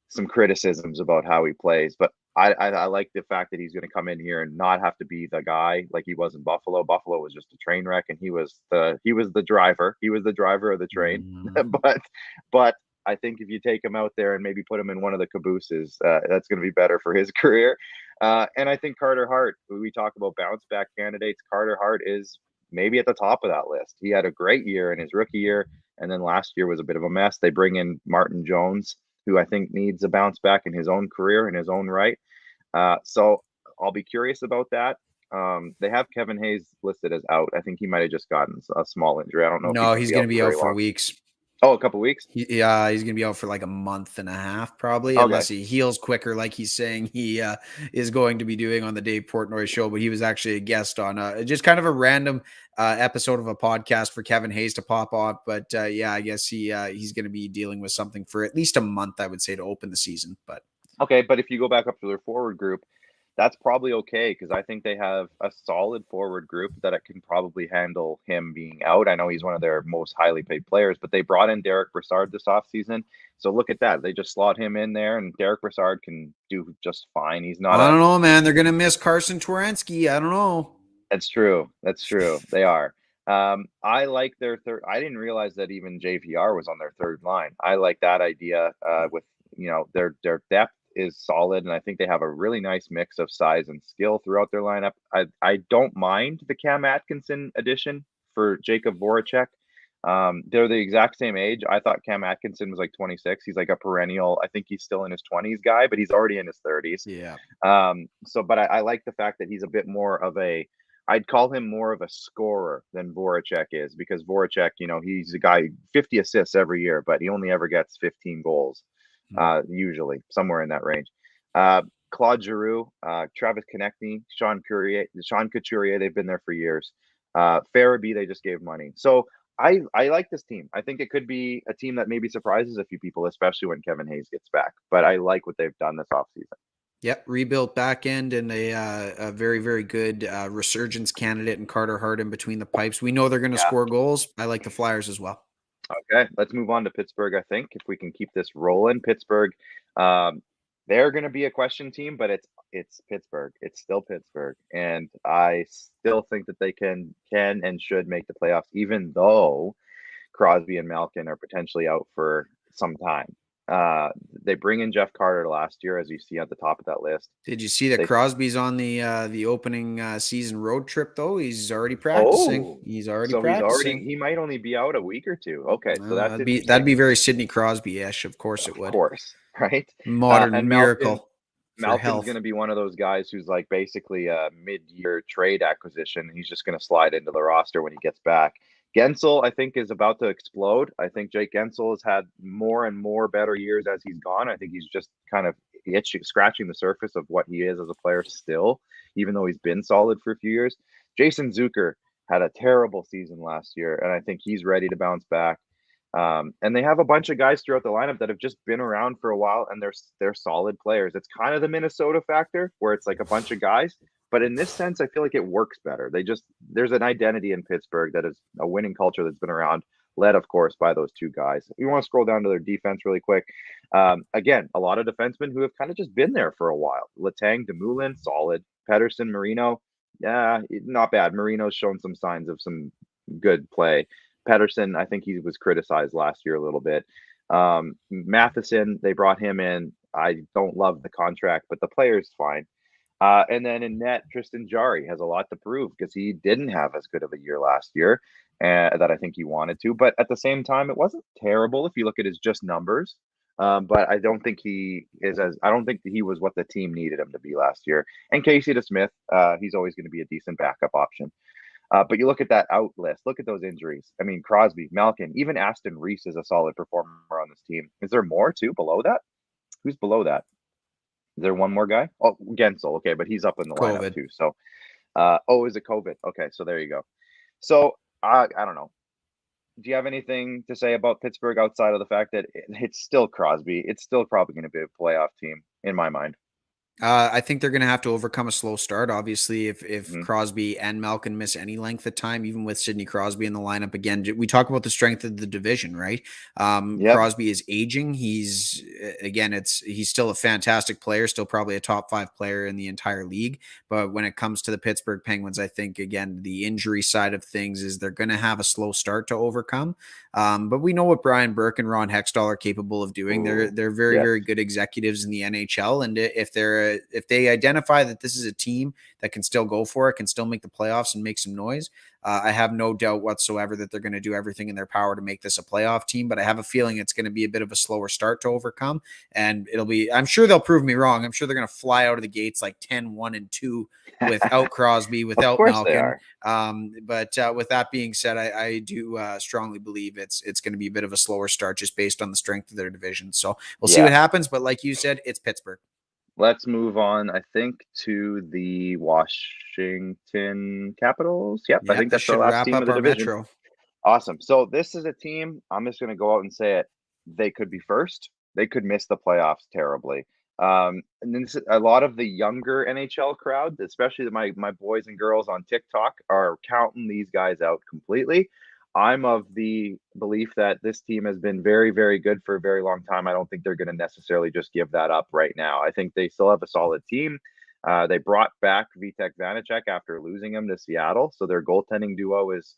some criticisms about how he plays, but I like the fact that he's going to come in here and not have to be the guy like he was in Buffalo. Buffalo was just a train wreck, and he was the driver. He was the driver of the train. But I think if you take him out there and maybe put him in one of the cabooses, that's going to be better for his career. And I think Carter Hart, we talk about bounce back candidates, Carter Hart is maybe at the top of that list. He had a great year in his rookie year, and then last year was a bit of a mess. They bring in Martin Jones, who I think needs a bounce back in his own career, in his own right. So I'll be curious about that. They have Kevin Hayes listed as out. I think he might have just gotten a small injury. I don't know. No, he's going to be out for weeks. Oh, a couple weeks? Yeah, he's going to be out for like a month and a half probably, unless he heals quicker, like he's saying he is going to be doing on the Dave Portnoy show. But he was actually a guest on just kind of a random episode of a podcast for Kevin Hayes to pop off. But yeah, I guess he's going to be dealing with something for at least a month, I would say, to open the season. But okay, but if you go back up to their forward group, that's probably okay, because I think they have a solid forward group that it can probably handle him being out. I know he's one of their most highly paid players, but they brought in Derek Brassard this offseason. So look at that. They just slot him in there, and Derek Brassard can do just fine. He's not. I don't know, man. They're going to miss Carson Twarynski. I don't know. That's true. They are. I like their third. I didn't realize that even JVR was on their third line. I like that idea with, their depth is solid, and I think they have a really nice mix of size and skill throughout their lineup. I don't mind the Cam Atkinson addition for Jacob Voracek. They're the exact same age. I thought Cam Atkinson was like 26. He's like a perennial, I think he's still in his 20s guy, but he's already in his 30s. Yeah. But I like the fact that he's a bit more of I'd call him more of a scorer than Voracek is, because Voracek, he's a guy 50 assists every year, but he only ever gets 15 goals. Usually somewhere in that range. Claude Giroux, Travis Konechny, Sean Couturier, they've been there for years. Farabee, they just gave money. So I like this team. I think it could be a team that maybe surprises a few people, especially when Kevin Hayes gets back. But I like what they've done this offseason. Yep, rebuilt back end and a very, very good resurgence candidate in Carter Hart in between the pipes. We know they're going to score goals. I like the Flyers as well. Okay, let's move on to Pittsburgh, I think, if we can keep this rolling. Pittsburgh, they're going to be a question team, but it's Pittsburgh. It's still Pittsburgh. And I still think that they can and should make the playoffs, even though Crosby and Malkin are potentially out for some time. They bring in Jeff Carter last year, as you see at the top of that list. Did you see that They Crosby's on the opening season road trip though? He's already practicing. Oh, He's already so practicing. he might only be out a week or two. Okay, so that's That'd be interesting. very Sidney Crosby-ish. Of course it Of would. course, right? Modern And miracle for Malkin's health. going to be one of those guys who's like basically a mid-year trade acquisition. He's just going to slide into the roster when he gets back. Gensel, I think, is about to explode. I think Jake Gensel has had more and more better years as he's gone. I think he's just kind of scratching the surface of what he is as a player still, even though he's been solid for a few years. Jason Zucker had a terrible season last year, and I think he's ready to bounce back. And they have a bunch of guys throughout the lineup that have just been around for a while, and they're solid players. It's kind of the Minnesota factor where it's like a bunch of guys, but in this sense, I feel like it works better. There's an identity in Pittsburgh that is a winning culture that's been around, led of course by those two guys. If you want to scroll down to their defense really quick, again, a lot of defensemen who have kind of just been there for a while. Letang, Dumoulin, solid. Pedersen, Marino, yeah, not bad. Marino's shown some signs of some good play. Pedersen, I think he was criticized last year a little bit. Matheson, they brought him in. I don't love the contract, but the player's fine. And then in net, Tristan Jarry has a lot to prove because he didn't have as good of a year last year that I think he wanted to. But at the same time, it wasn't terrible if you look at his just numbers. But I don't think I don't think he was what the team needed him to be last year. And Casey DeSmith, he's always going to be a decent backup option. But you look at that out list, look at those injuries. I mean, Crosby, Malkin, even Aston Reese is a solid performer on this team. Is there more too below that? Who's below that? Is there one more guy? Oh, Gensel. Okay, but he's up in the lineup too. So, is it COVID? Okay, so there you go. So I don't know. Do you have anything to say about Pittsburgh outside of the fact that it's still Crosby? It's still probably going to be a playoff team in my mind. I think they're going to have to overcome a slow start. Obviously, if Mhm. Crosby and Malkin miss any length of time, even with Sidney Crosby in the lineup again, we talk about the strength of the division, right? Yep. Crosby is aging. He's still a fantastic player, still probably a top 5 player in the entire league. But when it comes to the Pittsburgh Penguins, I think again the injury side of things is they're going to have a slow start to overcome. But we know what Brian Burke and Ron Hextall are capable of doing. They're very, Yes. very good executives in the NHL, and if they identify that this is a team that can still go for it, can still make the playoffs and make some noise, I have no doubt whatsoever that they're going to do everything in their power to make this a playoff team. But I have a feeling it's going to be a bit of a slower start to overcome, and I'm sure they'll prove me wrong. I'm sure they're going to fly out of the gates like 10-1-2 without Crosby, Of without course they Malkin. are. But with that being said, I do strongly believe it's going to be a bit of a slower start just based on the strength of their division. So we'll see what happens. But like you said, it's Pittsburgh. Let's move on, I think, to the Washington Capitals. Yep, I think That that's our should last wrap team up of the our division. Metro. Awesome. So this is a team, I'm just going to go out and say it. They could be first. They could miss the playoffs terribly. And then a lot of the younger NHL crowd, especially my boys and girls on TikTok, are counting these guys out completely. I'm of the belief that this team has been very, very good for a very long time. I don't think they're going to necessarily just give that up right now. I think they still have a solid team. They brought back Vitek Vanacek after losing him to Seattle, so their goaltending duo is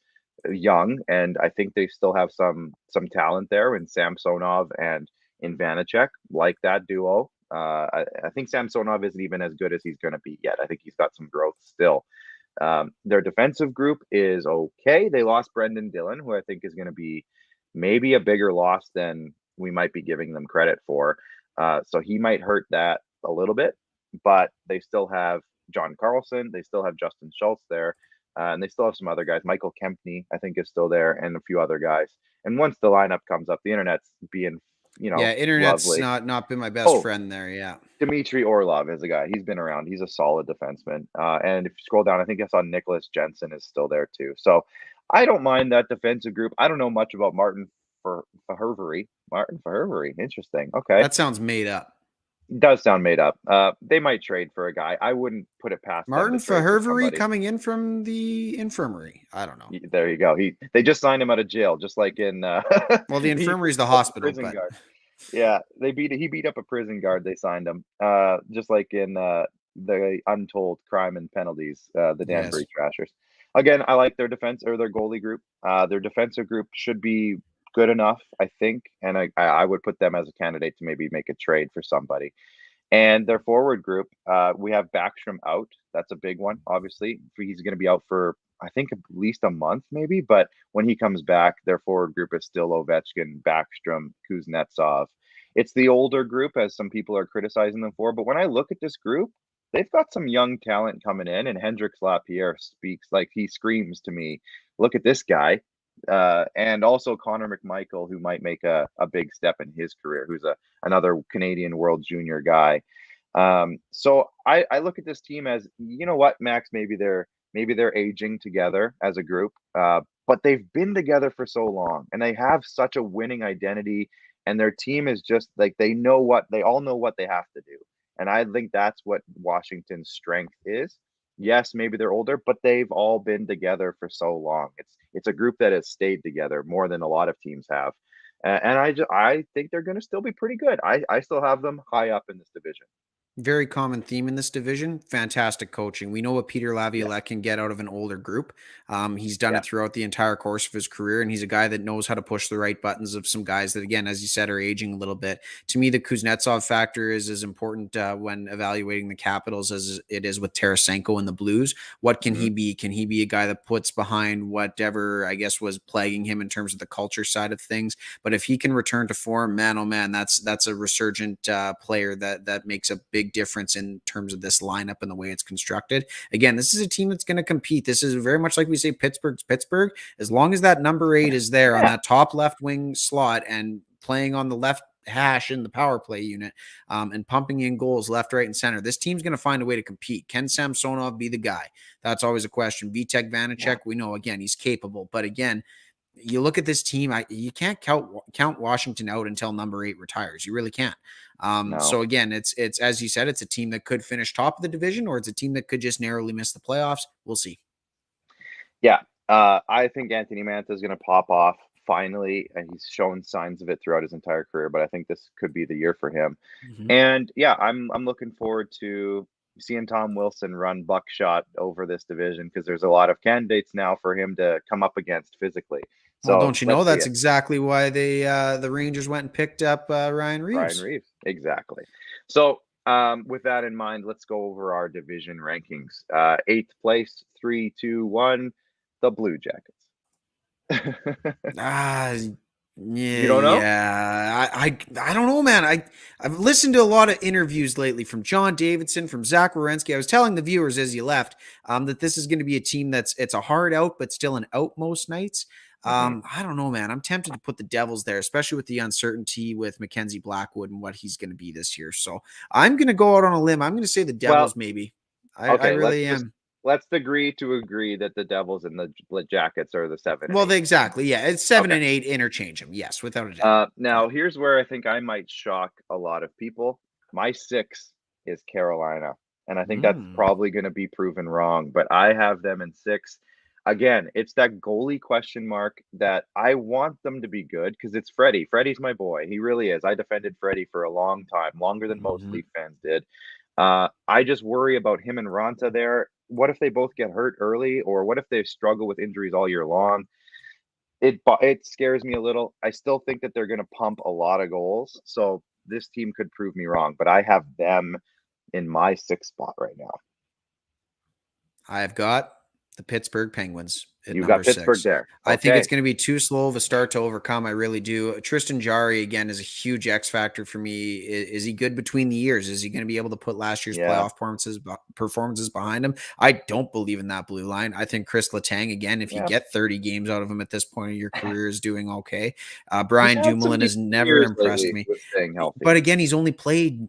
young, and I think they still have some talent there in Samsonov and in Vanacek, like that duo. I think Samsonov isn't even as good as he's going to be yet. I think he's got some growth still. Their defensive group is okay. They lost Brendan Dillon, who I think is going to be maybe a bigger loss than we might be giving them credit for. So he might hurt that a little bit, but they still have John Carlson. They still have Justin Schultz there. And they still have some other guys. Michael Kempney, I think, is still there, and a few other guys. And once the lineup comes up, the internet's being, internet's lovely. not been my best friend there. Yeah. Dmitry Orlov is a guy. He's been around. He's a solid defenseman. And if you scroll down, I think I saw Nicholas Jensen is still there too. So I don't mind that defensive group. I don't know much about Martin Verheuvry. Martin Verheuvry. Interesting. Okay. That sounds made up. It does sound made up. They might trade for a guy. I wouldn't put it past Martin them to trade for Verheuvry somebody. coming in from the infirmary. I don't know. There you go. They just signed him out of jail, just like in well, the infirmary is the hospital, prison but guard. Yeah, he beat up a prison guard. They signed him, just like in the Untold Crime and Penalties, the Danbury Trashers. Again, I like their defense or their goalie group. Their defensive group should be good enough, I think, and I would put them as a candidate to maybe make a trade for somebody. And their forward group, we have Backstrom out. That's a big one, obviously. He's going to be out for, I think, at least a month, maybe. But when he comes back, their forward group is still Ovechkin, Backstrom, Kuznetsov. It's the older group, as some people are criticizing them for. But when I look at this group, they've got some young talent coming in, and Hendrix Lapierre speaks like he screams to me, look at this guy. And also Connor McMichael, who might make a big step in his career, who's another Canadian World Junior guy. So I look at this team as, you know what, Max, maybe they're aging together as a group, but they've been together for so long, and they have such a winning identity, and their team is just like they all know what they have to do, and I think that's what Washington's strength is. Yes, maybe they're older, but they've all been together for so long. It's a group that has stayed together more than a lot of teams have, and I think they're going to still be pretty good. I still have them high up in this division. Very common theme in this division. Fantastic coaching. We know what Peter Laviolette can get out of an older group. He's done it throughout the entire course of his career, and he's a guy that knows how to push the right buttons of some guys that, again, as you said, are aging a little bit. To me, the Kuznetsov factor is as important when evaluating the Capitals as it is with Tarasenko and the Blues. What can he be? Can he be a guy that puts behind whatever, I guess, was plaguing him in terms of the culture side of things? But if he can return to form, man, oh man, that's a resurgent player that makes a big difference in terms of this lineup and the way it's constructed. Again, this is a team that's going to compete. This is very much like we say Pittsburgh's Pittsburgh. As long as that number 8 is there on that top left wing slot and playing on the left hash in the power play unit and pumping in goals left, right, and center, this team's going to find a way to compete. Can Samsonov be the guy? That's always a question. Vitek Vanacek, we know, again, he's capable. But again, you look at this team, you can't count Washington out until number 8 retires. You really can't. No. So again, it's as you said, it's a team that could finish top of the division, or it's a team that could just narrowly miss the playoffs. We'll see. Yeah, I think Anthony Mantha is going to pop off finally, and he's shown signs of it throughout his entire career. But I think this could be the year for him. And yeah, I'm looking forward to seeing Tom Wilson run buckshot over this division, because there's a lot of candidates now for him to come up against physically. So well, don't you know that's exactly why the Rangers went and picked up Ryan Reeves. Exactly. So with that in mind, let's go over our division rankings. 8th place, 3, 2, 1, the Blue Jackets. Yeah, you don't know? Yeah, I don't know, man. I've listened to a lot of interviews lately from John Davidson, from Zach Werenski. I was telling the viewers as you left that this is going to be a team it's a hard out, but still an out most nights. I don't know, man. I'm tempted to put the Devils there, especially with the uncertainty with Mackenzie Blackwood and what he's going to be this year. So I'm going to go out on a limb. I'm going to say the Devils, maybe. I really am. Let's agree that the Devils and the Jackets are the 7. Well, exactly. Yeah, it's 7 and 8. Interchange them. Yes, without a doubt. Now, here's where I think I might shock a lot of people. My 6 is Carolina, and I think that's probably going to be proven wrong. But I have them in 6. Again, it's that goalie question mark that I want them to be good, because it's Freddie. Freddie's my boy. He really is. I defended Freddie for a long time, longer than most Leaf fans did. I just worry about him and Ranta there. What if they both get hurt early, or what if they struggle with injuries all year long? It scares me a little. I still think that they're going to pump a lot of goals, so this team could prove me wrong, but I have them in my 6th spot right now. I've got the Pittsburgh Penguins at You've number got Pittsburgh 6. there. I think it's going to be too slow of a start to overcome. I really do. Tristan Jarry, again, is a huge X factor for me. Is he good between the years? Is he going to be able to put last year's playoff performances behind him? I don't believe in that blue line. I think Chris Letang, again, if you get 30 games out of him at this point of your career, is doing okay. Brian Dumoulin has never impressed me. But again, he's only played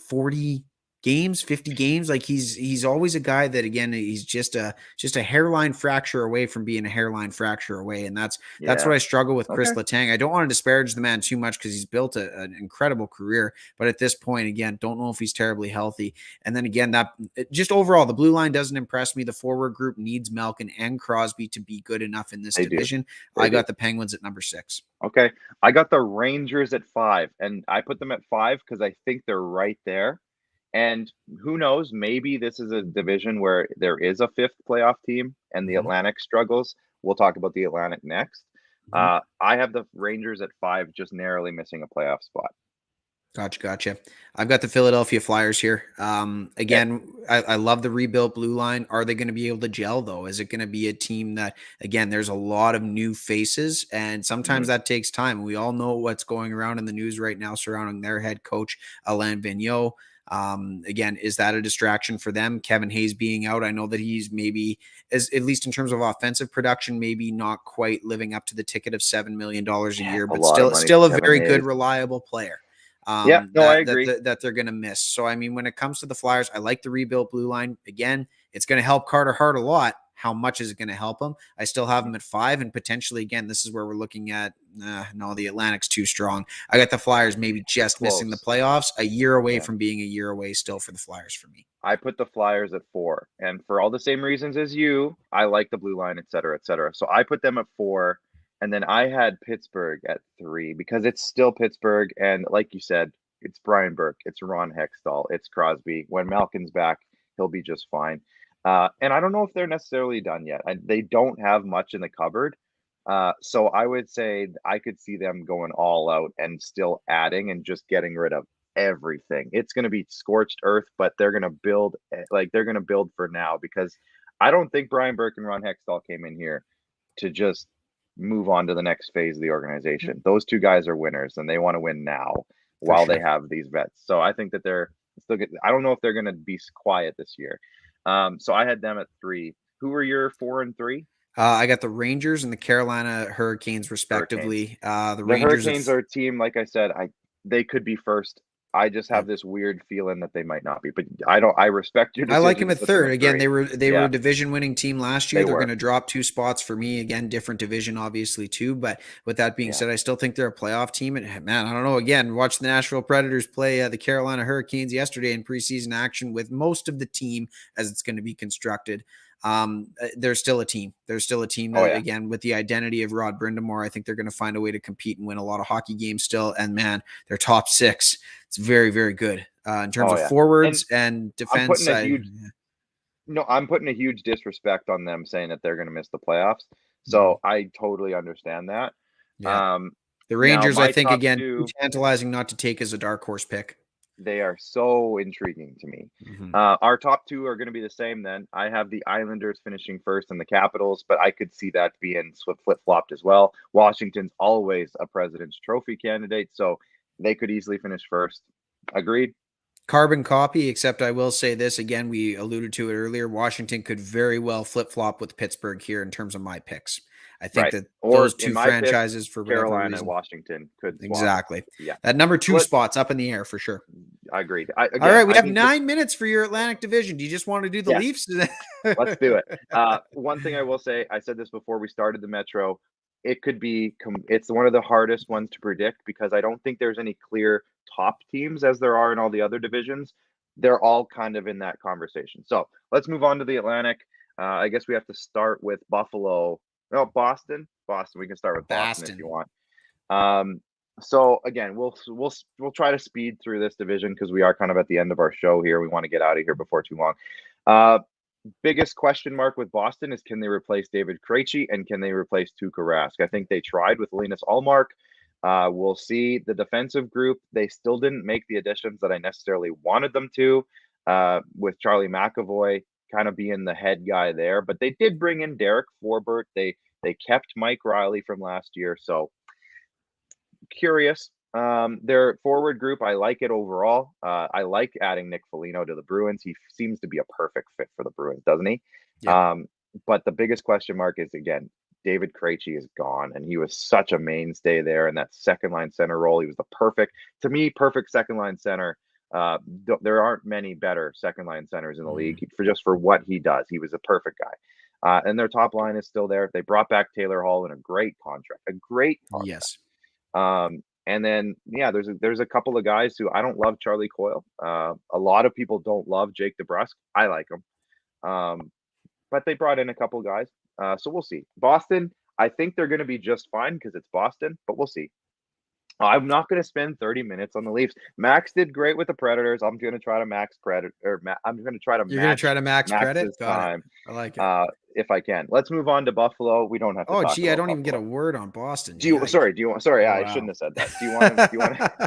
40 games, 50 games. Like he's always a guy that, again, he's just a hairline fracture away from being a hairline fracture away. And that's what I struggle with Chris Letang. I don't want to disparage the man too much, because he's built an incredible career, but at this point, again, don't know if he's terribly healthy. And then again, that just overall, the blue line doesn't impress me. The forward group needs Malkin and Crosby to be good enough in this division. I got the Penguins at number 6. Okay. I got the Rangers at 5, and I put them at 5 because I think they're right there. And who knows, maybe this is a division where there is a 5th playoff team and the Atlantic struggles. We'll talk about the Atlantic next. I have the Rangers at 5, just narrowly missing a playoff spot. Gotcha. I've got the Philadelphia Flyers here. Again, I love the rebuilt blue line. Are they going to be able to gel, though? Is it going to be a team that, again, there's a lot of new faces, and sometimes that takes time. We all know what's going around in the news right now surrounding their head coach, Alain Vigneault. Again, is that a distraction for them? Kevin Hayes being out, I know that he's maybe, at least in terms of offensive production, maybe not quite living up to the ticket of $7 million a year, but still a very good, reliable player. I agree that they're going to miss. So, I mean, when it comes to the Flyers, I like the rebuilt blue line. Again, it's going to help Carter Hart a lot. How much is it going to help him? I still have him at 5, and potentially, again, this is where we're looking at, no, the Atlantic's too strong. I got the Flyers maybe just missing the playoffs, a year away from being a year away still for the Flyers for me. I put the Flyers at 4, and for all the same reasons as you, I like the blue line, et cetera, et cetera. So I put them at 4, and then I had Pittsburgh at 3 because it's still Pittsburgh, and like you said, it's Brian Burke, it's Ron Hextall, it's Crosby. When Malkin's back, he'll be just fine. And I don't know if they're necessarily done yet. They don't have much in the cupboard. So I would say I could see them going all out and still adding and just getting rid of everything. It's going to be scorched earth, but they're going to build for now, because I don't think Brian Burke and Ron Hextall came in here to just move on to the next phase of the organization. Those two guys are winners, and they want to win now while they have these vets. So I think that they're still good. I don't know if they're going to be quiet this year. So I had them at 3. Who were your 4 and 3? I got the Rangers and the Carolina Hurricanes, respectively. The Hurricanes are a team, like I said, they could be first. I just have this weird feeling that they might not be, but I respect your decision. I like him at 3rd. Again, they were a division winning team last year. They're going to drop 2 spots for me. Again, different division, obviously, too. But with that being said, I still think they're a playoff team. And man, I don't know. Again, watch the Nashville Predators play the Carolina Hurricanes yesterday in preseason action with most of the team as it's going to be constructed. They're still a team. They're still a team that, again, with the identity of Rod Brindamore, I think they're going to find a way to compete and win a lot of hockey games still. And man, their top 6, it's very, very good in terms of forwards and defense. I'm putting a huge disrespect on them saying that they're going to miss the playoffs. So I totally understand that. The Rangers, I think, again, tantalizing not to take as a dark horse pick. They are so intriguing to me. Our top 2 are going to be the same then. I have the Islanders finishing first and the Capitals, but I could see that being flip-flopped as well. Washington's always a President's Trophy candidate, so they could easily finish first. Agreed? Carbon copy, except I will say this, again, we alluded to it earlier, Washington could very well flip-flop with Pittsburgh here in terms of my picks. I think that those 2 franchises for Carolina and Washington could swap. Exactly. That number 2 spot's up in the air for sure. I agree. All right, we have 9 minutes for your Atlantic Division. Do you just want to do the Leafs? Let's do it. One thing I will say, I said this before we started the Metro, it could be, it's one of the hardest ones to predict because I don't think there's any clear top teams as there are in all the other divisions. They're all kind of in that conversation. So let's move on to the Atlantic. I guess we have to start with Buffalo. No, Boston. We can start with Boston if you want. So again, we'll try to speed through this division because we are kind of at the end of our show here. We want to get out of here before too long. Biggest question mark with Boston is, can they replace David Krejci and can they replace Tuukka Rask? I think they tried with Linus Ullmark. We'll see. The defensive group, they still didn't make the additions that I necessarily wanted them to, with Charlie McAvoy kind of being the head guy there, but they did bring in Derek Forbort. They kept Mike Riley from last year, so curious. Their forward group, I like it overall. I like adding Nick Foligno to the Bruins. He seems to be a perfect fit for the Bruins, doesn't he? But the biggest question mark is, again, David Krejci is gone, and he was such a mainstay there in that second line center role. He was the perfect second line center. There aren't many better second line centers in the league for what he does. He was a perfect guy. And their top line is still there. They brought back Taylor Hall in a great contract. Yes. And then there's a couple of guys who I don't love. Charlie Coyle. A lot of people don't love Jake DeBrusk. I like him. But they brought in a couple of guys. So we'll see. Boston, I think they're going to be just fine because it's Boston, but we'll see. I'm not going to spend 30 minutes on the Leafs. Max did great with the Predators. I'm going to try to max Predator. I'm going to try to. You're going to try to max Predator. Time. I like it. if I can. Let's move on to Buffalo. We don't have to Oh, talk gee, I about don't even get a Buffalo. word on Boston. Sorry, I Wow. shouldn't have said that.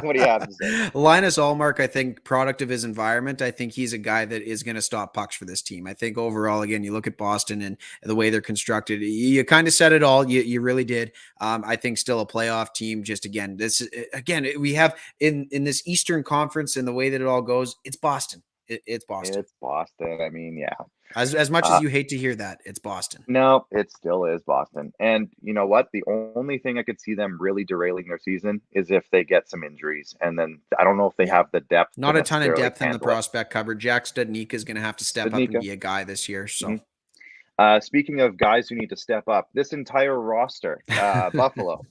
What do you have to say? Linus Ullmark, I think, product of his environment. I think he's a guy that is going to stop pucks for this team. I think overall, again, you look at Boston and the way they're constructed, you kind of said it all. You really did. I think still a playoff team. Just again, we have in this Eastern Conference and the way that it all goes, it's Boston. It's Boston. It's Boston. I mean, yeah. As much as you hate to hear that, it's Boston. No, it still is Boston. And you know what? The only thing I could see them really derailing their season is if they get some injuries. And then I don't know if they have the depth. Not to a ton of necessarily depth in the handle it. prospect cover. Jack Studnicka is going to have to step up and be a guy this year. So, speaking of guys who need to step up, this entire roster, Buffalo,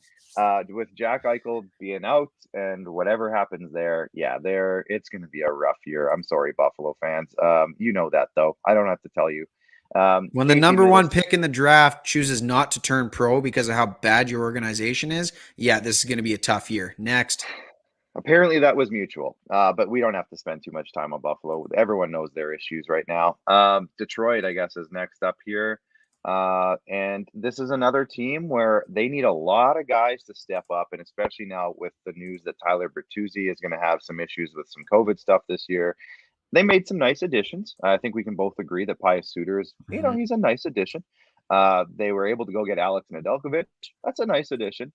with Jack Eichel being out and whatever happens there, it's going to be a rough year. I'm sorry, Buffalo fans. You know that though. I don't have to tell you. When the number one pick in the draft chooses not to turn pro because of how bad your organization is, this is going to be a tough year. Next. Apparently that was mutual, but we don't have to spend too much time on Buffalo. Everyone knows their issues right now. Detroit, I guess, is next up here. And this is another team where they need a lot of guys to step up, and especially now with the news that Tyler Bertuzzi is going to have some issues with some COVID stuff this year. They made some nice additions. I think we can both agree that Pius Suter is, he's a nice addition. They were able to go get Alex Nedeljkovic. That's a nice addition.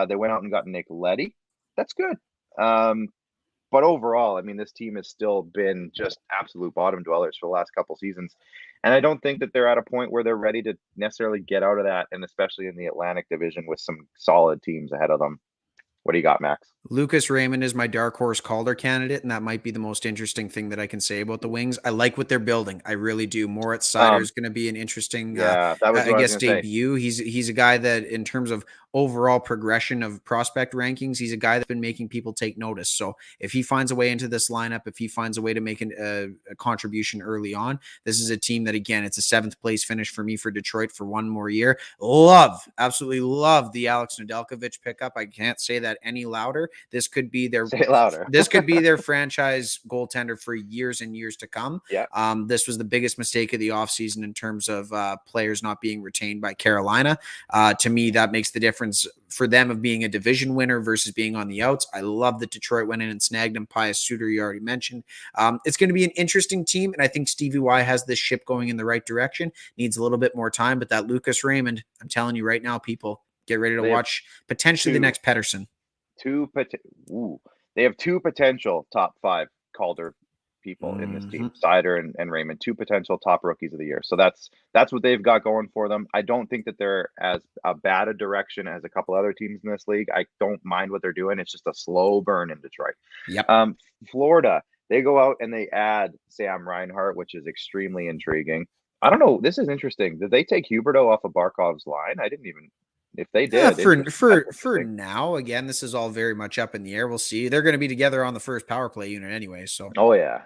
They went out and got Nick Leddy. That's good. But overall, I mean, this team has still been just absolute bottom dwellers for the last couple seasons. And I don't think that they're at a point where they're ready to necessarily get out of that, and especially in the Atlantic Division with some solid teams ahead of them. What do you got, Max? Lucas Raymond is my dark horse Calder candidate, and that might be the most interesting thing that I can say about the Wings. I like what they're building. I really do. Moritz Seider is going to be an interesting, debut. He's a guy that, in terms of overall progression of prospect rankings, he's a guy that's been making people take notice. So if he finds a way into this lineup, if he finds a way to make a contribution early on, this is a team that, again, it's a 7th place finish for me for Detroit for one more year. Absolutely love the Alex Nedeljkovic pickup. I can't say that any louder. This could be their this could be their franchise goaltender for years and years to come. Yeah. This was the biggest mistake of the offseason in terms of players not being retained by Carolina. To me, that makes the difference for them of being a division winner versus being on the outs. I love that Detroit went in and snagged him. Pius Suter, you already mentioned. It's going to be an interesting team, and I think Stevie Y has this ship going in the right direction. Needs a little bit more time, but that Lucas Raymond, I'm telling you right now, people, get ready to watch potentially the next Pettersson. They have 2 potential top 5 Calder people in this team, Seider and Raymond, 2 potential top rookies of the year. So that's what they've got going for them. I don't think that they're as bad a direction as a couple other teams in this league. I don't mind what they're doing. It's just a slow burn in Detroit. Yep. Florida, they go out and they add Sam Reinhart, which is extremely intriguing. I don't know. This is interesting. Did they take Huberdeau off of Barkov's line? I didn't even. If they did, for now, again, this is all very much up in the air. We'll see. They're going to be together on the first power play unit anyway. So, oh yeah.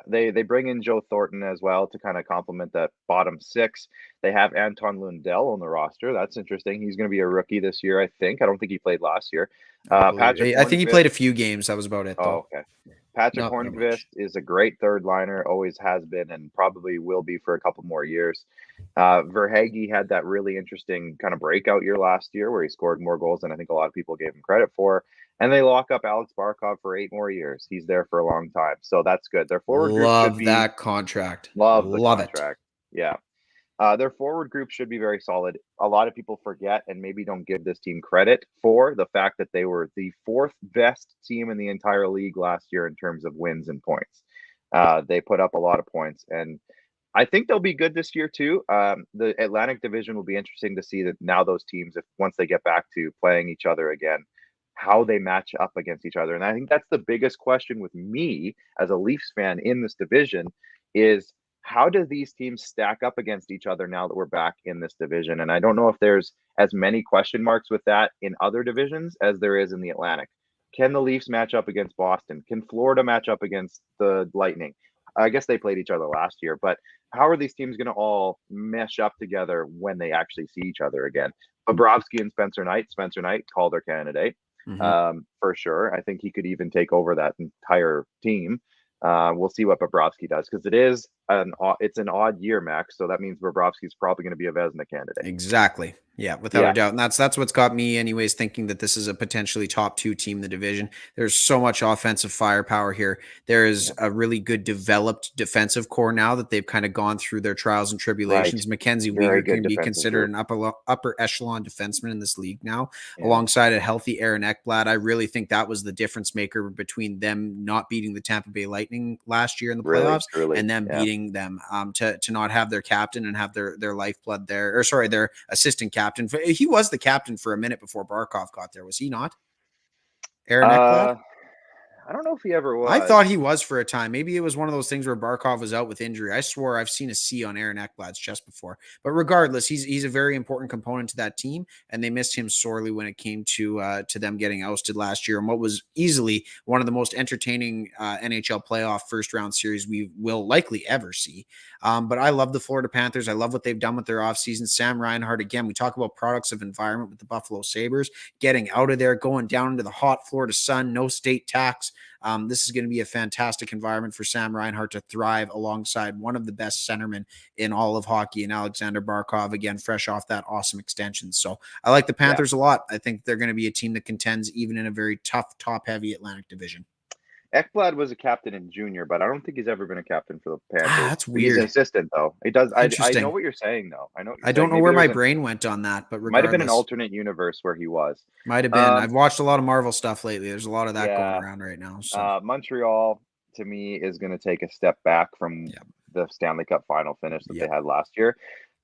They bring in Joe Thornton as well to kind of complement that bottom 6. They have Anton Lundell on the roster. That's interesting. He's going to be a rookie this year, I think. I don't think he played last year. I think he played a few games. That was about it, though. Oh, okay. Patrick Hornqvist is a great third liner, always has been, and probably will be for a couple more years. Verhaeghe had that really interesting kind of breakout year last year where he scored more goals than I think a lot of people gave him credit for. And they lock up Alex Barkov for 8 more years. He's there for a long time. So that's good. Their forward group should be... that contract. Love the contract. Yeah. Their forward group should be very solid. A lot of people forget and maybe don't give this team credit for the fact that they were the 4th best team in the entire league last year in terms of wins and points. They put up a lot of points, and I think they'll be good this year too. The Atlantic Division will be interesting to see that now those teams, once they get back to playing each other again, how they match up against each other. And I think that's the biggest question with me as a Leafs fan in this division is, how do these teams stack up against each other now that we're back in this division? And I don't know if there's as many question marks with that in other divisions as there is in the Atlantic. Can the Leafs match up against Boston? Can Florida match up against the Lightning? I guess they played each other last year, but how are these teams going to all mesh up together when they actually see each other again? Bobrovsky and Spencer Knight called their candidate for sure. I think he could even take over that entire team. We'll see what Bobrovsky does, because it is it's an odd year, Max. So that means Bobrovsky's probably going to be a Vezina candidate. Exactly. Yeah, without a doubt. And that's what's got me anyways thinking that this is a potentially top 2 team in the division. There's so much offensive firepower here. There is a really good developed defensive core now that they've kind of gone through their trials and tribulations. Mackenzie Weegar can be considered an upper echelon defenseman in this league now, alongside a healthy Aaron Ekblad. I really think that was the difference maker between them not beating the Tampa Bay Lightning last year in the playoffs and them beating them, to not have their captain and have their lifeblood there, or sorry, their assistant captain. He was the captain for a minute before Barkov got there, was he not? Aaron Ekblad? I don't know if he ever was. I thought he was for a time. Maybe it was one of those things where Barkov was out with injury. I swore I've seen a C on Aaron Ekblad's chest before. But regardless, he's a very important component to that team, and they missed him sorely when it came to them getting ousted last year. And what was easily one of the most entertaining NHL playoff first-round series we will likely ever see. But I love the Florida Panthers. I love what they've done with their offseason. Sam Reinhart, again, we talk about products of environment with the Buffalo Sabres, getting out of there, going down into the hot Florida sun, no state tax. This is going to be a fantastic environment for Sam Reinhart to thrive alongside one of the best centermen in all of hockey, and Alexander Barkov, again, fresh off that awesome extension. So I like the Panthers a lot. I think they're going to be a team that contends even in a very tough, top-heavy Atlantic division. Ekblad was a captain in junior, but I don't think he's ever been a captain for the Panthers. That's weird. He's an assistant, though. He does. I know what you're saying, though. I don't know where my brain went on that, but might have been an alternate universe where he was. Might have been. I've watched a lot of Marvel stuff lately. There's a lot of that going around right now. So Montreal, to me, is going to take a step back from the Stanley Cup final finish that they had last year.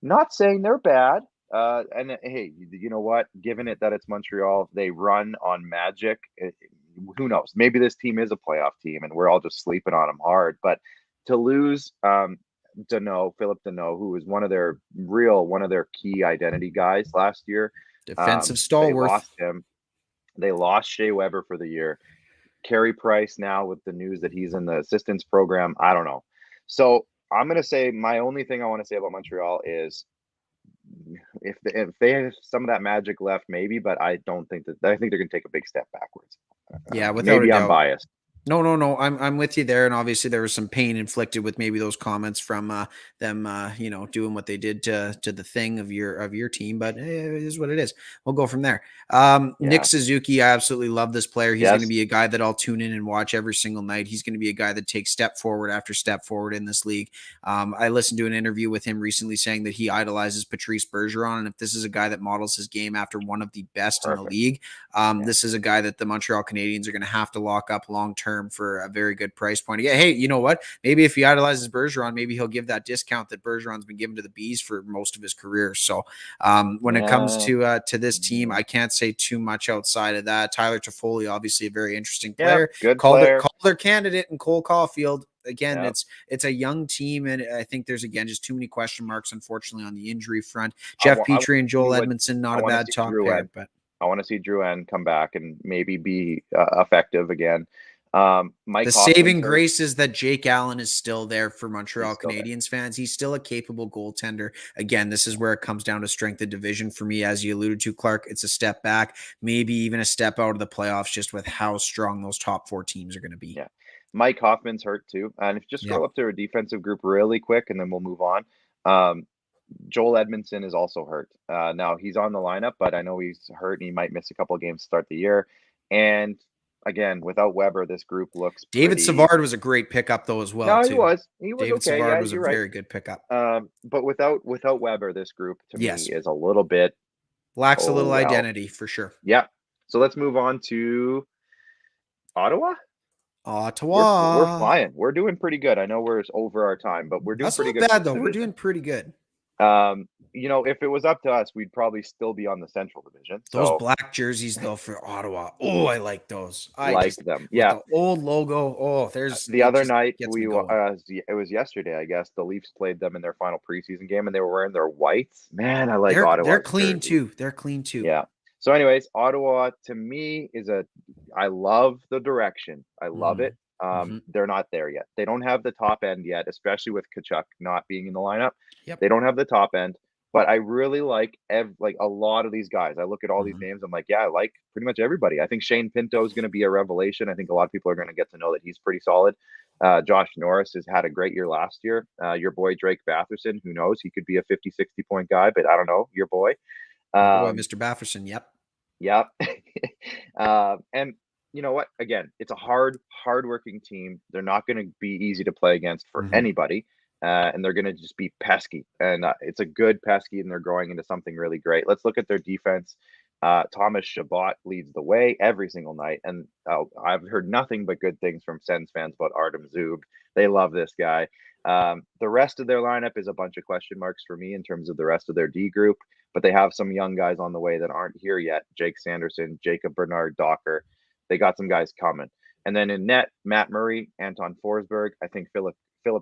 Not saying they're bad. And hey, you know what? Given it that it's Montreal, they run on magic. Who knows? Maybe this team is a playoff team, and we're all just sleeping on them hard. But to lose Philip Deneau, who was one of their key identity guys last year, defensive stalwart, they lost him. They lost Shea Weber for the year. Carey Price now with the news that he's in the assistance program. I don't know. So I'm going to say my only thing I want to say about Montreal is if they have some of that magic left, maybe, but I think they're going to take a big step backwards. Yeah, without maybe a doubt. I'm biased. No. I'm with you there, and obviously there was some pain inflicted with maybe those comments from them, doing what they did to the thing of your team. But it is what it is. We'll go from there. Nick Suzuki, I absolutely love this player. He's going to be a guy that I'll tune in and watch every single night. He's going to be a guy that takes step forward after step forward in this league. I listened to an interview with him recently saying that he idolizes Patrice Bergeron, and if this is a guy that models his game after one of the best in the league, this is a guy that the Montreal Canadiens are going to have to lock up long term for a very good price point. Yeah, hey, you know what? Maybe if he idolizes Bergeron, maybe he'll give that discount that Bergeron's been given to the Bees for most of his career. So when it comes to this team, I can't say too much outside of that. Tyler Toffoli, obviously a very interesting player. Good player. Calder candidate, and Cole Caulfield. Again, it's a young team, and I think there's, again, just too many question marks, unfortunately, on the injury front. Jeff Petrie and Joel Edmondson, not a bad top pair, but I want to see Drouin come back and maybe be effective again. The saving grace is that Jake Allen is still there for Montreal Canadiens fans. He's still a capable goaltender. Again, this is where it comes down to strength of division for me. As you alluded to, Clark, it's a step back, maybe even a step out of the playoffs, just with how strong those top 4 teams are going to be. Yeah. Mike Hoffman's hurt too. And if you just scroll up to a defensive group really quick, and then we'll move on. Joel Edmondson is also hurt. Now he's on the lineup, but I know he's hurt and he might miss a couple of games to start the year. And again, without Weber, this group looks David Savard was a great pickup though as well. No, too. He was David okay. Savard was a very good pickup. But without Weber, this group to me is a little bit lacks a little identity for sure. Yeah. So let's move on to Ottawa. We're flying. We're doing pretty good. I know we're over our time, but we're doing pretty good. That's not bad though. We're doing pretty good. If it was up to us, we'd probably still be on the Central Division. Those black jerseys, though, for Ottawa. Oh, I like those. I like them. Yeah. The old logo. Oh, there's the other night it was yesterday, I guess. The Leafs played them in their final preseason game, and they were wearing their whites. Man, I like Ottawa. They're clean too. They're clean too. Yeah. So, anyways, Ottawa to me I love the direction. I love it. They're not there yet. They don't have the top end yet, especially with Tkachuk not being in the lineup. Yep. They don't have the top end, but I really like a lot of these guys. I look at all these names. I'm like, yeah, I like pretty much everybody. I think Shane Pinto is going to be a revelation. I think a lot of people are going to get to know that he's pretty solid. Josh Norris has had a great year last year. Your boy Drake Batherson, who knows? He could be a 50, 60 point guy, but I don't know. Your boy. My boy, Mr. Batherson. Yep. Yep. And you know what? Again, it's a hardworking team. They're not going to be easy to play against for anybody. And they're going to just be pesky. And it's a good pesky, and they're growing into something really great. Let's look at their defense. Thomas Chabot leads the way every single night. And I've heard nothing but good things from Sens fans about Artem Zub. They love this guy. The rest of their lineup is a bunch of question marks for me in terms of the rest of their D group, but they have some young guys on the way that aren't here yet. Jake Sanderson, Jacob Bernard Docker. They got some guys coming. And then in net, Matt Murray, Anton Forsberg. I think Philip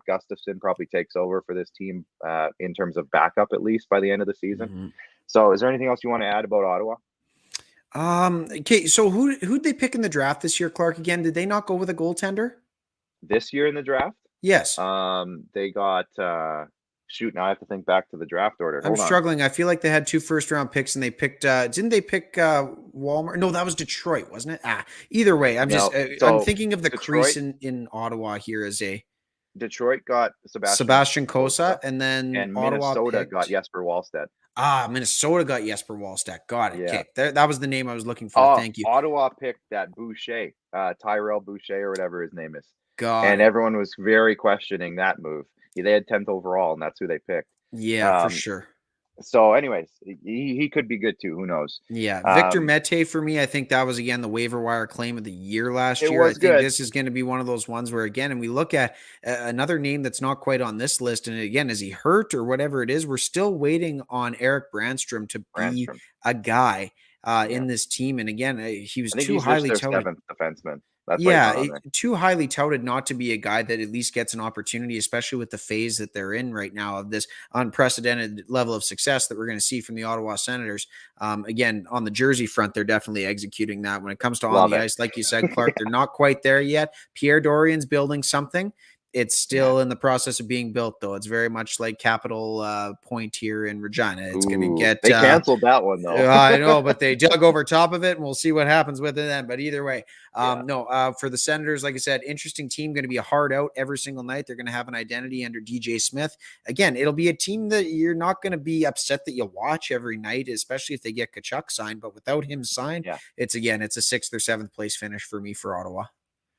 Gustafson probably takes over for this team in terms of backup, at least by the end of the season. So is there anything else you want to add about Ottawa? Okay, so who'd they pick in the draft this year, Clark? Again, did they not go with a goaltender This year in the draft? Yes. They got shoot, now I have to think back to the draft order. I'm struggling. I feel like they had 2 first-round picks, and they picked didn't they pick Walmart? No, that was Detroit, wasn't it? Either way, I'm I'm thinking of the crease in Ottawa here as a Detroit got Sebastian Cossa, and then Ottawa Minnesota got Jesper Wallstedt. Minnesota got Jesper Wallstedt. Got it. Yeah. Okay. That was the name I was looking for. Thank you. Ottawa picked that Boucher, Tyrell Boucher, or whatever his name is. And everyone was very questioning that move. They had 10th overall, and that's who they picked. Yeah, for sure. So anyways, he could be good too. Who knows? Yeah. Victor Mete for me, I think that was, again, the waiver wire claim of the year last year. I think this is going to be one of those ones where, again, and we look at another name that's not quite on this list. And again, is he hurt or whatever it is? We're still waiting on Eric Brandstrom to be a guy in this team. And again, he was too highly touted. 7th defenseman. Too highly touted not to be a guy that at least gets an opportunity, especially with the phase that they're in right now of this unprecedented level of success that we're going to see from the Ottawa Senators. Again, on the jersey front, they're definitely executing that. When it comes to on the ice, like you said, Clark, they're not quite there yet. Pierre Dorian's building something. It's still in the process of being built, though. It's very much like Capital Point here in Regina. It's going to get... They canceled that one, though. I know, but they dug over top of it, and we'll see what happens with it then. But either way, for the Senators, like I said, interesting team, going to be a hard out every single night. They're going to have an identity under DJ Smith. Again, it'll be a team that you're not going to be upset that you watch every night, especially if they get Tkachuk signed. But without him signed, it's a 6th or 7th place finish for me for Ottawa.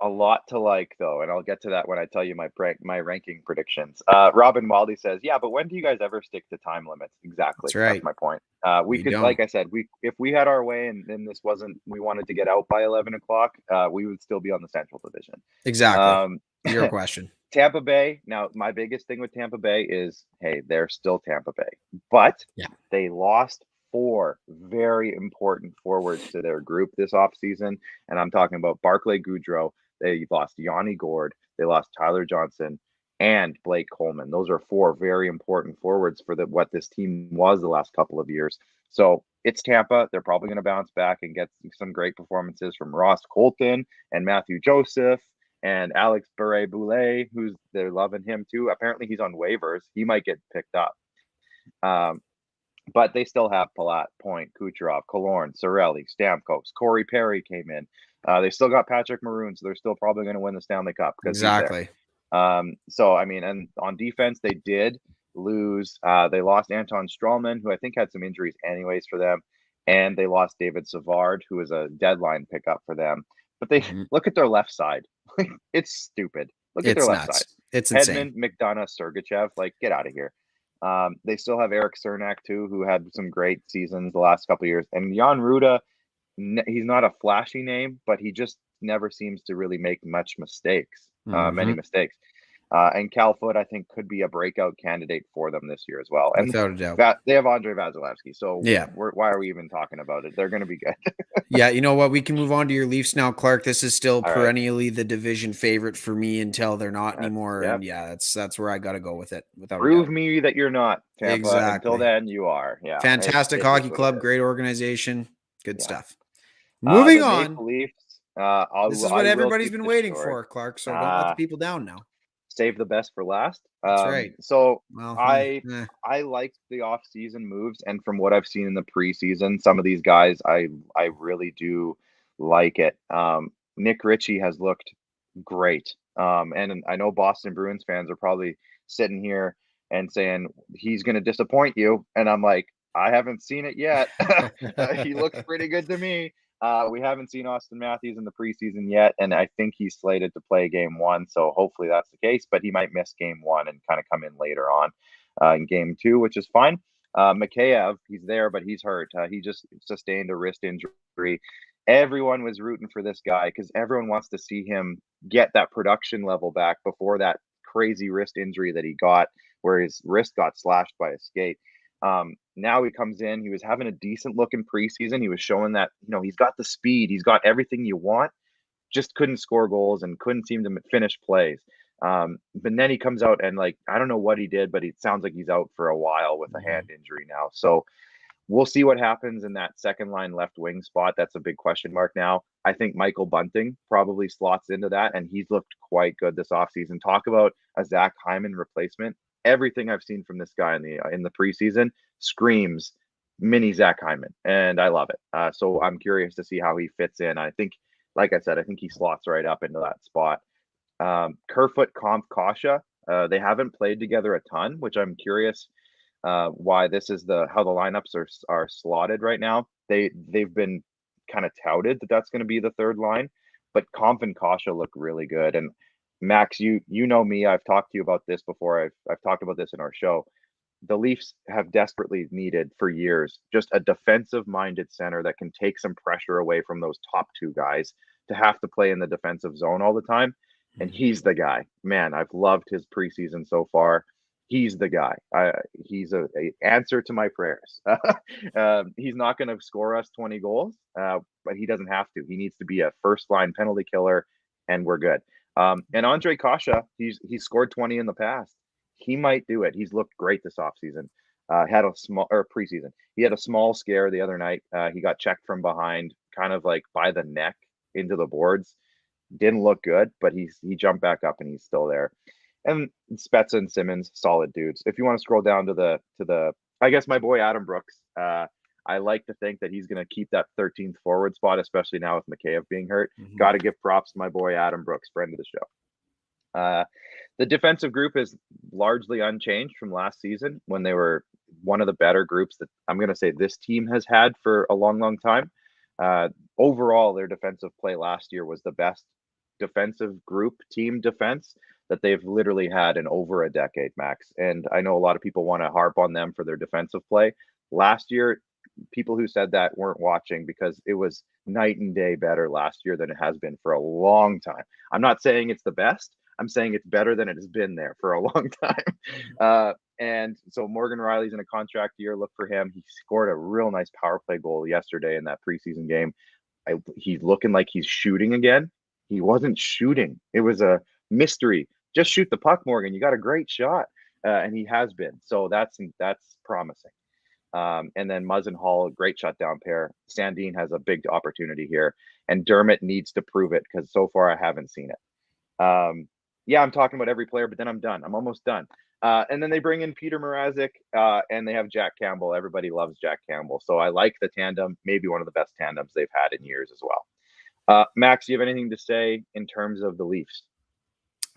A lot to like, though, and I'll get to that when I tell you my ranking predictions. Robin Waldy says, "Yeah, but when do you guys ever stick to time limits?" Exactly. That's right. That's my point. We could, like I said, if we had our way and then this wasn't, we wanted to get out by 11 o'clock, we would still be on the Central Division. Exactly. Your question. Tampa Bay. Now, my biggest thing with Tampa Bay is, hey, they're still Tampa Bay, but they lost 4 very important forwards to their group this offseason, and I'm talking about Barclay Goodrow. They lost Yanni Gord, they lost Tyler Johnson, and Blake Coleman. Those are 4 very important forwards for what this team was the last couple of years. So it's Tampa. They're probably going to bounce back and get some great performances from Ross Colton and Matthew Joseph and Alex Bure-Boulay, they're loving him too. Apparently he's on waivers. He might get picked up. But they still have Palat, Point, Kucherov, Killorn, Cirelli, Stamkos, Corey Perry came in. They still got Patrick Maroon, so they're still probably going to win the Stanley Cup. Exactly. So, I mean, and on defense, they did lose. They lost Anton Strawman, who I think had some injuries anyways for them. And they lost David Savard, who was a deadline pickup for them. But they look at their left side. It's stupid. Look at their left side. It's Hedman, McDonough, Sergachev. Get out of here. They still have Eric Cernak, too, who had some great seasons the last couple of years. And Jan Ruda, he's not a flashy name, but he just never seems to really make many mistakes. And Cal Foote, I think, could be a breakout candidate for them this year as well. And without a doubt, they have Andre Vasilevsky. So why are we even talking about it? They're going to be good. Yeah, you know what? We can move on to your Leafs now, Clark. This is still perennially the division favorite for me until they're not anymore. And that's where I got to go with it. Prove me that you're not, Tampa. Exactly. Until then, you are. Yeah, fantastic hockey club, great organization, good stuff. Moving on. Leafs, this is what everybody's been waiting for, Clark. So don't let the people down now. Save the best for last. That's right. So I like the off-season moves, and from what I've seen in the preseason, some of these guys I really do like it. Nick Ritchie has looked great And I know Boston Bruins fans are probably sitting here and saying he's going to disappoint you. And I'm like, I haven't seen it yet. He looks pretty good to me. We haven't seen Austin Matthews in the preseason yet, and I think he's slated to play game one. So hopefully that's the case, but he might miss game one and kind of come in later on in game two, which is fine. Mikheyev, he's there, but he's hurt. He just sustained a wrist injury. Everyone was rooting for this guy because everyone wants to see him get that production level back before that crazy wrist injury that he got, where his wrist got slashed by a skate. Now he comes in, he was having a decent look in preseason. He was showing that, he's got the speed, he's got everything you want, just couldn't score goals and couldn't seem to finish plays. But then he comes out and I don't know what he did, but it sounds like he's out for a while with a hand injury now. So we'll see what happens in that second line left wing spot. That's a big question mark now. I think Michael Bunting probably slots into that, and he's looked quite good this offseason. Talk about a Zach Hyman replacement. Everything I've seen from this guy in the preseason screams mini Zach Hyman, and I love it. So I'm curious to see how he fits in. I think, like I said, I think he slots right up into that spot. Kerfoot, Kampf, Kasha, they haven't played together a ton, which I'm curious why this is how the lineups are slotted right now. They've been kind of touted that that's going to be the third line, but Kampf and Kasha look really good. And Max, you know me, I've talked to you about this before. I've talked about this in our show. The Leafs have desperately needed for years just a defensive-minded center that can take some pressure away from those top two guys to have to play in the defensive zone all the time. And he's the guy. Man, I've loved his preseason so far. He's the guy. He's a answer to my prayers. He's not going to score us 20 goals, but he doesn't have to. He needs to be a first-line penalty killer, and we're good. And Andre Kasha, he's scored 20 in the past. He might do it. He's looked great this offseason. Had a preseason. He had a small scare the other night. He got checked from behind, kind of by the neck into the boards. Didn't look good, but he jumped back up and he's still there. And Spezza and Simmons, solid dudes. If you want to scroll down to the I guess my boy Adam Brooks. I like to think that he's going to keep that 13th forward spot, especially now with Mikheyev being hurt. Got to give props to my boy Adam Brooks, friend of the show. The defensive group is largely unchanged from last season when they were one of the better groups that I'm going to say this team has had for a long, long time. Overall, their defensive play last year was the best defensive group team defense that they've literally had in over a decade, Max. And I know a lot of people want to harp on them for their defensive play. Last year, people who said that weren't watching because it was night and day better last year than it has been for a long time. I'm not saying it's the best. I'm saying it's better than it has been there for a long time. And so Morgan Riley's in a contract year. Look for him. He scored a real nice power play goal yesterday in that preseason game. He's looking like he's shooting again. He wasn't shooting. It was a mystery. Just shoot the puck, Morgan. You got a great shot. And he has been. So that's promising. And then Muzz and Hall, great shutdown pair. Sandin has a big opportunity here. And Dermott needs to prove it because so far I haven't seen it. Yeah, I'm talking about every player, but then I'm done. I'm almost done. And then they bring in Peter Mrazek and they have Jack Campbell. Everybody loves Jack Campbell. So I like the tandem, maybe one of the best tandems they've had in years as well. Max, do you have anything to say in terms of the Leafs?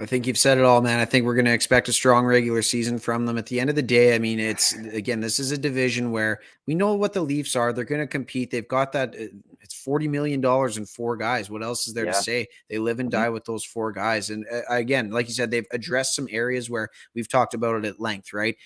I think you've said it all, man. I think we're going to expect a strong regular season from them. At the end of the day, I mean, this is a division where we know what the Leafs are. They're going to compete. They've got that. It's $40 million and four guys. What else is there to say? They live and die with those four guys. And again, like you said, they've addressed some areas where we've talked about it at length, right?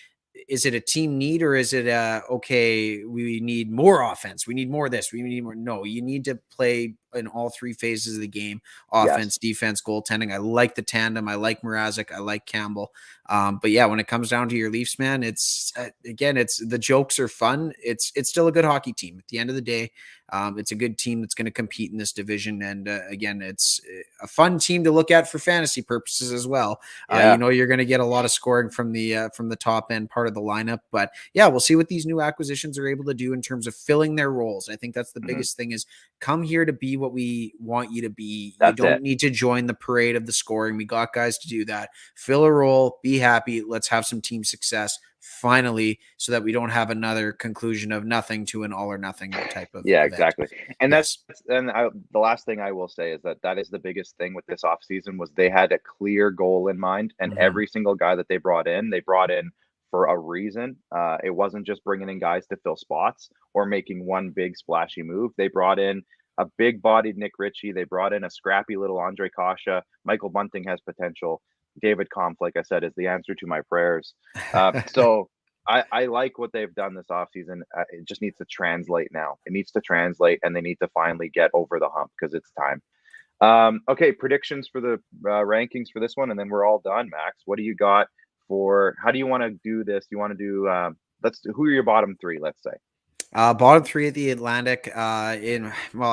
Is it a team need or is it okay, we need more offense, we need more of this, we need more? No, you need to play in all three phases of the game: offense, defense, goaltending. I like the tandem. I like Mrazek. I like Campbell. But yeah, when it comes down to your Leafs, man, it's again, it's the jokes are fun. It's still a good hockey team. At the end of the day, it's a good team that's going to compete in this division. And again, it's a fun team to look at for fantasy purposes as well. You're going to get a lot of scoring from the top end part of the lineup. But yeah, we'll see what these new acquisitions are able to do in terms of filling their roles. I think that's the biggest thing: is come here to be what we want you to be. You That's don't it. need to join the parade of the scoring. We got guys to do that. Fill a role, be happy. Let's have some team success finally, so that we don't have another conclusion of nothing to an all or nothing type of Yeah, event. exactly. And Yes. the last thing I will say is that is the biggest thing with this offseason was they had a clear goal in mind, and Mhm. every single guy that they brought in for a reason. It wasn't just bringing in guys to fill spots or making one big splashy move. They brought in a big-bodied Nick Ritchie. They brought in a scrappy little Andre Kasha. Michael Bunting has potential. David Kampf, like I said, is the answer to my prayers. So I like what they've done this offseason. It just needs to translate now. It needs to translate, and they need to finally get over the hump because it's time. Okay, predictions for the rankings for this one, and then we're all done. Max, what do you got for? How do you want to do this? You want to do? Who are your bottom three? Let's say. Bottom three at the Atlantic. I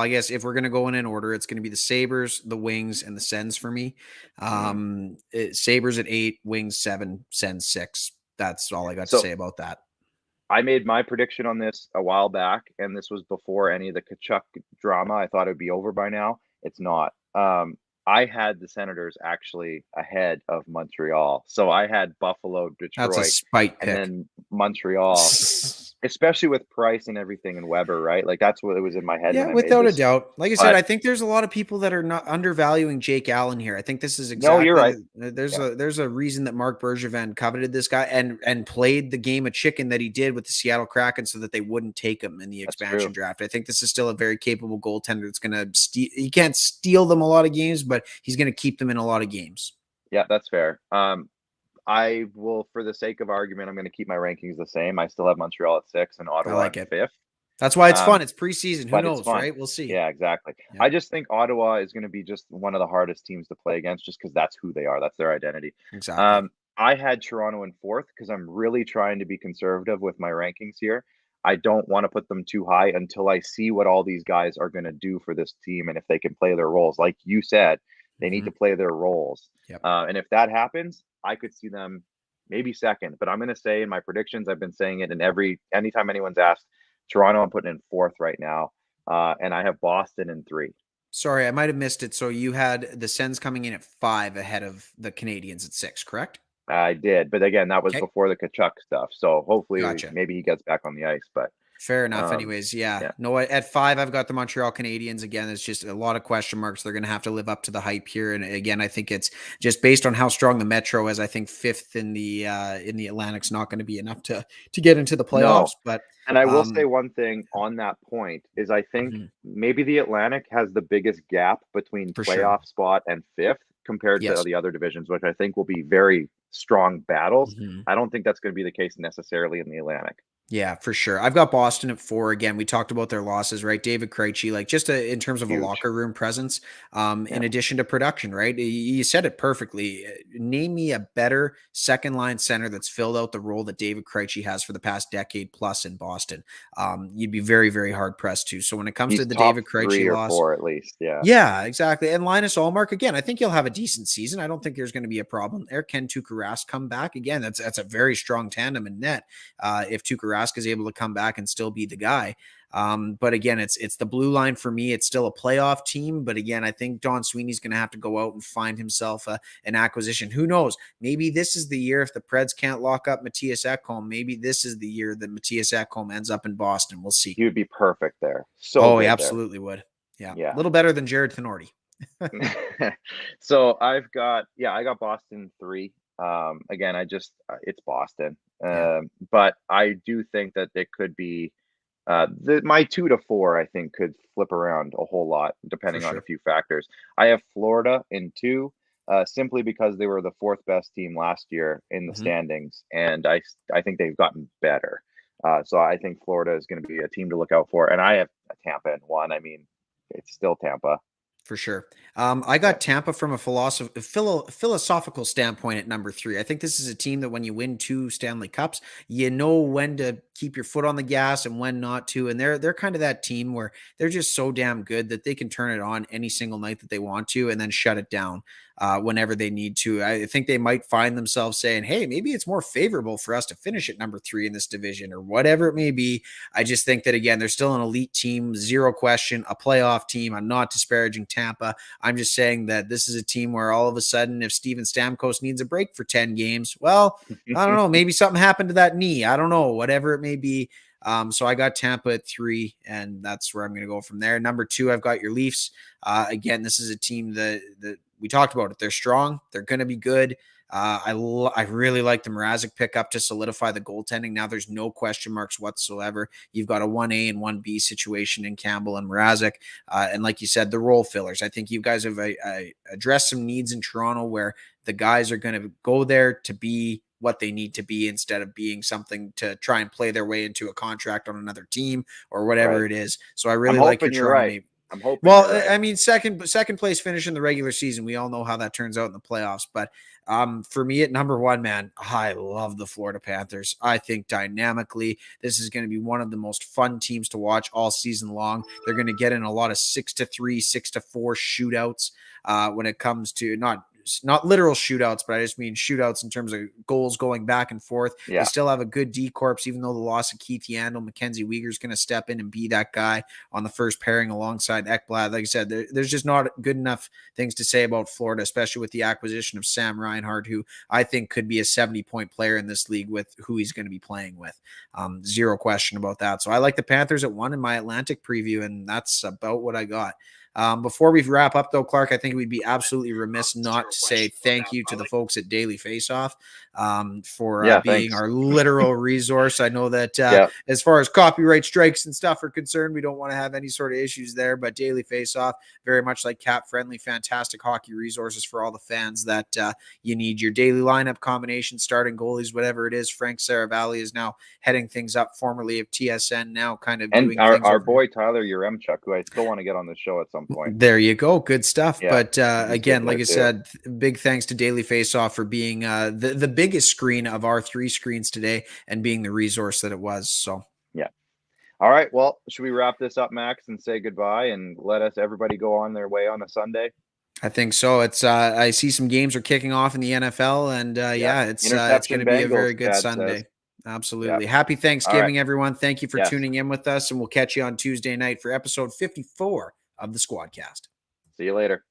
guess if we're gonna go in order, it's gonna be the Sabres, the Wings, and the Sens for me. Mhm. Sabres at 8, Wings 7, Sens 6. That's all I got to So say about that. I made my prediction on this a while back, and this was before any of the Kachuk drama. I thought it would be over by now. It's not. I had the Senators actually ahead of Montreal. So I had Buffalo, That's a Detroit, spite and pick. then Montreal, especially with Price and everything and Weber, right? Like that's what it was in my head Yeah, when I made without a this. doubt. Like I said, But I think there's a lot of people that are not undervaluing Jake Allen here. I think this is no, you're exactly right. there's Yeah, a reason that Mark Bergevin coveted this guy and played the game of chicken that he did with the Seattle Kraken so that they wouldn't take him in the that's expansion true. draft. I think this is still a very capable goaltender that's going to steal. He can't steal them a lot of games, but he's going to keep them in a lot of games. Yeah, that's fair. I will, for the sake of argument, I'm going to keep my rankings the same. I still have Montreal at 6 and I Ottawa like in it. 5th. That's why it's fun. Um, It's preseason. Who but it's knows, fun. right? We'll see. Yeah, exactly. Yeah, I just think Ottawa is going to be just one of the hardest teams to play against just because that's who they are. That's their identity. exactly. Um, I had Toronto in 4th because I'm really trying to be conservative with my rankings here. I don't want to put them too high until I see what all these guys are going to do for this team and if they can play their roles. Like you said, they need Mhm. to play their roles. Yep. And if that happens, I could see them maybe second. But I'm going to say in my predictions, I've been saying it in anytime anyone's asked, Toronto, I'm putting in 4th right now. And I have Boston in 3. Sorry, I might have missed it. So you had the Sens coming in at 5 ahead of the Canadians at 6, correct? I did. But again, that was Okay, before the Kachuk stuff. So hopefully gotcha. maybe he gets back on the ice. But Fair enough. um, Anyways, yeah. yeah, No, at 5, I've got the Montreal Canadiens. Again, it's just a lot of question marks. They're going to have to live up to the hype here. And again, I think it's just based on how strong the Metro is. I think 5th in the Atlantic's not going to be enough to get into the no. playoffs. But And I will say um, one thing on that point is I think mhm, maybe the Atlantic has the biggest gap between for sure. playoff spot and 5th compared to Yes. the other divisions, which I think will be very strong battles. Mhm. I don't think that's going to be the case necessarily in the Atlantic. Yeah, for sure. I've got Boston at 4 again. We talked about their losses, right? David Krejci, like just in terms of a Huge. locker room presence, Yeah. in addition to production, right? You said it perfectly. Name me a better second line center that's filled out the role that David Krejci has for the past decade plus in Boston. You'd be very, very hard pressed to. So when it comes to He's the top David Krejci 3 or loss, 4 at least. Yeah. yeah, exactly. And Linus Allmark again. I think he'll have a decent season. I don't think there's going to be a problem there. Can Tuukka Rask come back again? That's a very strong tandem in net. If Tuukka Rask is able to come back and still be the guy. But again, it's the blue line for me. It's still a playoff team, but again, I think Don Sweeney's going to have to go out and find himself an acquisition. Who knows? Maybe this is the year if the Preds can't lock up Matthias Ekholm. Maybe this is the year that Matthias Ekholm ends up in Boston. We'll see. He would be perfect there. So Oh, he good there. absolutely would. Yeah, a Yeah. little better than Jared Tenorti. So I got Boston 3. Again, it's Boston. Yeah, But I do think that it could be my 2 to 4 I think could flip around a whole lot for depending on a sure. few factors. I have Florida in 2 simply because they were the 4th best team last year in the Mhm. standings and I think they've gotten better. So I think Florida is going to be a team to look out for and I have Tampa in 1. I mean, it's still Tampa. For sure. I Yeah. got Tampa from a philosophical standpoint at number 3. I think this is a team that when you win 2 Stanley Cups, you know when to keep your foot on the gas and when not to. And they're kind of that team where they're just so damn good that they can turn it on any single night that they want to and then shut it down. whenever they need to. I think they might find themselves saying, hey, maybe it's more favorable for us to finish at number 3 in this division or whatever it may be. I just think that, again, they're still an elite team, zero question, a playoff team. I'm not disparaging Tampa. I'm just saying that this is a team where all of a sudden, if Steven Stamkos needs a break for 10 games, well, I don't know, maybe something happened to that knee. I don't know, whatever it may be. So I got Tampa at 3, and that's where I'm going to go from there. Number 2, I've got your Leafs. Again, this is a team that we talked about it. They're strong. They're going to be good. I really like the Mrazek pickup to solidify the goaltending. Now there's no question marks whatsoever. You've got a 1A and 1B situation in Campbell and Mrazek. And like you said, the role fillers. I think you guys have addressed some needs in Toronto where the guys are going to go there to be what they need to be instead of being something to try and play their way into a contract on another team or whatever it is. So I really like your Toronto. Right. I'm hoping. Well, right. I mean, second place finish in the regular season. We all know how that turns out in the playoffs. But for me at number 1, man, I love the Florida Panthers. I think dynamically, this is going to be one of the most fun teams to watch all season long. They're going to get in a lot of 6-3, 6-4 shootouts when it comes to not literal shootouts, but I just mean shootouts in terms of goals going back and forth. Yeah. They still have a good D corps, even though the loss of Keith Yandel. Mackenzie Weegar's going to step in and be that guy on the first pairing alongside Ekblad. Like I said, there's just not good enough things to say about Florida, especially with the acquisition of Sam Reinhart, who I think could be a 70-point player in this league with who he's going to be playing with. Zero question about that. So I like the Panthers at 1 in my Atlantic preview, and that's about what I got. Before we wrap up, though, Clark, I think we'd be absolutely remiss not to say thank you to the folks at Daily Faceoff for being our literal resource. I know that as far as copyright strikes and stuff are concerned, we don't want to have any sort of issues there, but Daily Faceoff, very much like Cap Friendly, fantastic hockey resources for all the fans that you need. Your daily lineup combination, starting goalies, whatever it is. Frank Saravalli is now heading things up, formerly of TSN, now kind of doing things. And our boy Tyler Uremchuk, who I still want to get on the show at some point. There you go. Good stuff. Yeah, but again, like I said, big thanks to Daily Faceoff for being the biggest screen of our 3 screens today and being the resource that it was. So, yeah. All right. Well, should we wrap this up, Max, and say goodbye and let everybody go on their way on a Sunday? I think so. It's I see some games are kicking off in the NFL, and it's going to be a very good Sunday. Says. Absolutely. Yeah. Happy Thanksgiving, everyone. Thank you for tuning in with us, and we'll catch you on Tuesday night for episode 54 of the SquadCast. See you later.